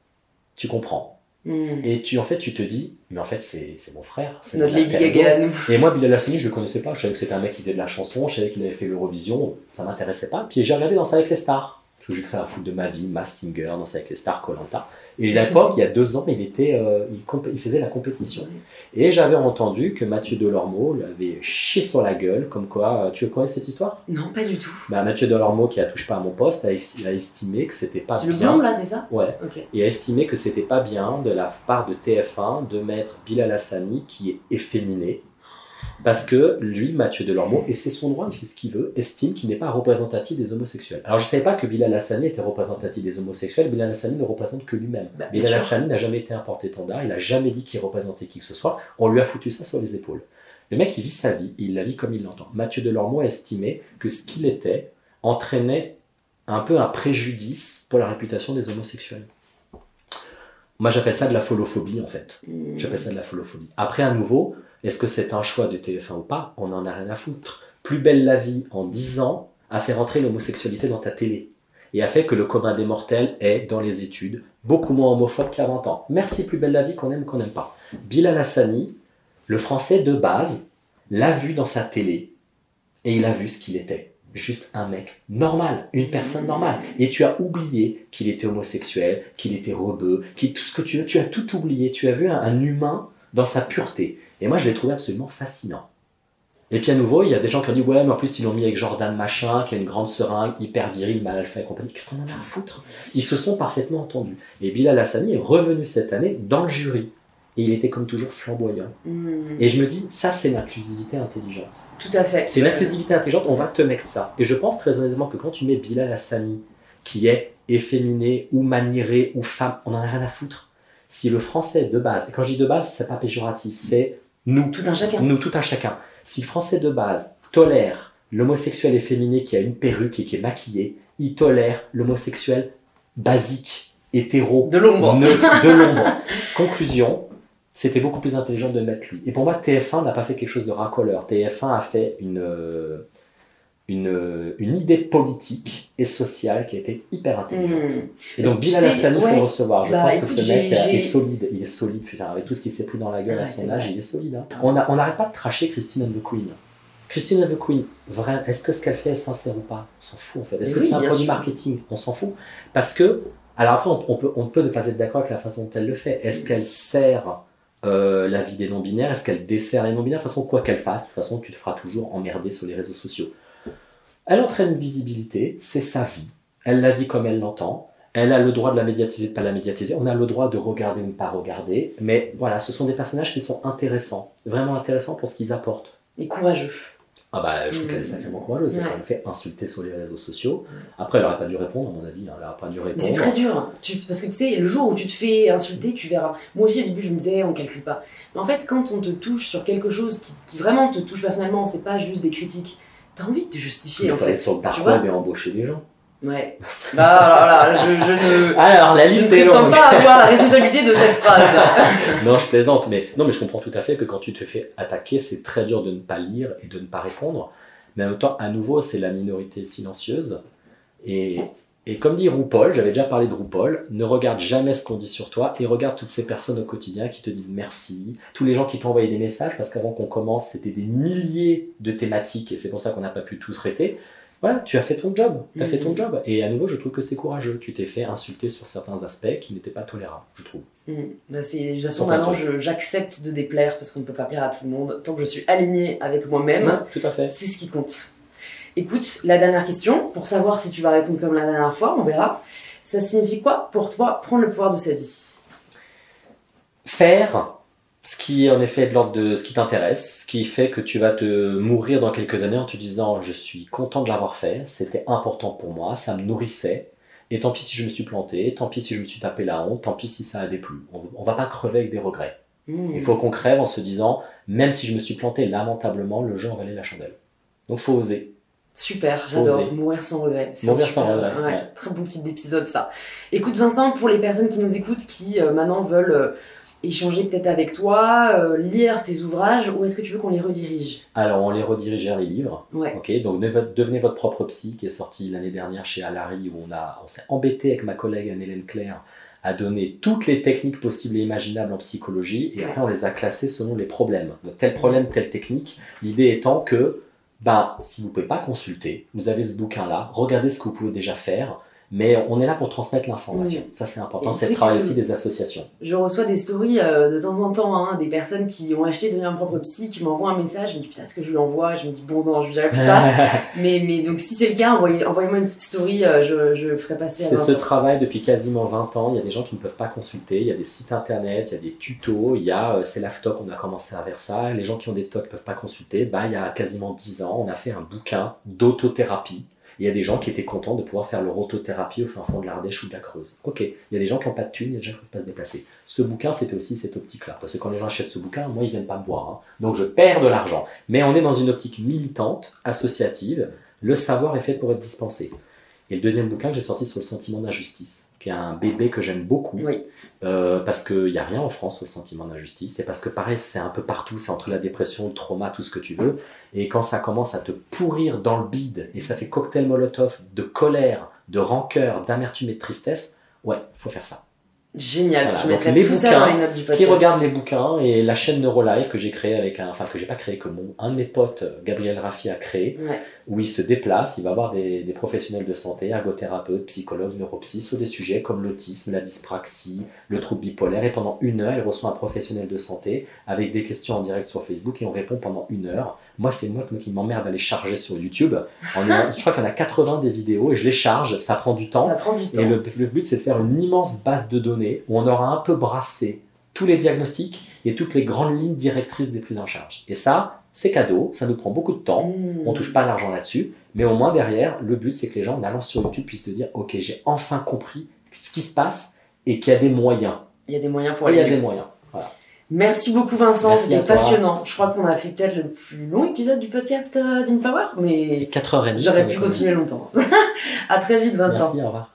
tu comprends. Et en fait tu te dis, mais en fait c'est mon frère, c'est notre Lady Gaga à nous. Et moi Bilal Hassani je le connaissais pas, je savais que c'était un mec qui faisait de la chanson, je savais qu'il avait fait l'Eurovision, ça m'intéressait pas, puis j'ai regardé Danser avec les stars, parce que j'ai que ça à foutre de ma vie, Masked Singer, Danser avec les stars, Koh-Lanta. Et à l'époque, il y a 2 ans, il faisait la compétition. Et j'avais entendu que Mathieu Delormeau lui avait chié sur la gueule, comme quoi... Tu connais cette histoire? Non, pas du tout. Bah, Mathieu Delormeau, qui a touché pas à mon poste, a estimé que c'était pas bien... C'est le blond, là, c'est ça? Ouais. Okay. Et a estimé que c'était pas bien, de la part de TF1, de mettre Bilal Hassani, qui est efféminé, Parce que lui, Mathieu Delormeau, et c'est son droit, il fait ce qu'il veut, estime qu'il n'est pas représentatif des homosexuels. Alors je ne savais pas que Bilal Hassani était représentatif des homosexuels, Bilal Hassani ne représente que lui-même. Bilal Hassani n'a jamais été un porte-étendard, il n'a jamais dit qu'il représentait qui que ce soit, on lui a foutu ça sur les épaules. Le mec, il vit sa vie, il la vit comme il l'entend. Mathieu Delormeau a estimé que ce qu'il était entraînait un peu un préjudice pour la réputation des homosexuels. Moi, j'appelle ça de la folophobie, en fait. J'appelle ça de la folophobie. Après, à nouveau, est-ce que c'est un choix de TF1 ou pas? On n'en a rien à foutre. Plus belle la vie, en 10 ans, a fait rentrer l'homosexualité dans ta télé. Et a fait que le commun des mortels est, dans les études, beaucoup moins homophobe qu'il y a 20 ans. Merci Plus belle la vie, qu'on aime ou qu'on n'aime pas. Bilal Hassani, le français de base, l'a vu dans sa télé. Et il a vu ce qu'il était. Juste un mec normal, une personne normale. Et tu as oublié qu'il était homosexuel, qu'il était rebeu, tout ce que tu veux. Tu as tout oublié. Tu as vu un humain dans sa pureté. Et moi, je l'ai trouvé absolument fascinant. Et puis à nouveau, il y a des gens qui ont dit « Ouais, mais en plus, ils l'ont mis avec Jordan Machin, qui a une grande seringue, hyper viril, mal alpha et compagnie. » Qu'est-ce qu'on en a à foutre? Ils se sont parfaitement entendus. Et Bilal Hassani est revenu cette année dans le jury. Et il était comme toujours flamboyant. Et je me dis, ça c'est l'inclusivité intelligente. Tout à fait. C'est l'inclusivité intelligente, on va te mettre ça. Et je pense très honnêtement que quand tu mets Bilal Hassani, qui est efféminé, ou maniéré, ou femme, on n'en a rien à foutre. Si le français de base, et quand je dis de base, c'est pas péjoratif, c'est nous. Tout un chacun. Nous, tout un chacun. Si le français de base tolère l'homosexuel efféminé qui a une perruque et qui est maquillé, il tolère l'homosexuel basique, hétéro, de l'ombre. De l'ombre. Conclusion, c'était beaucoup plus intelligent de mettre lui. Et pour moi, TF1 n'a pas fait quelque chose de racoleur. TF1 a fait une idée politique et sociale qui a été hyper intelligente. Et donc, Bilal Hassani, il faut le recevoir. Je pense que ce mec est solide. Il est solide, putain. Avec tout ce qui s'est pris dans la gueule à son âge, il est solide. Hein. On n'arrête pas de tracher Christine and the Queen. Christine and the Queen, est-ce que ce qu'elle fait est sincère ou pas? On s'en fout, en fait. Est-ce que c'est un produit marketing? On s'en fout. Parce que, alors après, on peut ne pas être d'accord avec la façon dont elle le fait. Est-ce qu'elle sert la vie des non-binaires? Est-ce qu'elle dessert les non-binaires? De toute façon, quoi qu'elle fasse, de toute façon, tu te feras toujours emmerder sur les réseaux sociaux. Elle entraîne une visibilité, c'est sa vie. Elle la vit comme elle l'entend. Elle a le droit de la médiatiser, de ne pas la médiatiser. On a le droit de regarder ou ne pas regarder. Mais voilà, ce sont des personnages qui sont intéressants. Vraiment intéressants pour ce qu'ils apportent. Et courageux. Ah bah, je trouve qu'elle est sacrément courageuse. C'est quand même fait insulter sur les réseaux sociaux. Après, elle n'aurait pas dû répondre, à mon avis. Elle n'aurait pas dû répondre. C'est très dur. Parce que tu sais, le jour où tu te fais insulter, tu verras. Moi aussi, au début, je me disais, on ne calcule pas. Mais en fait, quand on te touche sur quelque chose qui vraiment te touche personnellement, c'est pas juste des critiques. T'as envie de te justifier, en fait. Sur le parcours et embaucher des gens. Ouais. Bah, alors là, je ne. Alors, la liste est longue. Je ne prétends pas avoir la responsabilité de cette phrase. Non, je plaisante, mais je comprends tout à fait que quand tu te fais attaquer, c'est très dur de ne pas lire et de ne pas répondre. Mais en même temps, à nouveau, c'est la minorité silencieuse. Et comme dit RuPaul, j'avais déjà parlé de RuPaul, ne regarde jamais ce qu'on dit sur toi et regarde toutes ces personnes au quotidien qui te disent merci, tous les gens qui t'ont envoyé des messages, parce qu'avant qu'on commence, c'était des milliers de thématiques et c'est pour ça qu'on n'a pas pu tout traiter. Voilà, tu as fait ton job, fait ton job. Et à nouveau, je trouve que c'est courageux. Tu t'es fait insulter sur certains aspects qui n'étaient pas tolérables, je trouve. Bah de toute façon, maintenant, j'accepte de déplaire parce qu'on ne peut pas plaire à tout le monde. Tant que je suis alignée avec moi-même, tout à fait. C'est ce qui compte. Écoute, la dernière question, pour savoir si tu vas répondre comme la dernière fois, on verra. Ça signifie quoi pour toi prendre le pouvoir de sa vie? Faire ce qui est en effet de l'ordre de ce qui t'intéresse, ce qui fait que tu vas te mourir dans quelques années en te disant je suis content de l'avoir fait, c'était important pour moi, ça me nourrissait, et tant pis si je me suis planté, tant pis si je me suis tapé la honte, tant pis si ça a déplu. On va pas crever avec des regrets. Il faut qu'on crève en se disant même si je me suis planté lamentablement, le jeu en valait la chandelle. Donc faut oser. Super, j'adore, mourir sans regret. Mourir sans regret. Ouais. Très bon petit épisode ça. Écoute Vincent, pour les personnes qui nous écoutent, qui maintenant veulent échanger peut-être avec toi, lire tes ouvrages, où est-ce que tu veux qu'on les redirige? Alors on les redirige vers les livres. Ouais. Okay, donc Devenez votre propre psy, qui est sorti l'année dernière chez Alary, où on s'est embêté avec ma collègue Anne-Hélène Claire à donner toutes les techniques possibles et imaginables en psychologie, et après on les a classées selon les problèmes. Donc tel problème, telle technique. L'idée étant que si vous ne pouvez pas consulter, vous avez ce bouquin-là, regardez ce que vous pouvez déjà faire, Mais on est là pour transmettre l'information. Ça, c'est important. C'est le travail aussi des associations. Je reçois des stories de temps en temps, hein, des personnes qui ont acheté Deviens propre psy, qui m'envoient un message. Je me dis, putain, est-ce que je lui envoie? Je me dis, bon, non, je lui dirai plus tard. mais donc, si c'est le cas, envoyez-moi une petite story, je ferai passer à Vincent. C'est ce travail depuis quasiment 20 ans. Il y a des gens qui ne peuvent pas consulter. Il y a des sites internet, il y a des tutos. Il y a, c'est l'AFTOC, on a commencé à faire ça. Les gens qui ont des TOC ne peuvent pas consulter. Il y a quasiment 10 ans, on a fait un bouquin d'autothérapie. Il y a des gens qui étaient contents de pouvoir faire leur autothérapie au fin fond de l'Ardèche ou de la Creuse. Ok, il y a des gens qui n'ont pas de thunes, il y a des gens qui ne peuvent pas se déplacer. Ce bouquin, c'était aussi cette optique-là. Parce que quand les gens achètent ce bouquin, moi, ils ne viennent pas me voir. Hein. Donc, je perds de l'argent. Mais on est dans une optique militante, associative. Le savoir est fait pour être dispensé. Et le deuxième bouquin que j'ai sorti sur le sentiment d'injustice, qui est un bébé que j'aime beaucoup. Oui. Parce qu'il n'y a rien en France sur le sentiment d'injustice. Et parce que pareil, c'est un peu partout. C'est entre la dépression, le trauma, tout ce que tu veux. Et quand ça commence à te pourrir dans le bide, et ça fait cocktail molotov de colère, de rancœur, d'amertume et de tristesse, ouais, il faut faire ça. Génial, voilà. Je mettrai tout ça dans les notes du podcast. Qui regardent les bouquins et la chaîne Neurolife que j'ai créée avec que j'ai pas créé, que un de mes potes, Gabriel Raffi, a créé, où il se déplace, il va voir des professionnels de santé, ergothérapeutes, psychologues, neuropsy, sur des sujets comme l'autisme, la dyspraxie, le trouble bipolaire, et pendant 1 heure, il reçoit un professionnel de santé avec des questions en direct sur Facebook et on répond pendant 1 heure. Moi, c'est moi qui m'emmerde à les charger sur YouTube. Je crois qu'il y en a 80 des vidéos et je les charge, ça prend du temps. Et le but, c'est de faire une immense base de données où on aura un peu brassé tous les diagnostics et toutes les grandes lignes directrices des prises en charge. Et ça, c'est cadeau, ça nous prend beaucoup de temps, on ne touche pas l'argent là-dessus, mais au moins derrière, le but, c'est que les gens, en allant sur YouTube, puissent se dire « Ok, j'ai enfin compris ce qui se passe et qu'il y a des moyens. » Il y a des moyens pour aller. Il y a des moyens, voilà. Merci beaucoup Vincent, c'était passionnant. Je crois qu'on a fait peut-être le plus long épisode du podcast d'InPower, mais 4h30. J'aurais pu continuer longtemps. À très vite Vincent. Merci, au revoir.